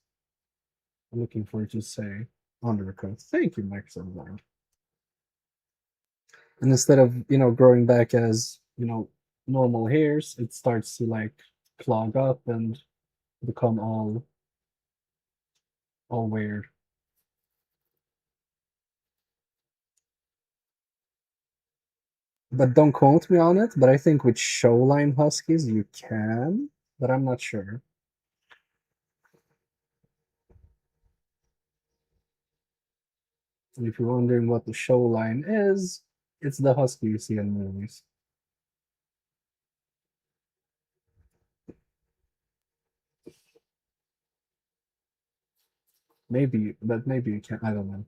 looking for to say. Undercoat. Thank you, Microsoft Word. And instead of, growing back as, normal hairs, it starts to clog up and become all weird. But don't quote me on it, but I think with showline huskies you can, but I'm not sure. And if you're wondering what the showline is, it's the husky you see in movies. Maybe, but maybe you can't. I don't know.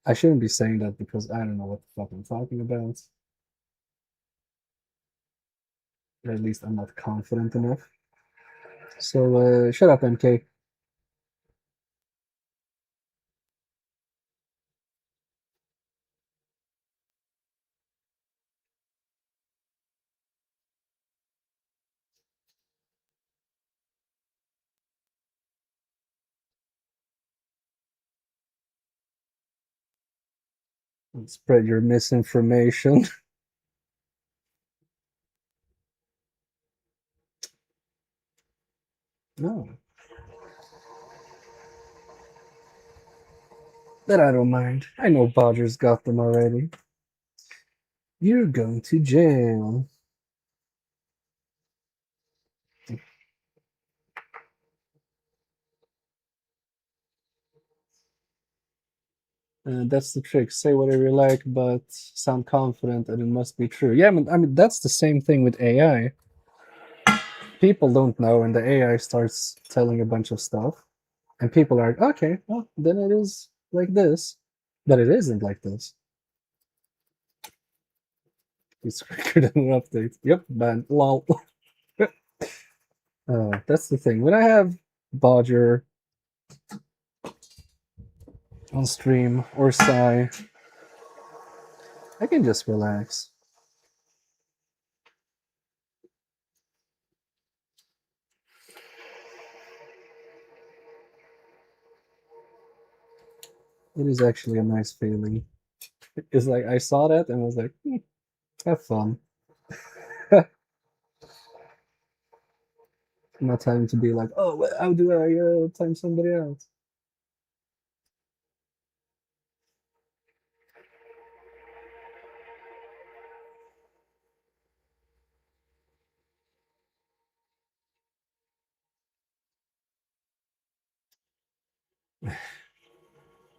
I shouldn't be saying that because I don't know what the fuck I'm talking about. Or at least I'm not confident enough. So shut up, MK. Spread your misinformation. No. But I don't mind. I know Bodger's got them already. You're going to jail. That's the trick. Say whatever you like, but sound confident and it must be true. Yeah, I mean that's the same thing with AI. People don't know, and the AI starts telling a bunch of stuff, and people are like, okay, well, then it is like this, but it isn't like this. It's quicker than an update. Yep, ban. Lol. That's the thing. When I have Bodger on stream or Sai, I can just relax. It is actually a nice feeling. It's like I saw that and I was like, have fun. Not having to be like, oh, how do I time somebody else?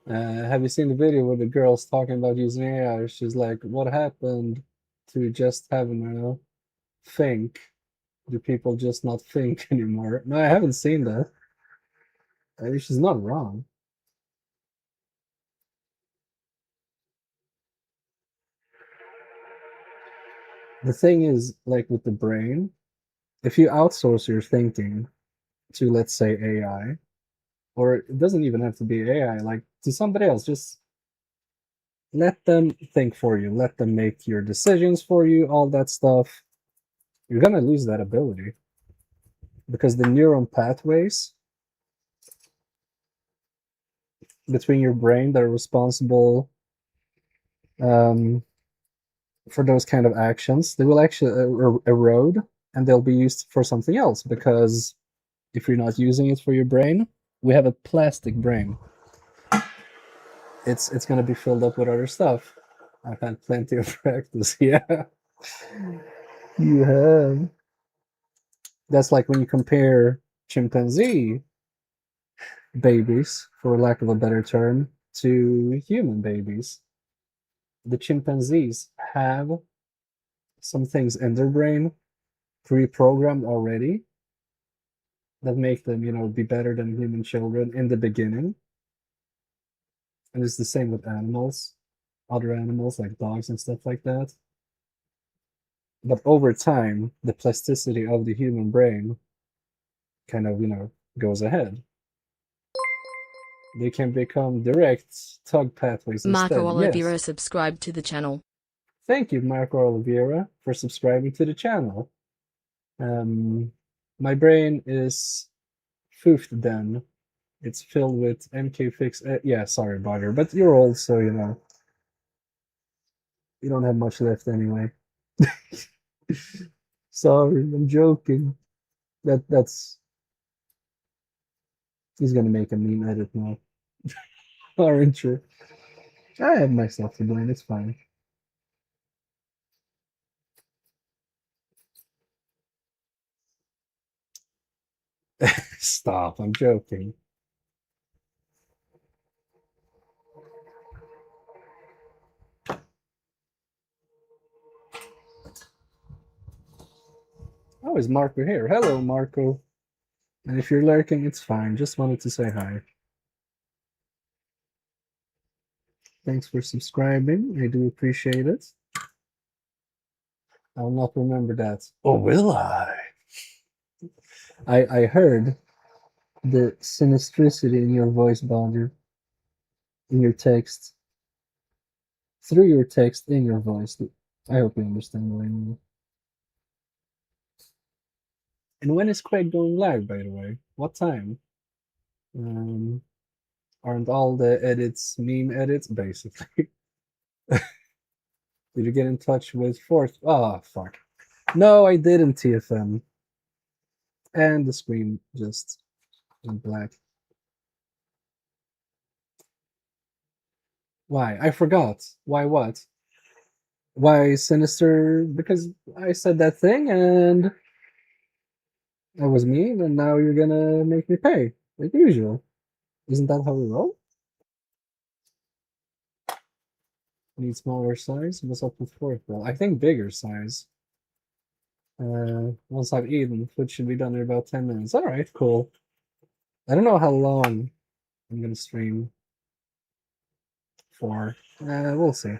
Have you seen the video where the girl's talking about using AI? She's like, what happened to just having a think? Do people just not think anymore? No, I haven't seen that. She's not wrong. The thing is, like with the brain, if you outsource your thinking to, let's say, AI, or it doesn't even have to be AI, like to somebody else, just let them think for you, let them make your decisions for you, all that stuff. You're gonna lose that ability because the neuron pathways between your brain that are responsible for those kind of actions, they will actually erode and they'll be used for something else, because if you're not using it for your brain, we have a plastic brain. It's going to be filled up with other stuff. I've had plenty of practice. Yeah, you have. That's like when you compare chimpanzee babies, for lack of a better term, to human babies. The chimpanzees have some things in their brain pre-programmed already that make them, be better than human children in the beginning. And it's the same with animals, other animals like dogs and stuff like that. But over time, the plasticity of the human brain kind of, goes ahead. They can become direct tug pathways instead. Marco Oliveira Yes. subscribed to the channel. Thank you, Marco Oliveira, for subscribing to the channel. My brain is foofed then. It's filled with MK fix. Yeah, sorry, Butter, but you're old, so you don't have much left anyway. Sorry, I'm joking. That's he's gonna make a meme edit now. Aren't you? I have myself to blame. It's fine. Stop, I'm joking. Oh, is Marco here? Hello, Marco. And if you're lurking, it's fine. Just wanted to say hi. Thanks for subscribing. I do appreciate it. I'll not remember that. Or will I? I heard the sinistricity in your voice, Baldur. In your text. Through your text, in your voice. I hope you understand what I mean. And when is Craig going live, by the way? What time? Aren't all the edits meme edits, basically? Did you get in touch with Fourth? Oh, fuck. No, I didn't, TFM. And the screen just went black. Why? I forgot. Why what? Why Sinister? Because I said that thing and I was mean, and now you're gonna make me pay, like usual. Isn't that how we roll? Need smaller size? What's up with fourth? Well, I think bigger size. Once I've eaten, food should be done in about 10 minutes. Alright, cool. I don't know how long I'm gonna stream for. We'll see.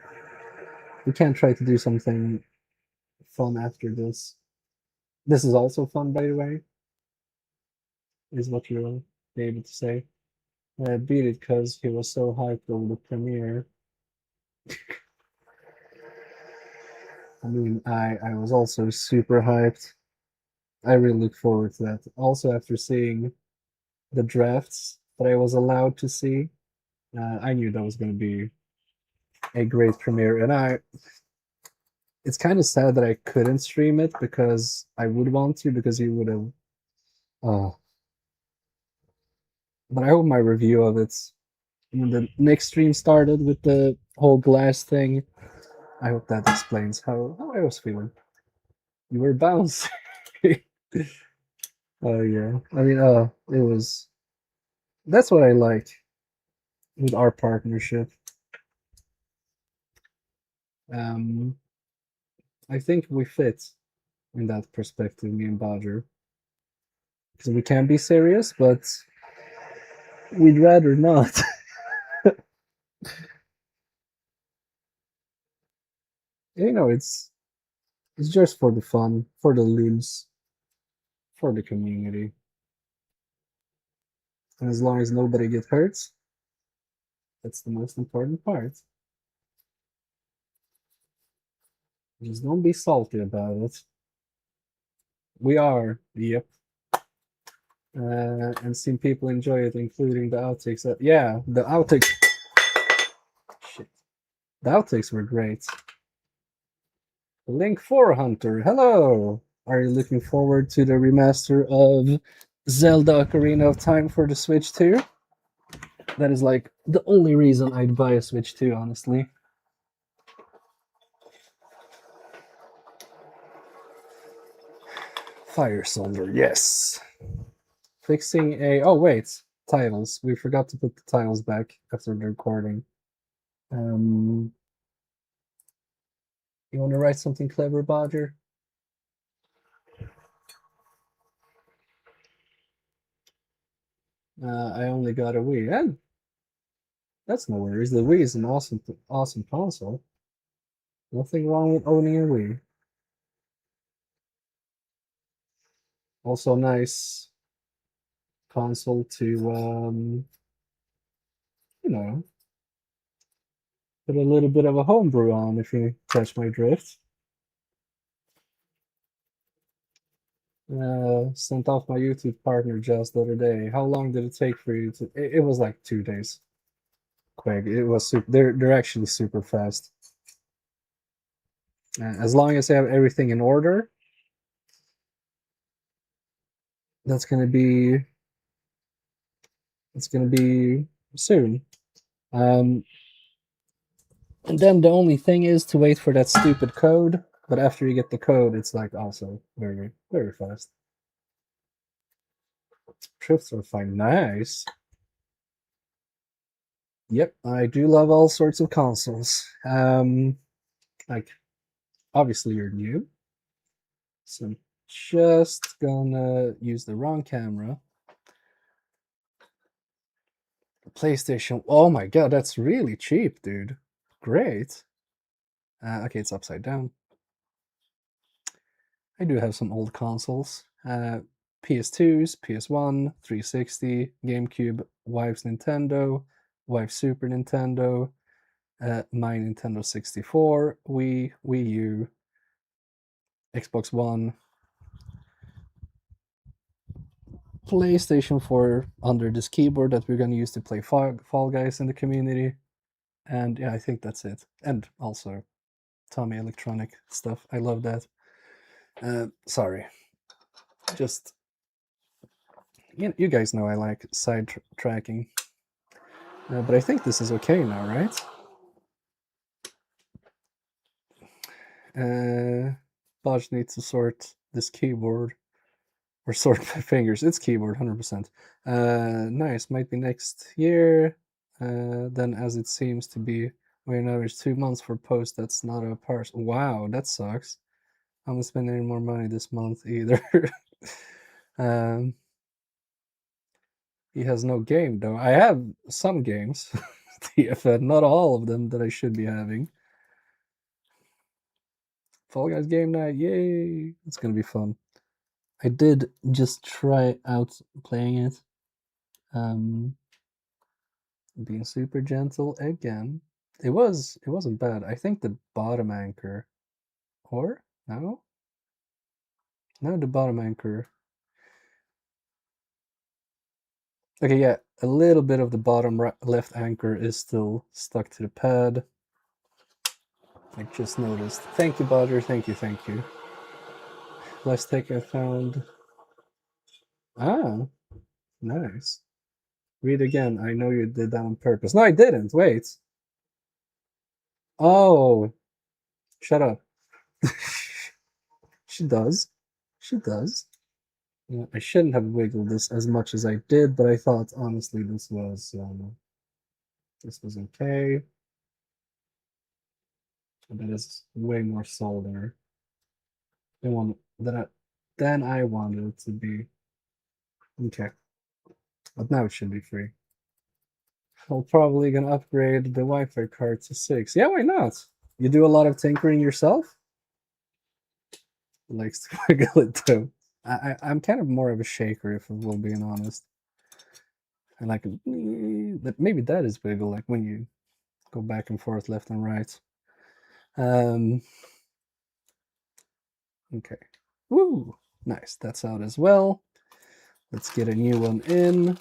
We can try to do something fun after this. This is also fun, by the way, is what you'll be able to say. Beat it because he was so hyped over the premiere. I mean, I was also super hyped. I really look forward to that. Also, after seeing the drafts that I was allowed to see, I knew that was going to be a great premiere. And it's kind of sad that I couldn't stream it because I would want to, because you would have. But I hope my review of it, when the next stream started with the whole glass thing, I hope that explains how I was feeling. You were bouncing. Oh yeah. I mean, it was. That's what I like with our partnership. I think we fit in that perspective, me and Badger, because we can be serious, but we'd rather not. You know, it's just for the fun, for the loons, for the community. And as long as nobody gets hurt, that's the most important part. Just don't be salty about it. We are, yep. And seen people enjoy it, including the outtakes. Yeah, the outtakes. Shit. The outtakes were great. Link 4 Hunter, hello! Are you looking forward to the remaster of Zelda Ocarina of Time for the Switch 2? That is like the only reason I'd buy a Switch 2, honestly. Fire solder, yes. Fixing a... Oh, wait. Titles. We forgot to put the titles back after the recording. You want to write something clever, Badger? I only got a Wii. And that's no worries. The Wii is an awesome console. Nothing wrong with owning a Wii. Also nice console to, you know, put a little bit of a homebrew on, if you catch my drift. Sent off my YouTube partner just the other day. How long did it take for you to... It was like 2 days. Quick. It was super... They're actually super fast. As long as I have everything in order, that's gonna be... It's gonna be soon. And then the only thing is to wait for that stupid code. But after you get the code, it's like also very, very fast. Trips are fine. Nice. Yep, I do love all sorts of consoles. Like, obviously you're new, so I'm just gonna use the wrong camera. PlayStation. Oh my god, that's really cheap, dude. Great. Okay, it's upside down. I do have some old consoles. PS2s, PS1, 360, GameCube, wife's Nintendo, wife's Super Nintendo, my Nintendo 64, Wii U, Xbox One, PlayStation 4 under this keyboard that we're going to use to play Fall Guys in the community. And yeah, I think that's it. And also Tommy Electronic stuff. I love that. Sorry. Just, you guys know I like sidetracking. But I think this is okay now, right? Bodge needs to sort this keyboard. Or sort my fingers. It's keyboard, 100%. Nice. Might be next year. Then as it seems to be, we on average 2 months for post. That's not a parcel. Wow, that sucks. I'm not spending any more money this month either. He has no game though. I have some games. TFN, not all of them that I should be having. Fall Guys game night, yay! It's gonna be fun. I did just try out playing it. Being super gentle again. It wasn't bad. I think the bottom anchor, or no, the bottom anchor. Okay, yeah, a little bit of the bottom left anchor is still stuck to the pad. I just noticed. Thank you, Bodger. Thank you. Last take I found. Ah, nice. Read again. I know you did that on purpose. No, I didn't. Wait. Oh, shut up. She does. She does. Yeah, I shouldn't have wiggled this as much as I did, but I thought honestly this was okay. That is way more solder than I wanted it to be. Okay, but now it should be free. I'm probably gonna upgrade the Wi-Fi card to 6. Yeah, why not? You do a lot of tinkering yourself? Likes to wiggle it too. I'm kind of more of a shaker, if we're being honest. I like it, but maybe that is wiggle, like when you go back and forth, left and right. Okay. Woo! Nice. That's out as well. Let's get a new one in.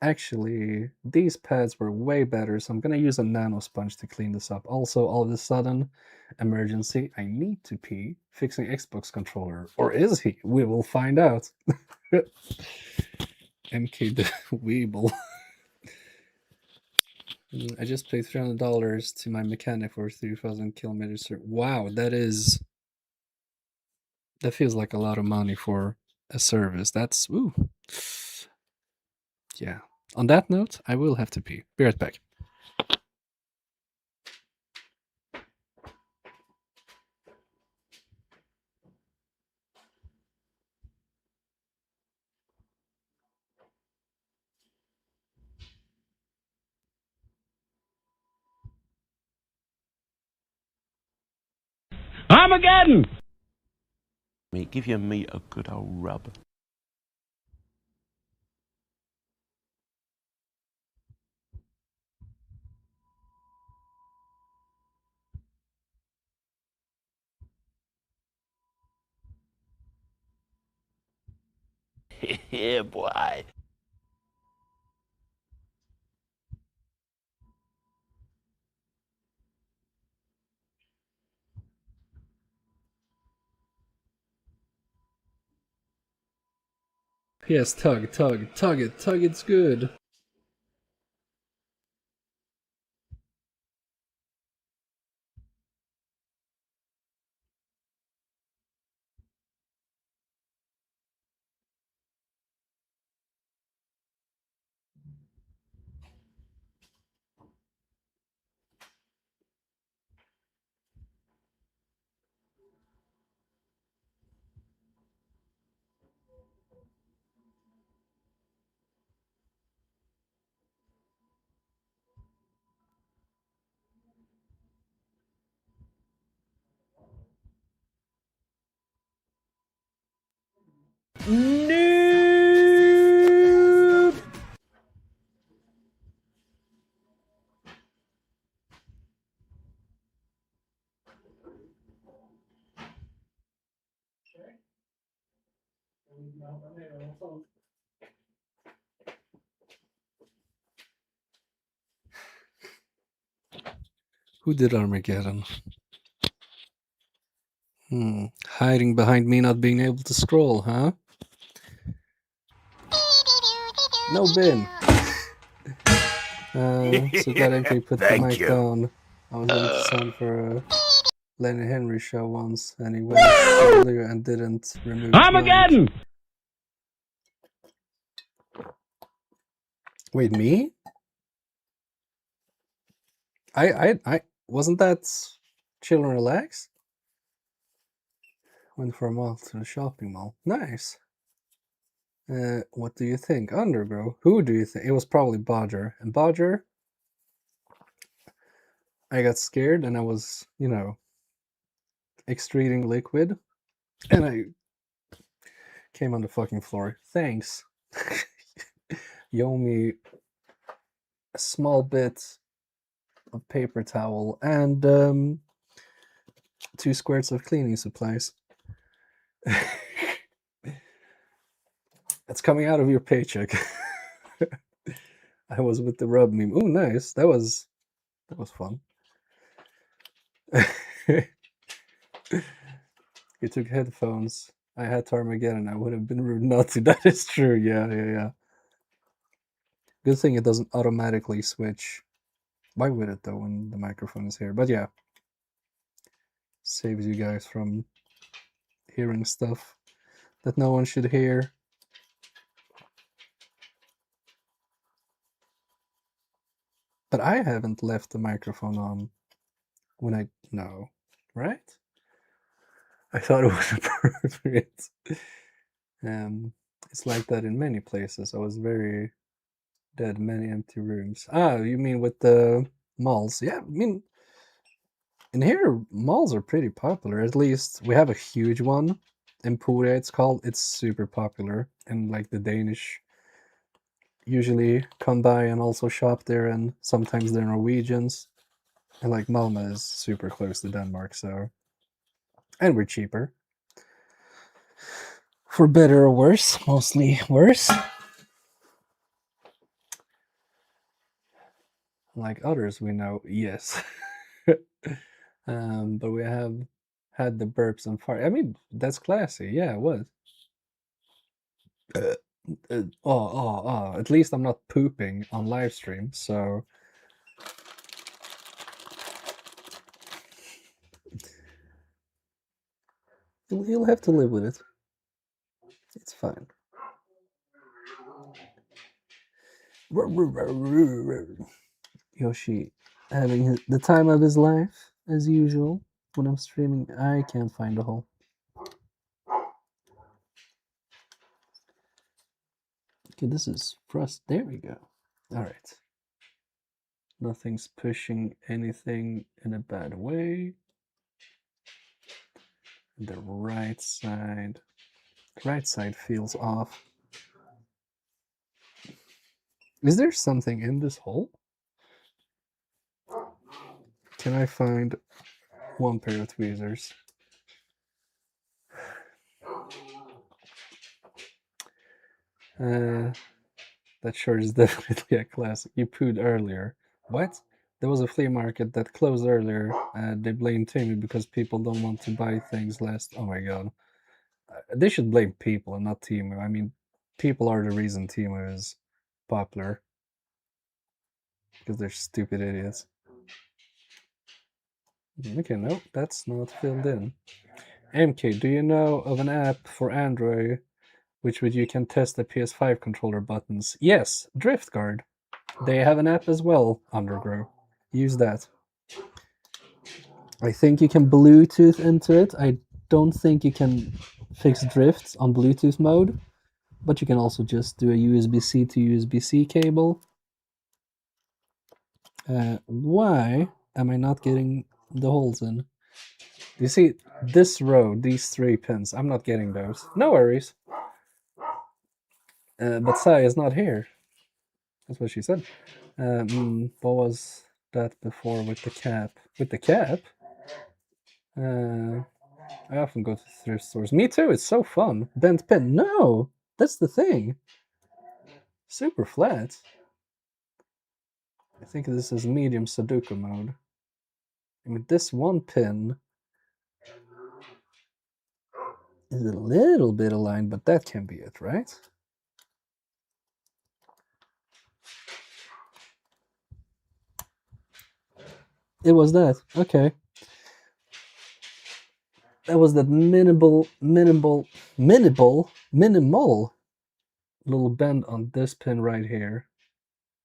Actually, these pads were way better, so I'm going to use a Nanosponge to clean this up. Also, all of a sudden, emergency, I need to pee. Fixing Xbox controller. Or is he? We will find out. MK the Weeble. I just paid $300 to my mechanic for 3,000 kilometers. Wow, that feels like a lot of money for a service. That's, ooh. Yeah. On that note, I will have to pee. Be right back. Armageddon! Give your meat a good old rub. Yeah, boy. Yes, tuggit's good. Noob! Who did Armageddon? Hiding behind me not being able to scroll, huh? No bin. So glad MP put the Thank mic you. down. I was going to sound for a Lenny Henry show once, and he went earlier and didn't remove his mic. Armageddon! Wait, me? I wasn't that chill and relax? Went for a mall to the shopping mall. Nice. What do you think? Undergrow? Who do you think? It was probably Bodger. And Bodger, I got scared and I was, you know, extruding liquid. And I came on the fucking floor. Thanks. You owe me a small bit of paper towel and 2 squares of cleaning supplies. That's coming out of your paycheck. I was with the rub meme. Oh, nice. That was fun. You took headphones. I had to Armageddon. I would have been rude not to. That is true. Yeah. Good thing it doesn't automatically switch. Why would it though when the microphone is here? But yeah. Saves you guys from hearing stuff that no one should hear. But I haven't left the microphone on when I... No. Right? I thought it was appropriate. It's like that in many places. I was very dead, many empty rooms. Ah, you mean with the malls? Yeah, I mean, in here, malls are pretty popular. At least we have a huge one. Emporia, it's called. It's super popular. And like the Danish usually come by and also shop there, and sometimes they're Norwegians. And like Malmö is super close to Denmark, so... And we're cheaper. For better or worse, mostly worse. Like others we know, yes. But we have had the burps and fart. I mean, that's classy. Yeah, it was. At least I'm not pooping on live stream, so... You'll have to live with it. It's fine. Yoshi having the time of his life, as usual. When I'm streaming, I can't find a hole. Okay, this is frost. There we go. Alright. Nothing's pushing anything in a bad way. The right side feels off. Is there something in this hole? Can I find one pair of tweezers? That sure is definitely a classic. You pooed earlier. What? There was a flea market that closed earlier. They blamed Timmy because people don't want to buy things last... Oh my god. They should blame people and not Timu. I mean, people are the reason Timu is popular. Because they're stupid idiots. Okay, nope, that's not filled in. MK, do you know of an app for Android which you can test the PS5 controller buttons? Yes, DriftGuard. They have an app as well, Undergrow. Use that. I think you can Bluetooth into it. I don't think you can fix drifts on Bluetooth mode, but you can also just do a USB-C to USB-C cable. Why am I not getting the holes in? You see, this row, these 3 pins, I'm not getting those. No worries. But Sai is not here. That's what she said. What was that before with the cap? With the cap? I often go to thrift stores. Me too, it's so fun. Bent pen. No! That's the thing. Super flat. I think this is medium Sudoku mode. I mean, this one pin is a little bit aligned, but that can be it, right? It was that. Okay. That was that minimal little bend on this pin right here.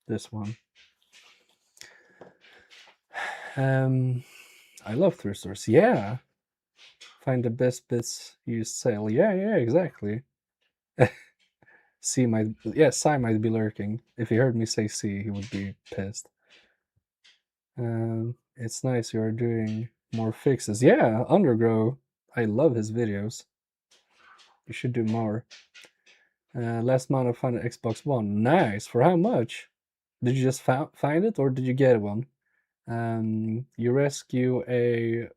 This one. I love thrift stores. Yeah. Find the best bits, use sale. Yeah, exactly. Sai might be lurking. If he heard me say C, he would be pissed. It's nice you are doing more fixes. Yeah, Undergrow. I love his videos. You should do more. Last month I found an Xbox One. Nice. For how much? Did you just find it or did you get one? You rescue a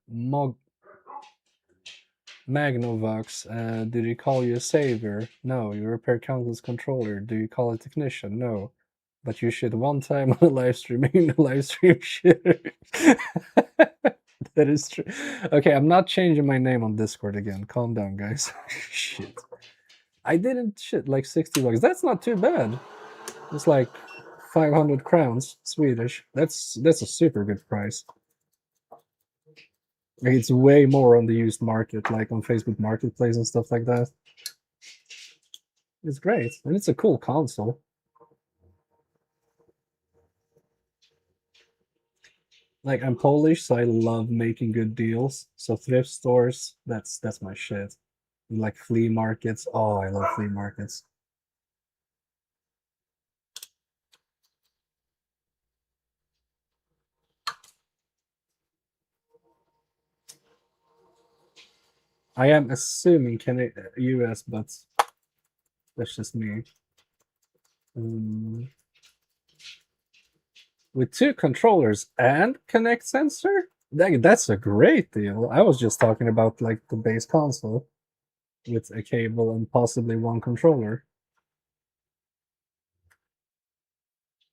Magnavox. Did he call you a savior? No. You repair countless controller. Do you call a technician? No. But you shit one time on a live stream, making the live stream shitter. That is true. Okay, I'm not changing my name on Discord again. Calm down, guys. Shit. I didn't shit like 60 bucks. That's not too bad. It's like 500 crowns Swedish. That's a super good price. It's way more on the used market, like on Facebook Marketplace and stuff like that. It's great, and it's a cool console. Like, I'm Polish, so I love making good deals. So thrift stores, that's my shit. Like flea markets. Oh, I love flea markets. I am assuming US, but that's just me. With 2 controllers and Connect sensor? That's a great deal. I was just talking about like the base console with a cable and possibly 1 controller.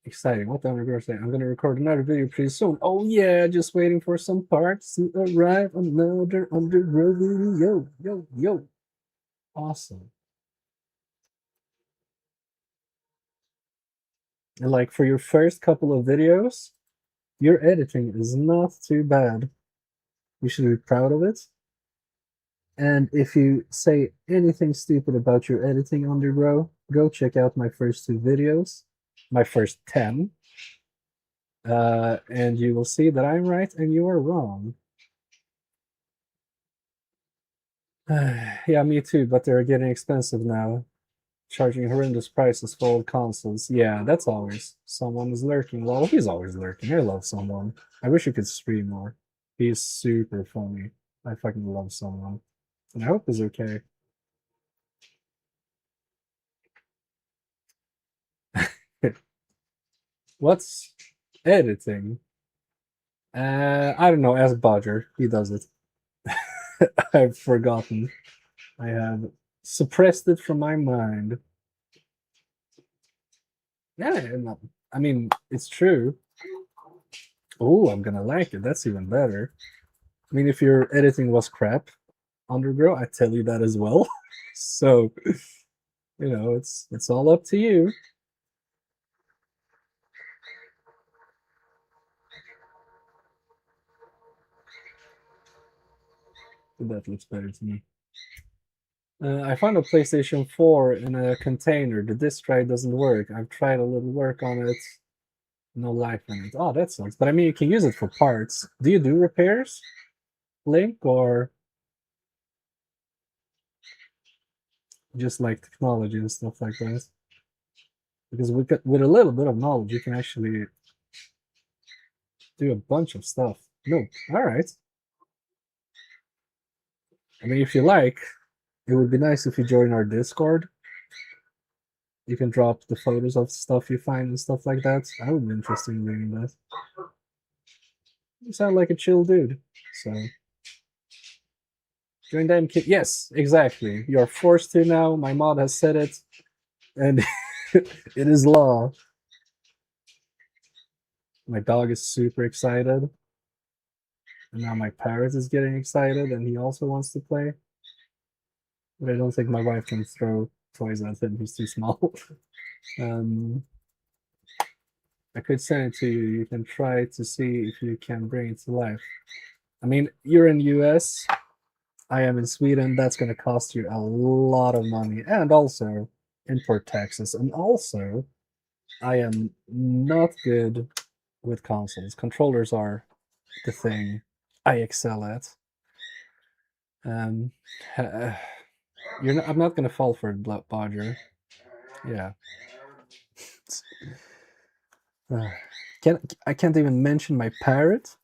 Exciting. What the Undergrow say? I'm gonna record another video pretty soon. Oh yeah, just waiting for some parts to arrive. Another Undergrow video. Yo. Awesome. And like for your first couple of videos, your editing is not too bad. You should be proud of it. And if you say anything stupid about your editing, Undergrow, go check out my first 2 videos, my first 10, and you will see that I'm right and you are wrong. Yeah, me too, but they're getting expensive now. Charging horrendous prices for old consoles. Yeah, that's always. Someone is lurking. Well, he's always lurking. I love someone. I wish he could stream more. He's super funny. I fucking love someone. And I hope he's okay. What's editing? I don't know. Ask Bodger. He does it. I've forgotten. I have suppressed it from my mind. Yeah, I mean, it's true. Oh, I'm gonna like it. That's even better. I mean, if your editing was crap, Undergrow, I tell you that as well. So, you know, it's all up to you. That looks better to me. I found a PlayStation 4 in a container. The disk drive doesn't work. I've tried a little work on it. No life in it. Oh, that sucks. But I mean, you can use it for parts. Do you do repairs, Link, or just like technology and stuff like that? Because with a little bit of knowledge, you can actually do a bunch of stuff. No, all right. I mean, if you like, it would be nice if you join our Discord. You can drop the photos of stuff you find and stuff like that. I would be interested in reading that. You sound like a chill dude. So join them, kid. Yes, exactly. You're forced to now. My mod has said it, and it is law. My dog is super excited, and now my parrot is getting excited, and he also wants to play. But I don't think my wife can throw toys at him. He's too small. I could send it to you. You can try to see if you can bring it to life. I mean, you're in US. I am in Sweden. That's going to cost you a lot of money, and also import taxes. And also, I am not good with consoles. Controllers are the thing I excel at. I'm not going to fall for it, Bodger. Yeah. I can't even mention my parrot.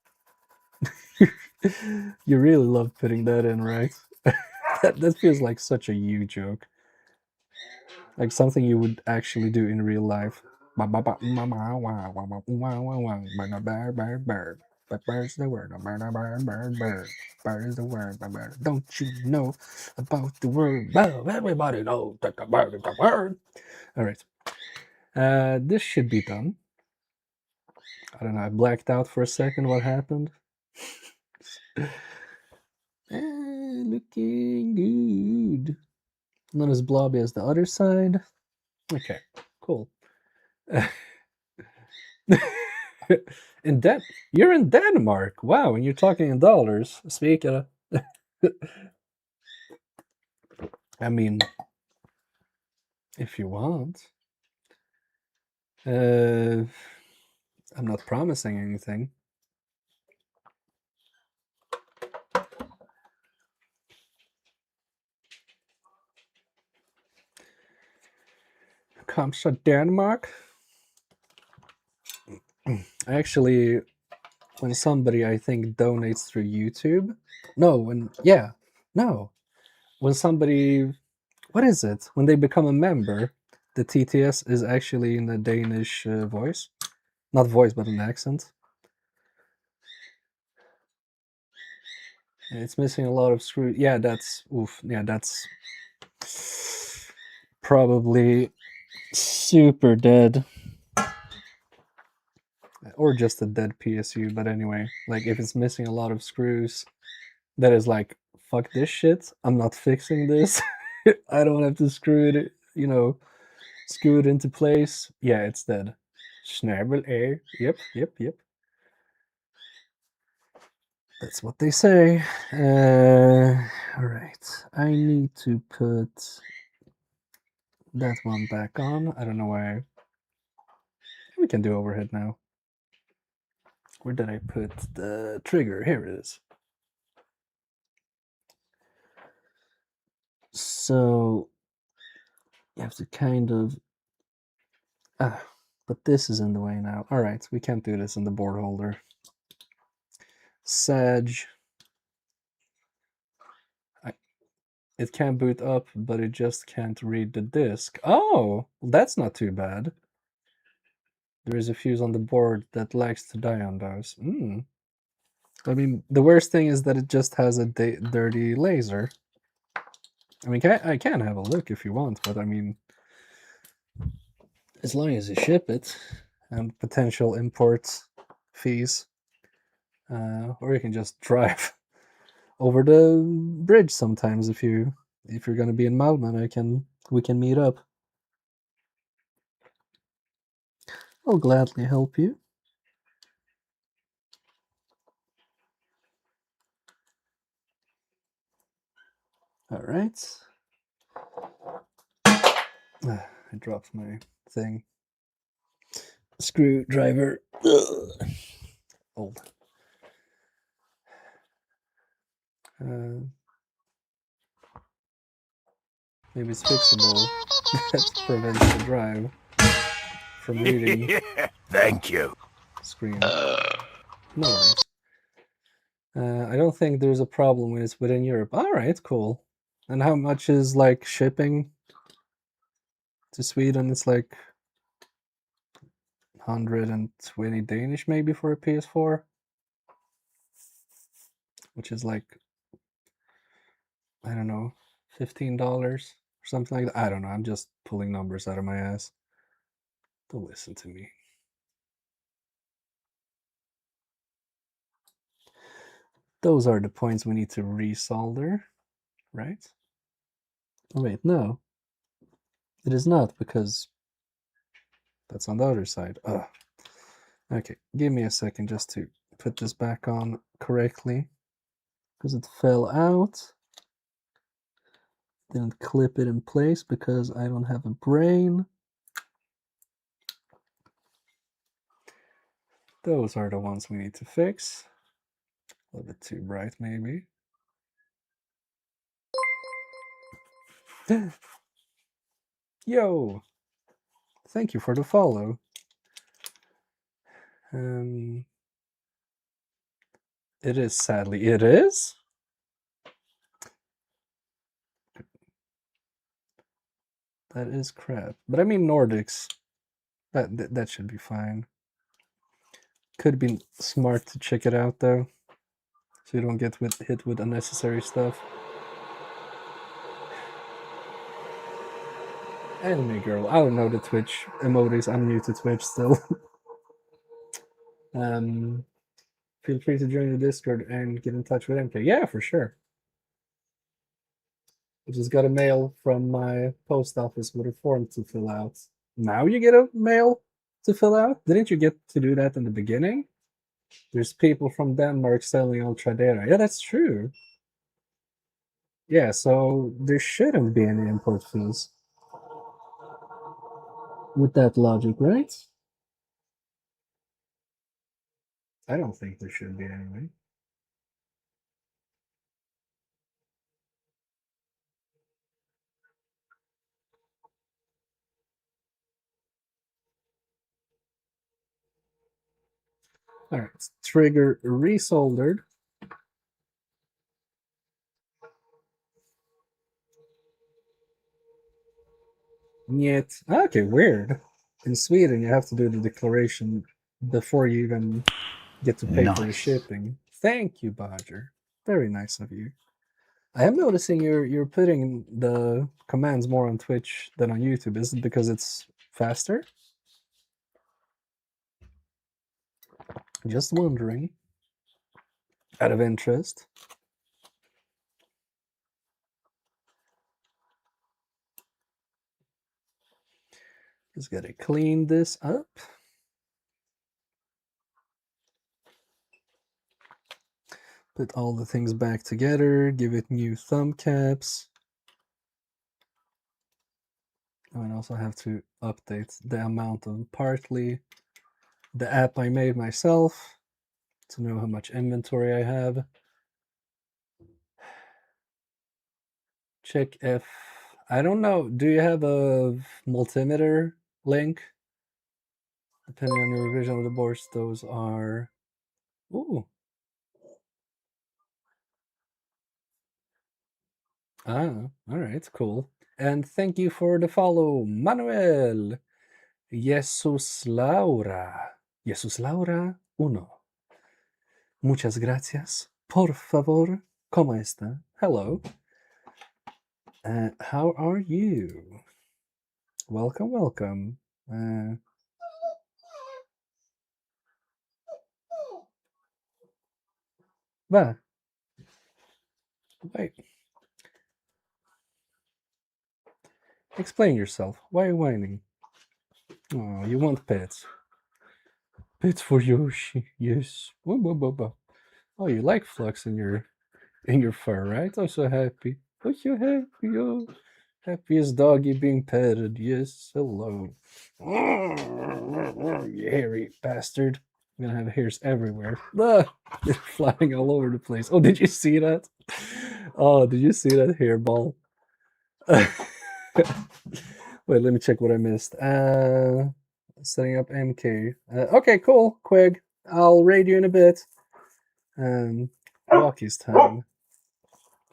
You really love putting that in, right? that feels like such a you joke. Like something you would actually do in real life. Bird is the word. Bird is the word. Don't you know about the word? Everybody knows that the bird is the word. All right. This should be done. I don't know. I blacked out for a second. What happened? Looking good. Not as blobby as the other side. Okay, cool. You're in Denmark. Wow, and you're talking in dollars. Speak of. I mean, if you want. I'm not promising anything. Comes to Denmark. Actually, when somebody I think donates through YouTube. When somebody, what is it? When they become a member, the TTS is actually in a Danish voice. Not voice, but an accent. It's missing a lot of screws. Yeah, that's oof. Yeah, that's probably super dead. Or just a dead PSU, but anyway, like if it's missing a lot of screws, that is like, fuck this shit. I'm not fixing this. I don't have to screw it, screw it into place. Yeah, it's dead. Schnabel A. Yep. That's what they say. Alright. I need to put that one back on. I don't know why. We can do overhead now. Where did I put the trigger? Here it is. So you have to kind of... but this is in the way now. Alright, we can't do this in the board holder. Sag. It can boot up, but it just can't read the disk. Oh, well, that's not too bad. There is a fuse on the board that likes to die on those. I mean, the worst thing is that it just has a dirty laser. I mean, I can have a look if you want, but I mean, as long as you ship it and potential import fees, or you can just drive over the bridge sometimes if you're going to be in Malmö. We can meet up. I'll gladly help you. All right. I dropped my thing. Screwdriver. Old. Maybe it's fixable. That prevents the drive from reading. Thank you. Screen. No worries. I don't think there's a problem when it's within Europe. All right, cool. And how much is like shipping? to Sweden, it's like 120 Danish maybe for a PS4, which is like, I don't know, $15 or something like that. I don't know. I'm just pulling numbers out of my ass. Don't listen to me. Those are the points we need to resolder, right? Oh, wait, no. It is not, because that's on the other side. Ugh. Okay, give me a second just to put this back on correctly, because it fell out. Didn't clip it in place because I don't have a brain. Those are the ones we need to fix. A little bit too bright, maybe. Yo! Thank you for the follow. It is, sadly. It is? That is crap. But I mean Nordics. That should be fine. Could be smart to check it out though, so you don't get hit with unnecessary stuff. Anime girl. I don't know the Twitch emojis. I'm new to Twitch still. Feel free to join the Discord and get in touch with MK. Yeah, for sure. I just got a mail from my post office with a form to fill out. Now you get a mail to fill out? Didn't you get to do that in the beginning? There's people from Denmark selling on Tradera. Yeah, that's true. Yeah, so there shouldn't be any import fees. With that logic, right? I don't think there should be anyway. Alright, trigger resoldered. Yet, okay, weird. In Sweden, you have to do the declaration before you even get to pay for the shipping. Thank you, Bodger. Very nice of you. I am noticing you're putting the commands more on Twitch than on YouTube. Is it because it's faster? Just wondering. Out of interest. Just gotta clean this up. Put all the things back together, give it new thumb caps. Oh, and also have to update the amount of partly the app I made myself to know how much inventory I have. Check if, I don't know, do you have a multimeter link? Depending on your revision of the boards, those are, ooh. Ah, all right, cool. And thank you for the follow, Manuel. Jesus Laura. Jesus Laura 1. Muchas gracias. Por favor. ¿Cómo está? Hello. How are you? Welcome, welcome. Va. Wait. Explain yourself. Why are you whining? Oh, you want pets. Pets for Yoshi. Yes. Oh, you like Flux in your fur, right? I'm so happy. Oh, so happy. Oh, happiest doggy being petted. Yes. Hello. You hairy bastard. I'm gonna have hairs everywhere. Ah, they're flying all over the place. Oh, did you see that? Oh, did you see that hairball? Wait, let me check what I missed. Setting up MK. Okay, cool, Quig. I'll raid you in a bit. Rocky's time.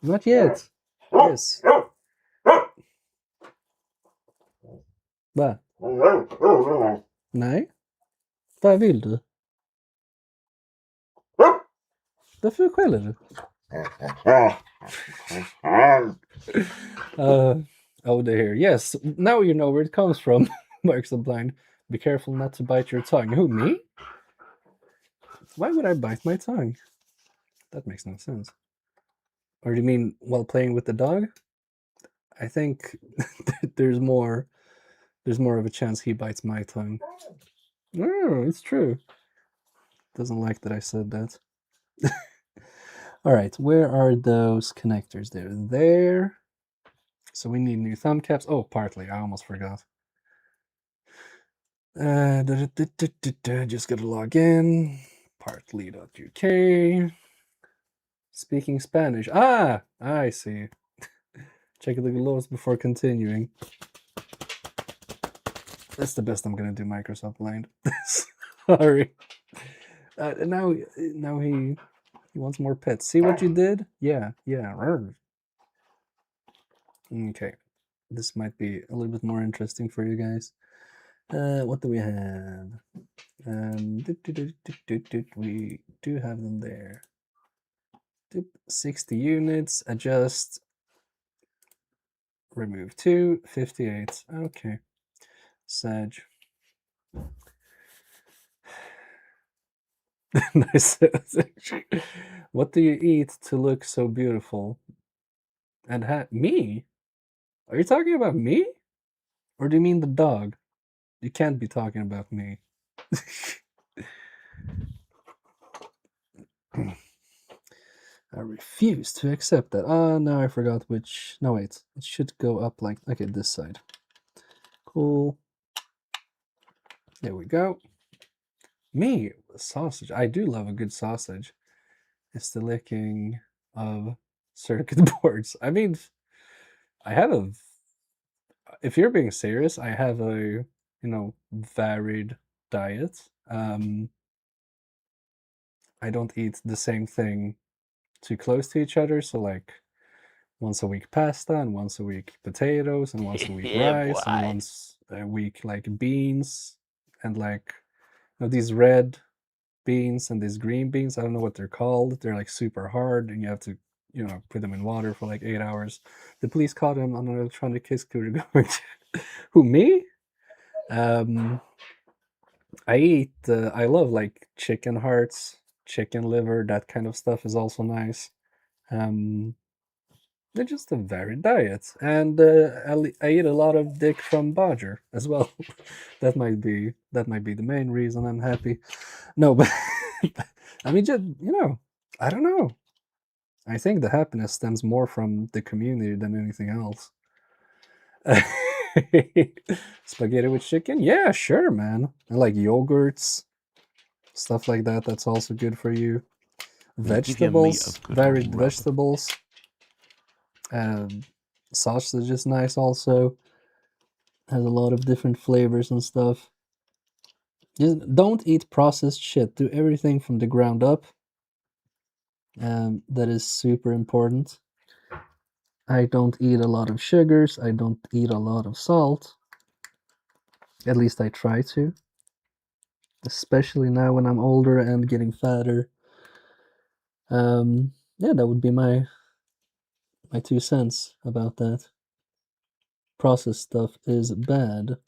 Not yet. Yes. Va? Nej? Vad vill du? Varför skäller du? Oh dear. Yes, now you know where it comes from. Marks the blind. Be careful not to bite your tongue. Who, me? Why would I bite my tongue? That makes no sense. Or do you mean while playing with the dog? I think there's more of a chance he bites my tongue. Oh, it's true. Doesn't like that I said that. All right, where are those connectors? They're there. So we need new thumb caps. Oh, partly. I almost forgot. Just gotta log in. Partly.uk. Speaking Spanish. Ah, I see. Check the laws before continuing. That's the best I'm gonna do, Microsoft blind. Sorry. Now he wants more pets. See what you did? Yeah. Okay. This might be a little bit more interesting for you guys. What do we have? We do have them there. 60 units, adjust, remove 2, 58. Okay. Sag. Nice. What do you eat to look so beautiful? And me? Are you talking about me? Or do you mean the dog? You can't be talking about me. I refuse to accept that. Oh, no, I forgot which. No, wait. It should go up like. Okay, this side. Cool. There we go. Me, sausage. I do love a good sausage. It's the licking of circuit boards. I mean, I have a. If you're being serious, I have a, varied diet. I don't eat the same thing too close to each other. So, like, once a week pasta, and once a week potatoes, and once a week Yeah, rice, and boy. once a week, like, beans, and, like, these red beans and these green beans. I don't know what they're called. They're, like, super hard, and you have to, put them in water for, like, 8 hours. The police caught him on an electronic kiss scooter going to... Who, me? I eat, I love, like, chicken hearts, chicken liver, that kind of stuff is also nice. They're just a varied diet, and I eat a lot of dick from Bodger as well. that might be the main reason I'm happy. No, but I mean, just I don't know. I think the happiness stems more from the community than anything else. Spaghetti with chicken? Yeah, sure, man. I like yogurts, stuff like that. That's also good for you. Give your meat Vegetables, a good varied old rub. vegetables. Sausage is nice also. Has a lot of different flavors and stuff. Just don't eat processed shit. Do everything from the ground up. That is super important. I don't eat a lot of sugars. I don't eat a lot of salt. At least I try to. Especially now when I'm older and getting fatter. Yeah, that would be my 2 cents about that. Processed stuff is bad.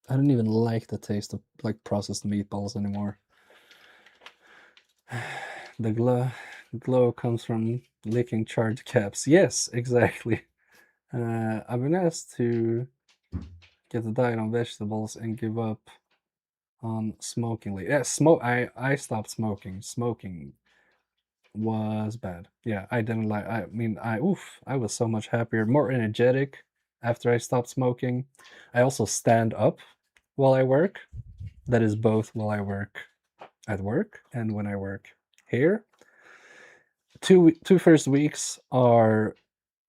I don't even like the taste of, like, processed meatballs anymore. The glow comes from licking charred caps. Yes, exactly. I've been asked to get a diet on vegetables and give up on smoking. Yeah, I stopped smoking. Smoking was bad. Yeah, I didn't like. I mean, I was so much happier, more energetic after I stopped smoking. I also stand up while I work. That is both while I work at work and when I work here. Two first weeks are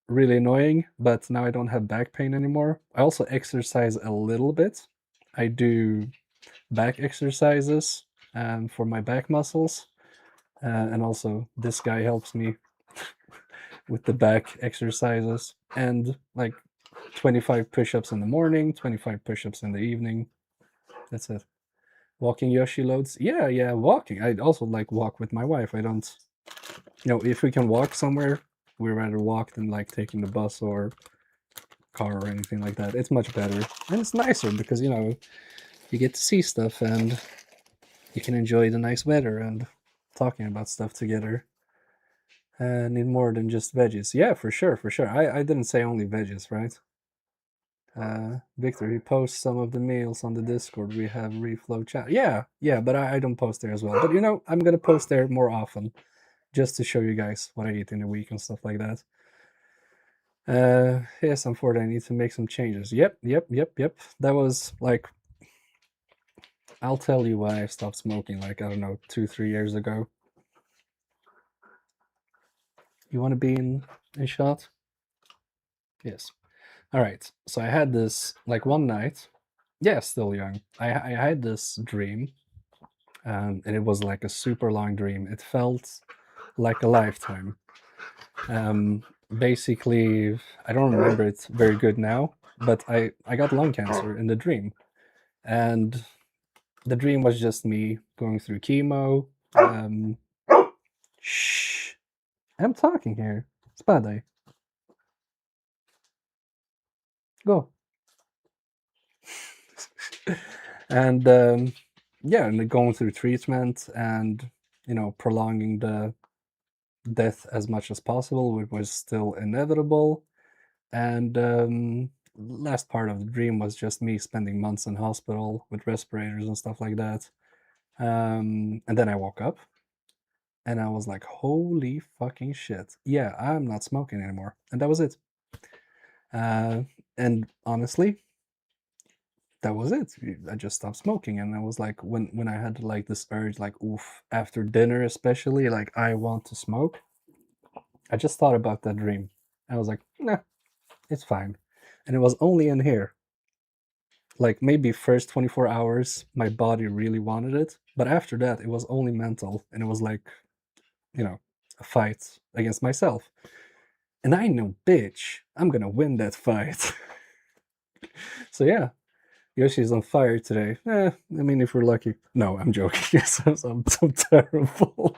really annoying, but now I don't have back pain anymore. I also exercise a little bit. I do back exercises for my back muscles, and also this guy helps me with the back exercises. And, like, 25 push-ups in the morning, 25 push-ups in the evening. That's it. Walking Yoshi loads? Yeah, walking. I also like walk with my wife. I don't, if we can walk somewhere, we'd rather walk than like taking the bus or car or anything like that. It's much better. And it's nicer because, you get to see stuff and you can enjoy the nice weather and talking about stuff together. Need more than just veggies. Yeah, for sure. I didn't say only veggies, right? Victor, he posts some of the meals on the Discord. We have reflow chat. Yeah, but I don't post there as well. But I'm gonna post there more often, just to show you guys what I eat in a week and stuff like that. Yes, I'm I need to make some changes. Yep. That was like, I'll tell you why I stopped smoking, like, I don't know, 2-3 years ago. You want to be in a shot? Yes. All right. So I had this, like, one night. Yeah, still young. I had this dream, and it was like a super long dream. It felt like a lifetime. Basically, I don't remember it very good now, but I got lung cancer in the dream. And the dream was just me going through chemo. Shh. I'm talking here. Spadaj. Go. And yeah, and going through treatment and prolonging the death as much as possible, which was still inevitable. And last part of the dream was just me spending months in hospital with respirators and stuff like that. And then I woke up and I was like, holy fucking shit. Yeah, I'm not smoking anymore. And that was it. And honestly, that was it. I just stopped smoking. And I was like, when I had like this urge, like, oof, after dinner especially, like, I want to smoke, I just thought about that dream. I was like, nah, it's fine. And it was only in here. Like, maybe first 24 hours, my body really wanted it. But after that, it was only mental. And it was like, a fight against myself. And I know, bitch, I'm gonna win that fight. So yeah, Yoshi's on fire today. I mean, if we're lucky. No, I'm joking. Yes, I'm so terrible.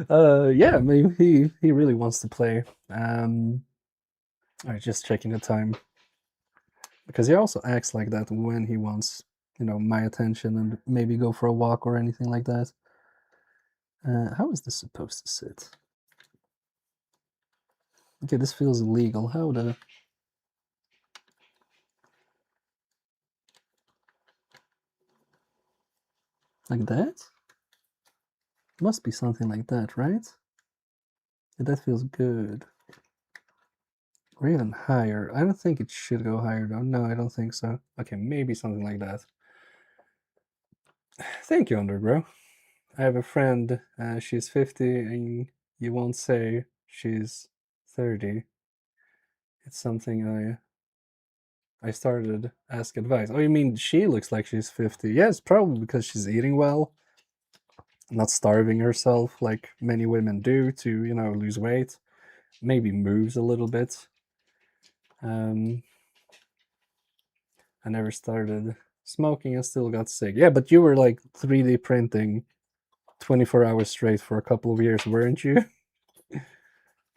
Yeah, maybe he really wants to play. Alright, just checking the time. Because he also acts like that when he wants, my attention and maybe go for a walk or anything like that. How is this supposed to sit? Okay, this feels illegal. How the... Like that? Must be something like that, right? Yeah, that feels good. Or even higher. I don't think it should go higher though. No, I don't think so. Okay, maybe something like that. Thank you, Underbro. I have a friend, she's 50, and you won't say she's 30. It's something I started ask advice. Oh, you mean she looks like she's 50? Yes, probably because she's eating well, not starving herself like many women do to, lose weight. Maybe moves a little bit. I never started smoking and still got sick. Yeah, but you were like 3D printing 24 hours straight for a couple of years, weren't you?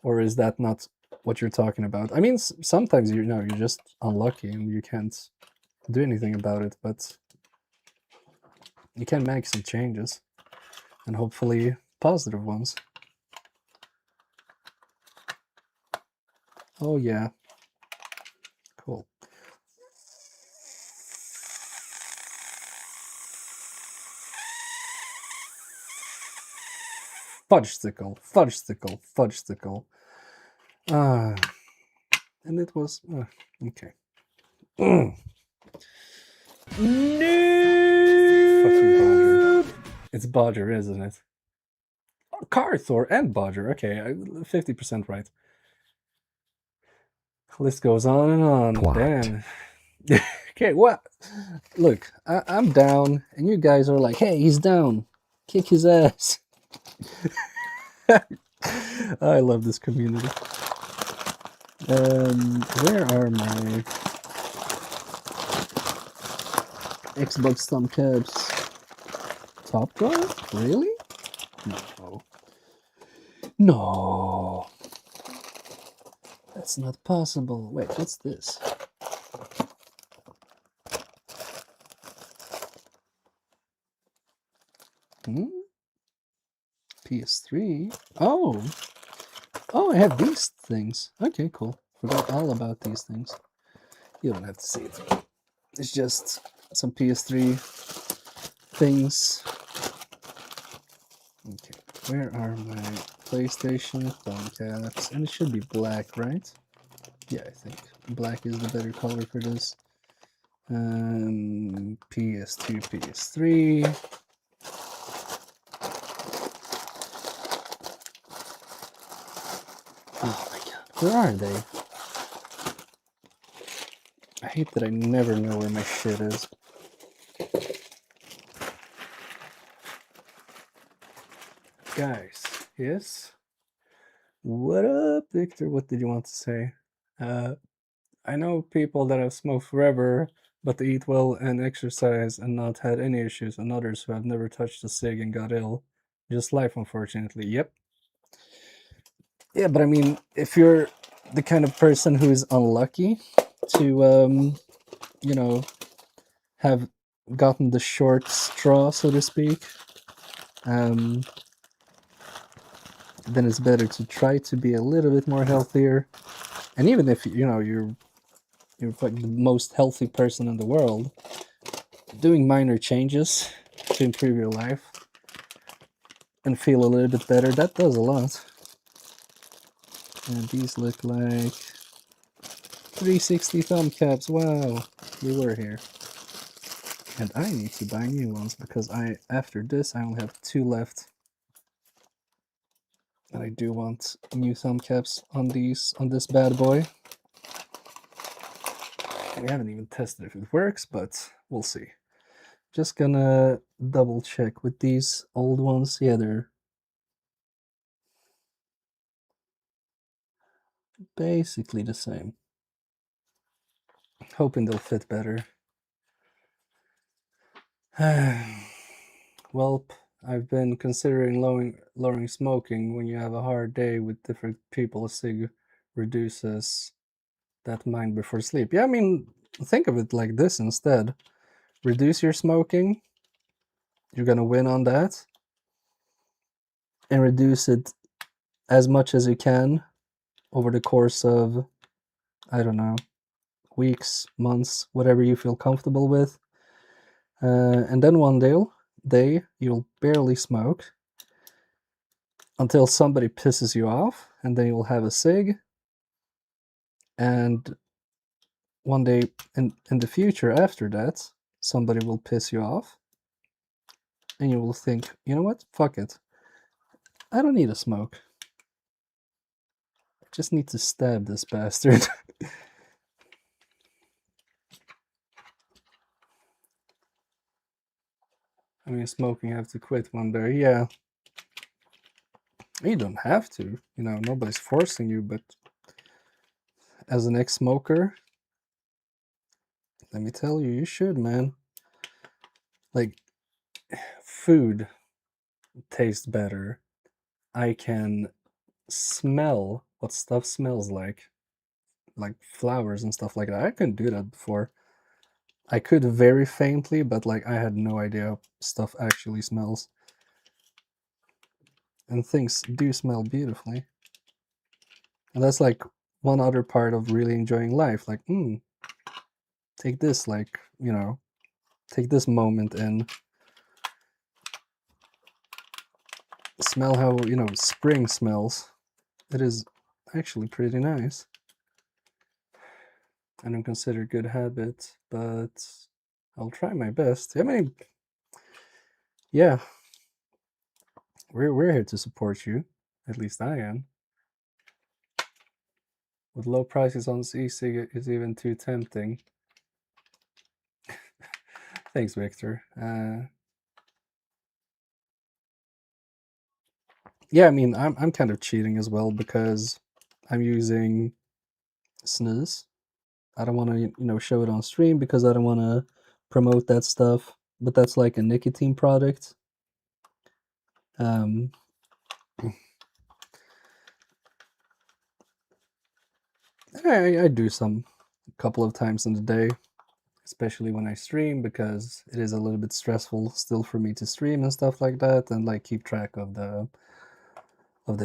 Or is that not what you're talking about? I mean, sometimes you're just unlucky and you can't do anything about it, but you can make some changes, and hopefully positive ones. Oh yeah, cool. Fudge-stickle. And it was okay. No! Fucking Bodger. It's Bodger, isn't it? Oh, Carthor and Bodger. Okay, 50% right. List goes on and on. Damn. Okay, what? Look, I'm down, and you guys are like, hey, he's down. Kick his ass. I love this community. Where are my Xbox thumb caps? Top drawer? Really? No. No. That's not possible. Wait, what's this? PS3? Oh! Oh, I have these things. Okay, cool. Forgot all about these things. You don't have to see it. It's just some PS3 things. Okay, where are my PlayStation thumb caps? And it should be black, right? Yeah, I think black is the better color for this. PS2, PS3. Oh my god, where are they? I hate that I never know where my shit is. Guys, yes? What up, Victor? What did you want to say? I know people that have smoked forever, but they eat well and exercise and not had any issues, and others who have never touched a cig and got ill. Just life, unfortunately. Yep. Yeah, but I mean, if you're the kind of person who is unlucky to, you know, have gotten the short straw, so to speak, then it's better to try to be a little bit more healthier. And even if, you know, you're like the most healthy person in the world, doing minor changes to improve your life and feel a little bit better, that does a lot. And these look like 360 thumb caps. Wow, we were here. And I need to buy new ones because after this I only have 2 left. And I do want new thumb caps on this bad boy. We haven't even tested if it works, but we'll see. Just gonna double check with these old ones. Yeah, they're basically the same. Hoping they'll fit better. Well, I've been considering lowering smoking when you have a hard day with different people. A cig reduces that mind before sleep. Yeah, I mean, think of it like this instead. Reduce your smoking. You're gonna win on that. And reduce it as much as you can over the course of, I don't know, weeks, months, whatever you feel comfortable with. And then one day you'll barely smoke until somebody pisses you off, and then you'll have a cig. And one day in the future after that, somebody will piss you off, and you will think, you know what, fuck it, I don't need a smoke. I just need to stab this bastard. I mean, smoking, I have to quit one day. Yeah. You don't have to, you know, nobody's forcing you, but as an ex-smoker, let me tell you, you should, man. Like, food tastes better. I can smell what stuff smells like flowers and stuff like that. I couldn't do that before. I could very faintly, but like I had no idea how stuff actually smells. And things do smell beautifully. And that's like one other part of really enjoying life. Like, take this, like, you know, take this moment and smell how, you know, spring smells. It is actually pretty nice. I don't consider it a good habit, but I'll try my best. I mean, yeah, we're here to support you. At least I am. With low prices on e-cig, it's even too tempting. Thanks, Victor. Yeah, I mean, I'm kind of cheating as well because I'm using snooze. I don't want to, you know, show it on stream because I don't want to promote that stuff. But that's like a nicotine product. I do some a couple of times in the day, especially when I stream, because it is a little bit stressful still for me to stream and stuff like that, and like keep track of the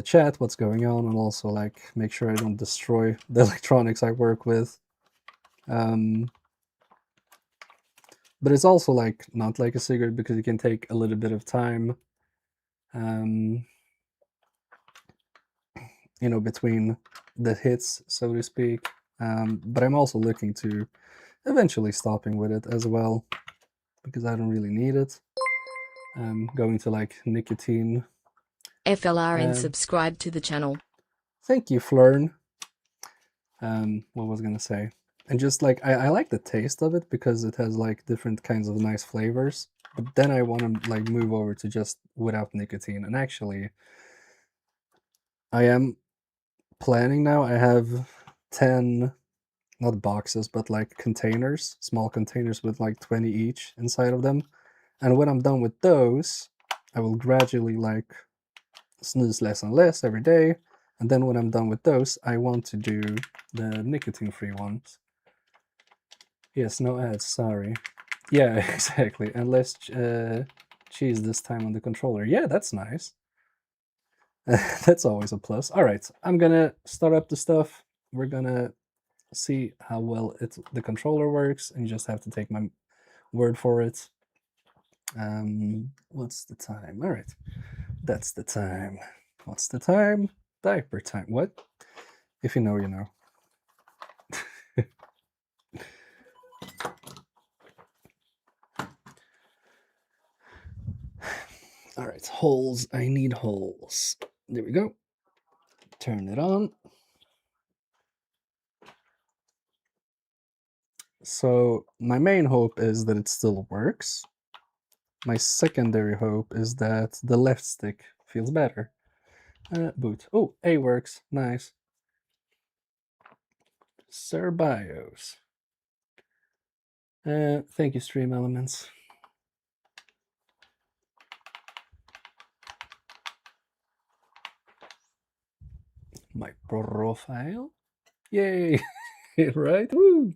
chat, what's going on, and also like make sure I don't destroy the electronics I work with. But it's also like not like a cigarette because it can take a little bit of time, you know, between the hits, so to speak. But I'm also looking to eventually stopping with it as well because I don't really need it. Going to like nicotine. FLRN subscribe to the channel. Thank you, Flern. What was I gonna say? And just like I like the taste of it because it has like different kinds of nice flavors. But then I want to like move over to just without nicotine. And actually, I am planning now. I have 10, not boxes, but like containers, small containers with like 20 each inside of them. And when I'm done with those, I will gradually like snooze less and less every day. And then when I'm done with those, I want to do the nicotine-free ones. Yes, no ads, sorry. Yeah, exactly. And less cheese this time on the controller. Yeah, that's nice. That's always a plus. All right, I'm gonna start up the stuff. We're gonna see how well the controller works, and you just have to take my word for it. What's the time? All right, that's the time. What's the time? Diaper time. What? If you know, you know. All right, holes. I need holes. There we go. Turn it on. So my main hope is that it still works. My secondary hope is that the left stick feels better. Boot. Oh, A works. Nice. Sir Bios. Thank you, Stream Elements. My profile. Yay! Right? Woo!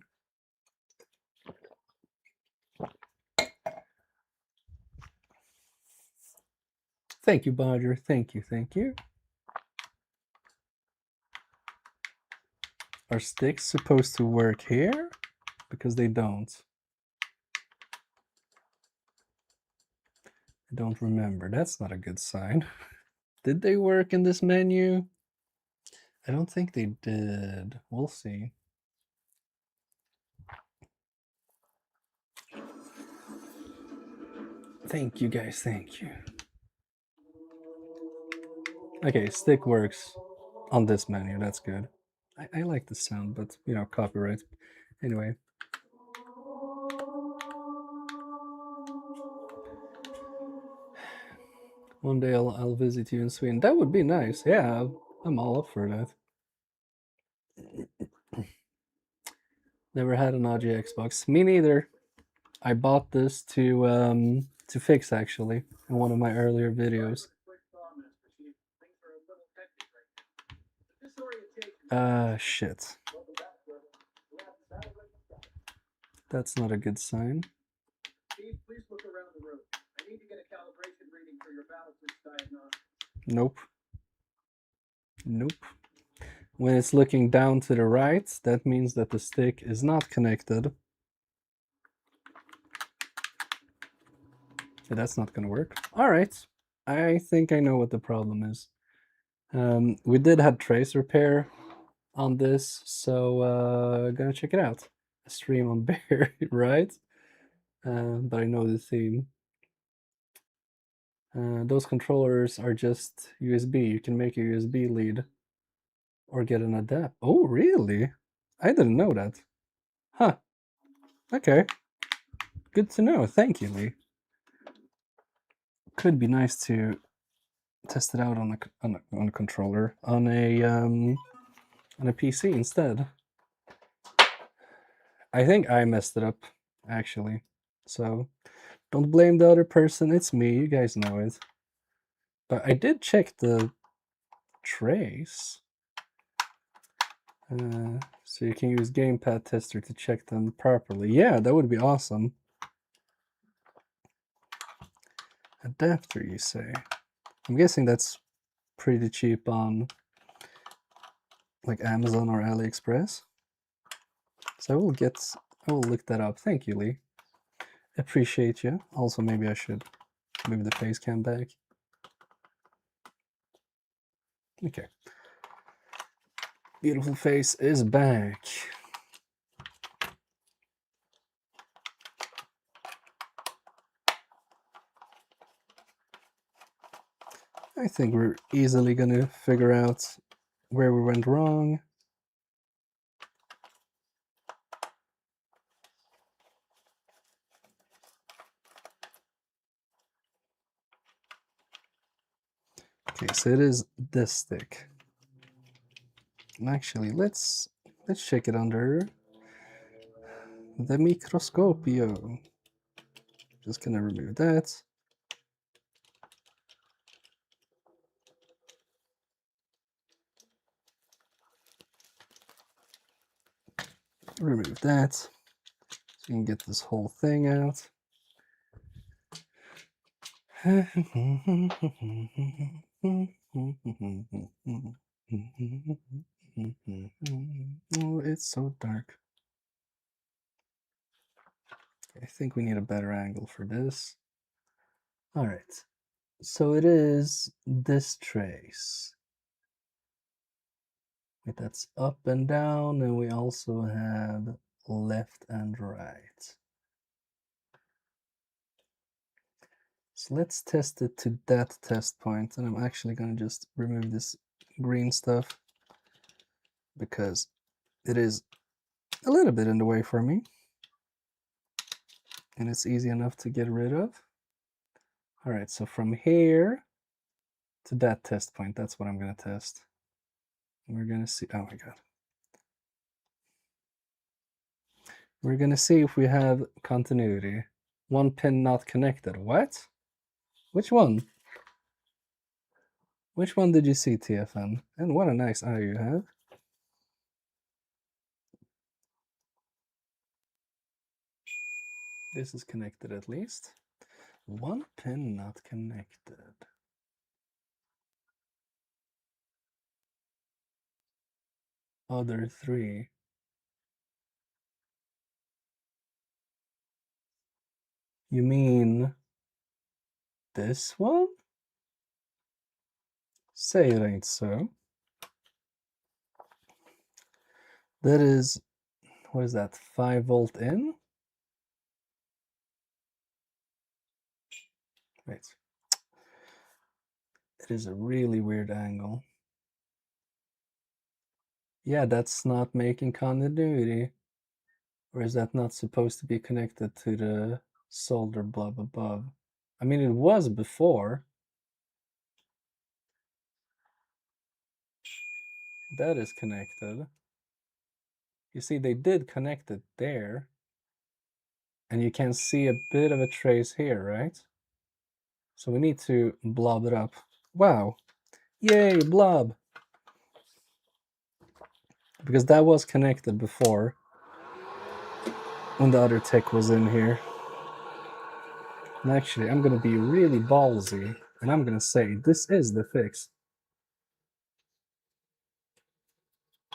Thank you, Bodger. Thank you, thank you. Are sticks supposed to work here? Because they don't. I don't remember. That's not a good sign. Did they work in this menu? I don't think they did. We'll see. Thank you, guys. Thank you. Okay, stick works on this menu. That's good. I like the sound, but, you know, copyright. Anyway. One day I'll visit you in Sweden. That would be nice. Yeah, I'm all up for that. Never had an Audio Xbox. Me neither. I bought this to fix actually in one of my earlier videos. Shit. That's not a good sign. Please look around the room. I need to get a calibration reading for your balances diagnostic. Nope. Nope. When it's looking down to the right, that means that the stick is not connected. So that's not going to work. All right. I think I know what the problem is. We did have trace repair on this, so gonna check it out. A stream on Bear, right? But I know the theme. Those controllers are just USB. You can make a USB lead or get an adapt. Oh, really? I didn't know that. Huh. Okay. Good to know. Thank you, Lee. Could be nice to test it out on a controller on a PC instead. I think I messed it up, actually. So don't blame the other person, it's me, you guys know it. But I did check the trays. So you can use gamepad tester to check them properly. Yeah, that would be awesome. Adapter, you say? I'm guessing that's pretty cheap on like Amazon or AliExpress. So I will look that up. Thank you, Lee. Appreciate you. Also, maybe I should move the face cam back. Okay. Beautiful face is back. I think we're easily gonna figure out where we went wrong. Okay, so it is this stick. And actually, let's check it under the Microscope. Just gonna remove that. Remove that. So you can get this whole thing out. Oh, it's so dark. I think we need a better angle for this. All right. So it is this trace. Wait, that's up and down, and we also have left and right. So let's test it to that test point, and I'm actually going to just remove this green stuff because it is a little bit in the way for me, and it's easy enough to get rid of. All right, so from here to that test point, that's what I'm going to test. We're going to see, oh my god. We're going to see if we have continuity. One pin not connected. What? Which one? Which one did you see, TFN? And what a nice eye you have. This is connected at least. One pin not connected. Other three. You mean this one? Say it ain't so. That is, what is that, 5 volt in? Wait. It is a really weird angle. Yeah, that's not making continuity. Or is that not supposed to be connected to the solder blob above? I mean, it was before. That is connected. You see, they did connect it there. And you can see a bit of a trace here, right? So we need to blob it up. Wow. Yay, blob. Because that was connected before when the other tech was in here. And actually, I'm going to be really ballsy. And I'm going to say, this is the fix.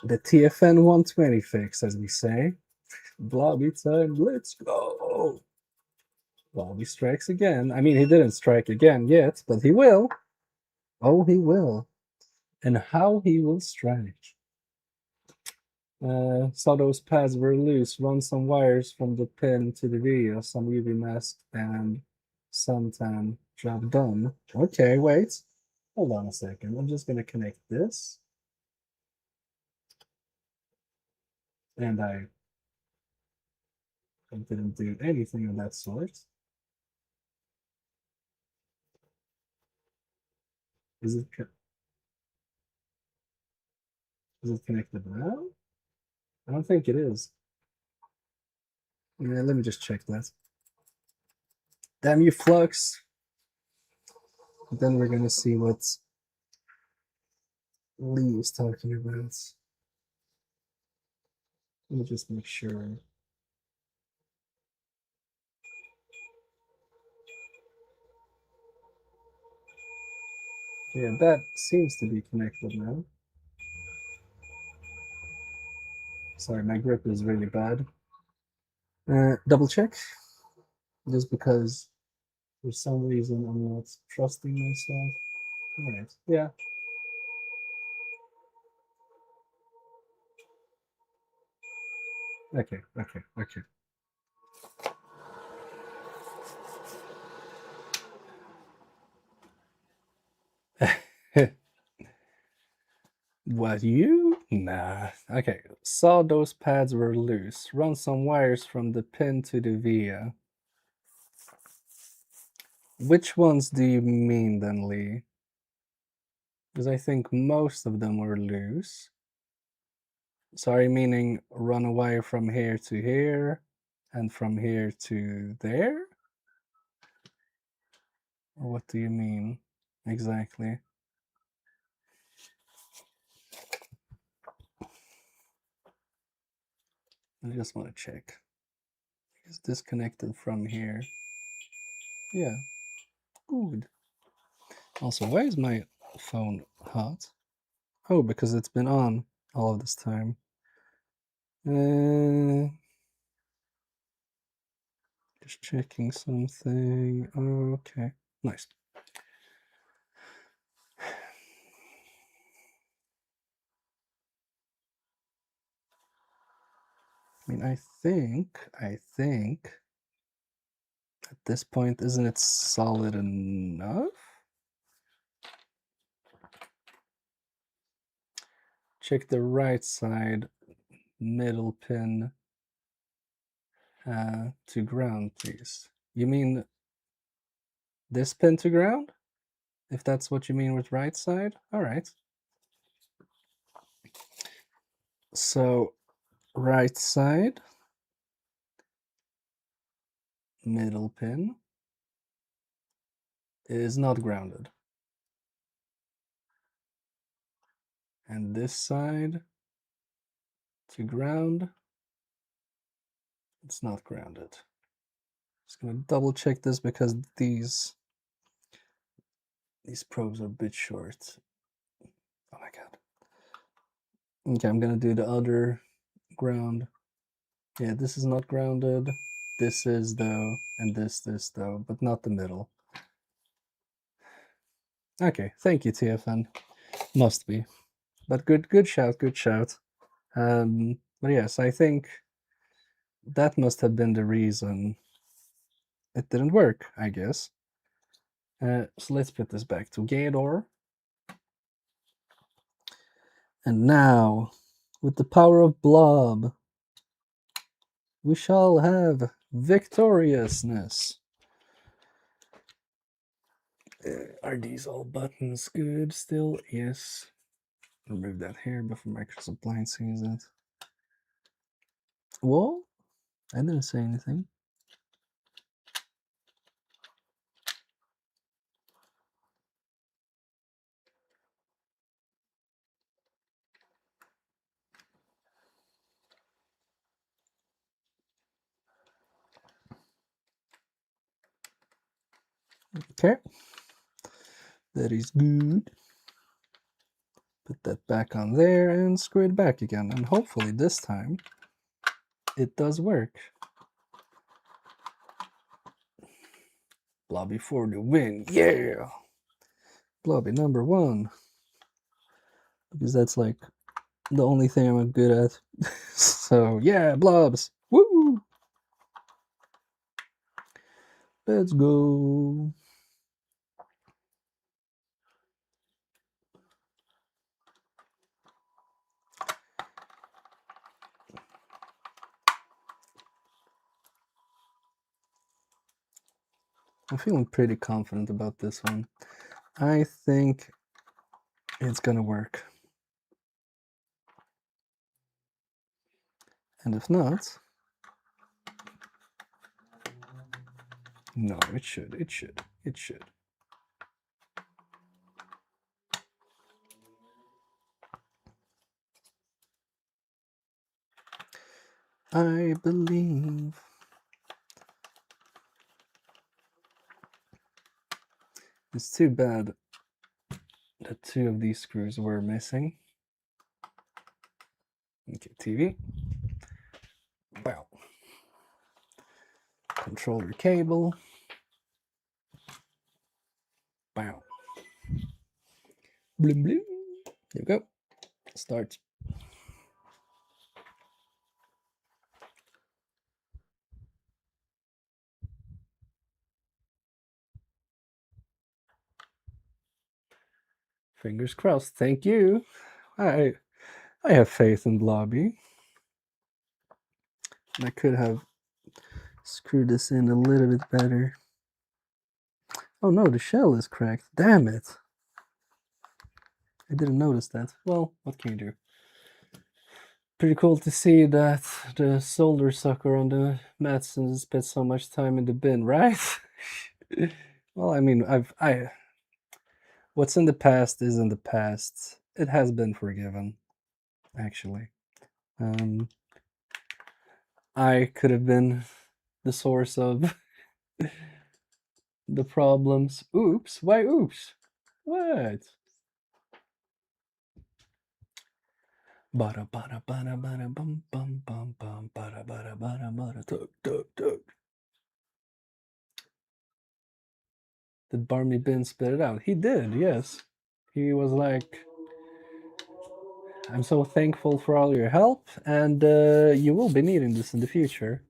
The TFN 120 fix, as we say. Blobby time, let's go. Blobby strikes again. I mean, he didn't strike again yet, but he will. Oh, he will. And how he will strike. Saw those pads were loose. Run some wires from the pin to the video. Some UV mask and suntan. Job done. Okay, wait. Hold on a second. I'm just going to connect this. And I didn't do anything of that sort. Is it connected now? I don't think it is. Yeah, let me just check that. Damn you, Flux! Then we're gonna see what Lee is talking about. Let me just make sure. Yeah, that seems to be connected now. Sorry, my grip is really bad. Double check. Just because for some reason I'm not trusting myself. Alright, yeah. Okay. What, you? Nah. Okay, saw those pads were loose. Run some wires from the pin to the via. Which ones do you mean then, Lee? Because I think most of them were loose. Sorry, meaning run a wire from here to here and from here to there? Or what do you mean exactly? I just want to check. It's disconnected from here. Yeah, good. Also, why is my phone hot? Oh, because it's been on all of this time. Just checking something. Okay, nice. I mean, I think at this point, isn't it solid enough? Check the right side middle pin to ground, please. You mean this pin to ground? If that's what you mean with right side? All right. So right side, middle pin is not grounded. And this side to ground, it's not grounded. Just gonna double check this because these probes are a bit short. Oh my god. Okay, I'm gonna do the other ground. Yeah, this is not grounded. This is though, and this though, but not the middle. Okay, thank you, TFN. Must be. But good shout, good shout. But yes, I think that must have been the reason it didn't work, I guess. So let's put this back together. And now, with the power of blob, we shall have victoriousness. Are these all buttons good still? Yes. Remove that here before Microsoft Blind sees it. Well, I didn't say anything. Okay. That is good. Put that back on there and screw it back again. And hopefully this time it does work. Blobby for the win. Yeah! Blobby number 1. Because that's like the only thing I'm good at. So yeah, blobs. Woo! Let's go. I'm feeling pretty confident about this one. I think it's gonna work. And if not, No, it should. It should. It should. I believe. It's too bad that 2 of these screws were missing. Okay, TV. Wow. Controller cable. Wow. Blim blim. There we go. Start. Fingers crossed. Thank you. I have faith in Blobby. I could have screwed this in a little bit better. Oh no, the shell is cracked. Damn it. I didn't notice that. Well, what can you do? Pretty cool to see that the solder sucker on the Madsen spent so much time in the bin, right? Well, I mean, what's in the past is in the past. It has been forgiven, actually. I could have been the source of the problems. Oops. Why oops? What? Bada bada bada bada bum bum bum bum bada bada bada bada tug tug tug. Did Barmy Bin spit it out? He did, yes. He was like, I'm so thankful for all your help, and you will be needing this in the future.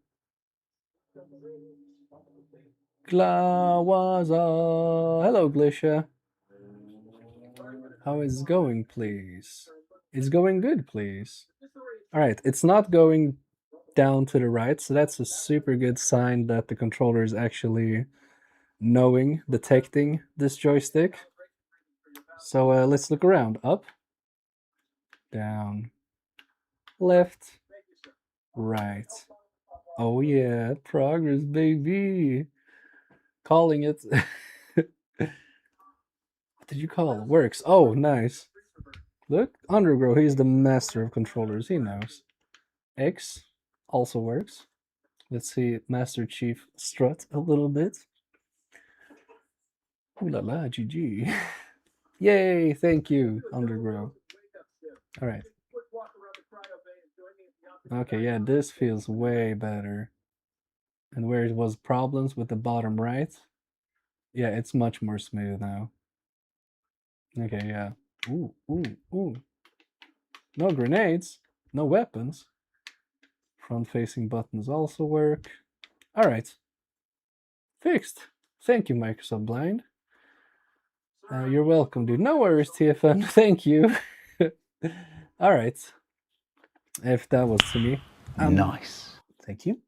Glawaza! Hello, Glisha. How is it going, please? It's going good, please. Alright, it's not going down to the right, so that's a super good sign that the controller is actually knowing, detecting this joystick. So let's look around. Up, down, left, right. Oh yeah, progress, baby. Calling it. What did you call it? Works. Oh, nice. Look, Undergrow, he's the master of controllers. He knows. X also works. Let's see Master Chief strut a little bit. Ooh la la, GG. Yay, thank you, Undergrow. Alright. Okay, yeah, this feels way better. And where it was problems with the bottom right, yeah, it's much more smooth now. Okay, yeah. Ooh, ooh, ooh. No grenades, no weapons. Front-facing buttons also work. Alright. Fixed. Thank you, Microsoft Blind. You're welcome, dude. No worries, TFN. Thank you. Alright. If that was to me. Nice. Thank you.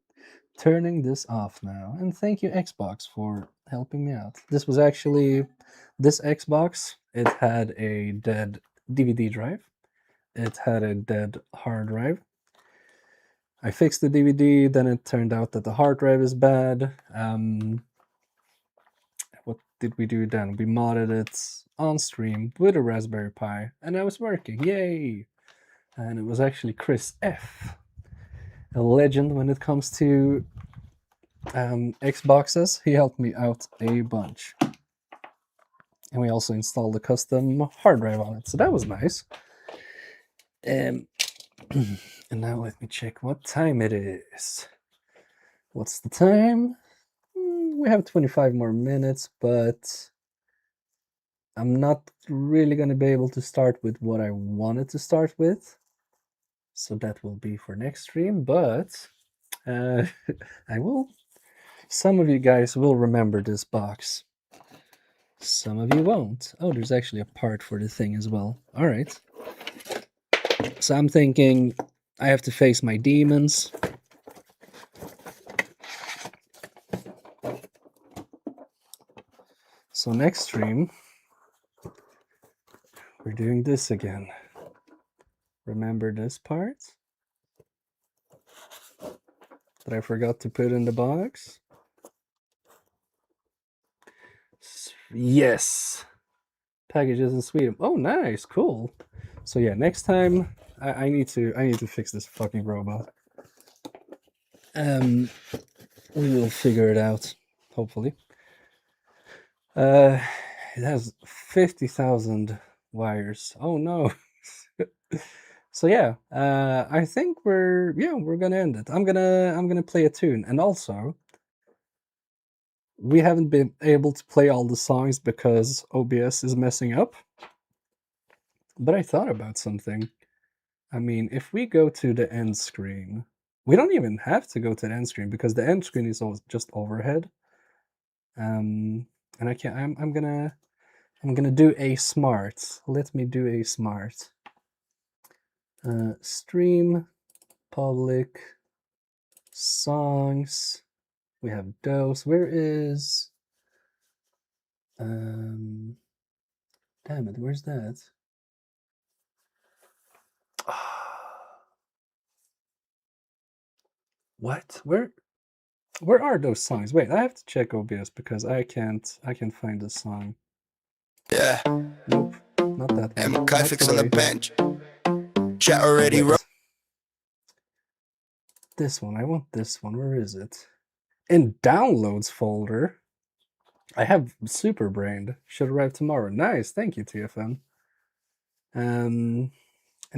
Turning this off now. And thank you, Xbox, for helping me out. This was actually... This Xbox, it had a dead DVD drive. It had a dead hard drive. I fixed the DVD, then it turned out that the hard drive is bad. What did we do then? We modded it on stream with a Raspberry Pi, and it was working. Yay! And it was actually Chris F, a legend when it comes to Xboxes. He helped me out a bunch. And we also installed a custom hard drive on it, so that was nice. And now let me check what time it is. What's the time? We have 25 more minutes, but I'm not really going to be able to start with what I wanted to start with. So that will be for next stream, but I will. Some of you guys will remember this box. Some of you won't. Oh, there's actually a part for the thing as well. All right. So I'm thinking I have to face my demons. So next stream, we're doing this again. Remember this part that I forgot to put in the box? Yes. Packages in Sweden. Oh, nice, cool. So yeah, next time I need to fix this fucking robot. We will figure it out, hopefully. It has 50,000 wires. Oh no. So yeah, I think we're gonna end it. I'm gonna play a tune, and also we haven't been able to play all the songs because OBS is messing up. But I thought about something. I mean, if we go to the end screen, we don't even have to go to the end screen because the end screen is just overhead. And I can't. I'm gonna do a smart. Let me do a smart. Stream, public, songs. We have those. Where is? Damn it! Where's that? What? Where are those songs? Wait, I have to check OBS because I can't find the song. Yeah. Nope, not that one. Fix on the bench. Chat already wrote. This one. I want this one. Where is it? In downloads folder. I have Super Brained. Should arrive tomorrow. Nice. Thank you, TFN. And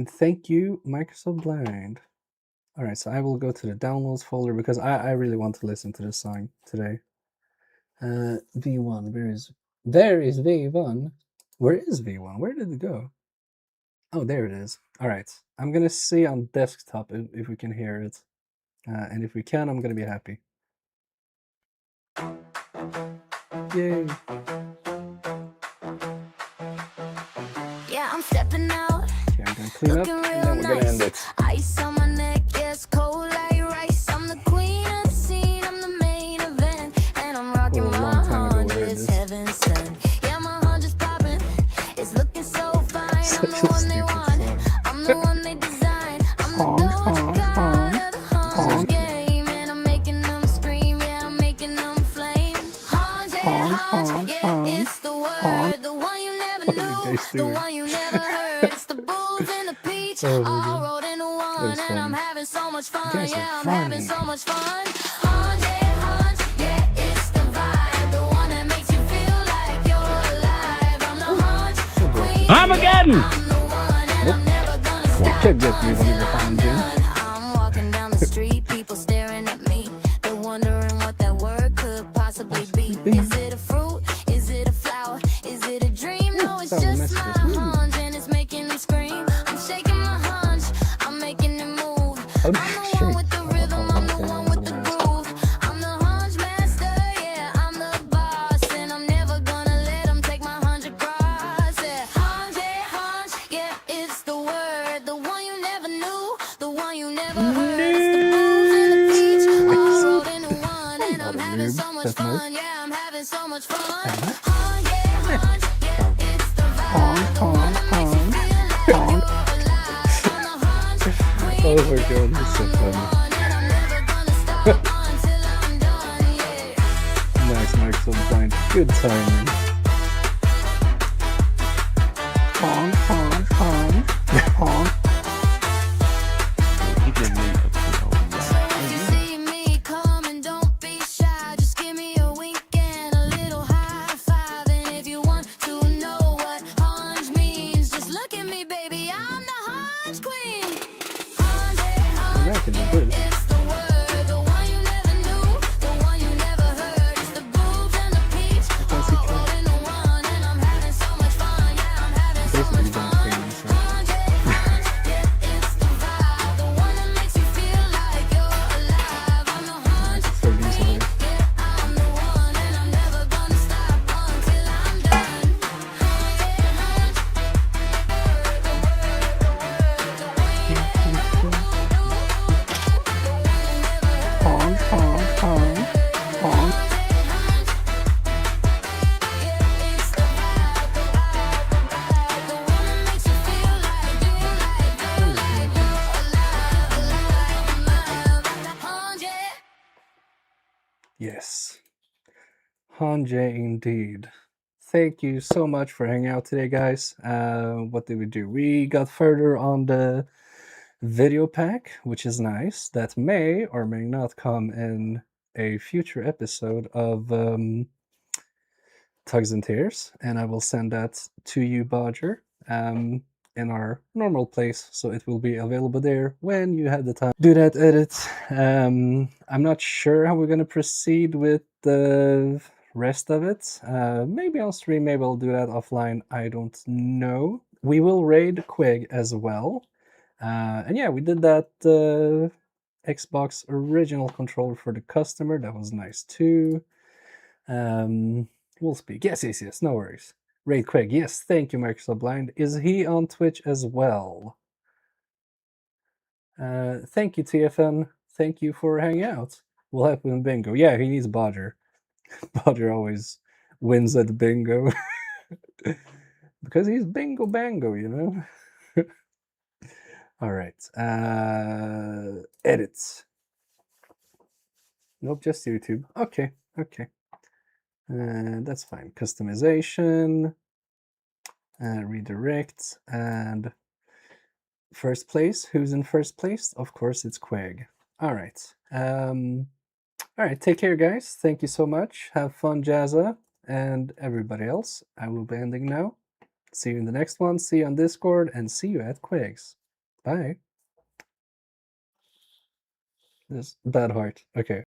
thank you, Microsoft Blind. All right, so I will go to the downloads folder because I really want to listen to this song today. V1, there is V1. Where is V1? Where did it go? Oh, there it is. All right, I'm gonna see on desktop if we can hear it, and if we can, I'm gonna be happy. Yay! Yeah, I'm stepping out. Okay, I'm gonna clean up, and then we're gonna end it. Ice on my neck, yes, cold like rice. I'm the queen of the scene, I'm the main event, and I'm rocking my hundreds, heaven sent. Yeah, my hundreds popping, it's looking so fine. I'm the one they want, I'm the one they design. I'm the Doja Cat of the Hunch game, and I'm making them scream, yeah, I'm making them flame. Hunch, yeah, it's the word, the one you never knew, the one you never heard. It's the bulls and the peach, all rolled into one, and I'm having so much fun. Yeah, I'm having so much fun. Hunch, yeah, it's the vibe, the one that makes you feel like you're alive. I'm the hunch queen. Armageddon! I'm the one, and I'm never gonna stop Can't get me until when you're I'm done. I'm walking down the street, people staring at me. They're wondering what that word could possibly be. Is it a fruit? Is it a flower? Is it a dream? No, it's just my hunch, and it's making them scream. I'm shaking my hunch, I'm making it move. I'm the one with the rhythm, I'm the one with the groove. I'm the hunch master, yeah, I'm the boss, and I'm never gonna let them take my hunch across. Yeah, hunch, yeah, it's the word, the one you never knew, the one you never heard. It's the blues and the peach, all rolled into one, and I'm having so much fun. Yeah, I'm having so much fun. Hunch, yeah, it's the vibe, the one that makes you feel like you're alive. I'm the hunch queen. Oh my god, this is so funny. Nice, Microsoft Blind. Good timing. Give your meat a good old rub. If you see me coming, don't be shy. Just give me a wink and a little high five. And if you want to know what hunch means, just look at me, baby. I'm the hunch queen. I reckon it is. It's the word, the one you never knew, the one you never heard. It's the boobs and the peach, all rolled into one, and I'm having so much fun. Yeah, I'm having so Basically, much don't fun. pay me, so. Yeah, it's the vibe, the one that makes you feel like you're alive. I'm the hunch Throw these away. yeah, I'm the one, and I'm never gonna stop until I'm done. Yes. Sponge indeed. Thank you so much for hanging out today, guys. What did we do? We got further on the Videopac, which is nice. That may or may not come in a future episode of Tuggs and Tears, and I will send that to you, Bodger, in our normal place, so it will be available there when you have the time to do that edit. I'm not sure how we're going to proceed with the rest of it. Maybe on stream, maybe I'll do that offline, I don't know. We will raid Quig as well. And yeah, we did that Xbox original controller for the customer. That was nice too. We'll speak. Yes, no worries. Raid Quig, yes, thank you, Microscope Blind. Is he on Twitch as well? Thank you, TFN. Thank you for hanging out. We'll help him bingo. Yeah, he needs Bodger. Bodger always wins at bingo. Because he's bingo bango, you know? All right. Edit. Nope, just YouTube. Okay. That's fine. Customization. Redirect. And first place. Who's in first place? Of course, it's Quig. All right. All right. Take care, guys. Thank you so much. Have fun, Jazza, and everybody else. I will be ending now. See you in the next one. See you on Discord, and see you at Quig's. Bye. This bad heart. Okay.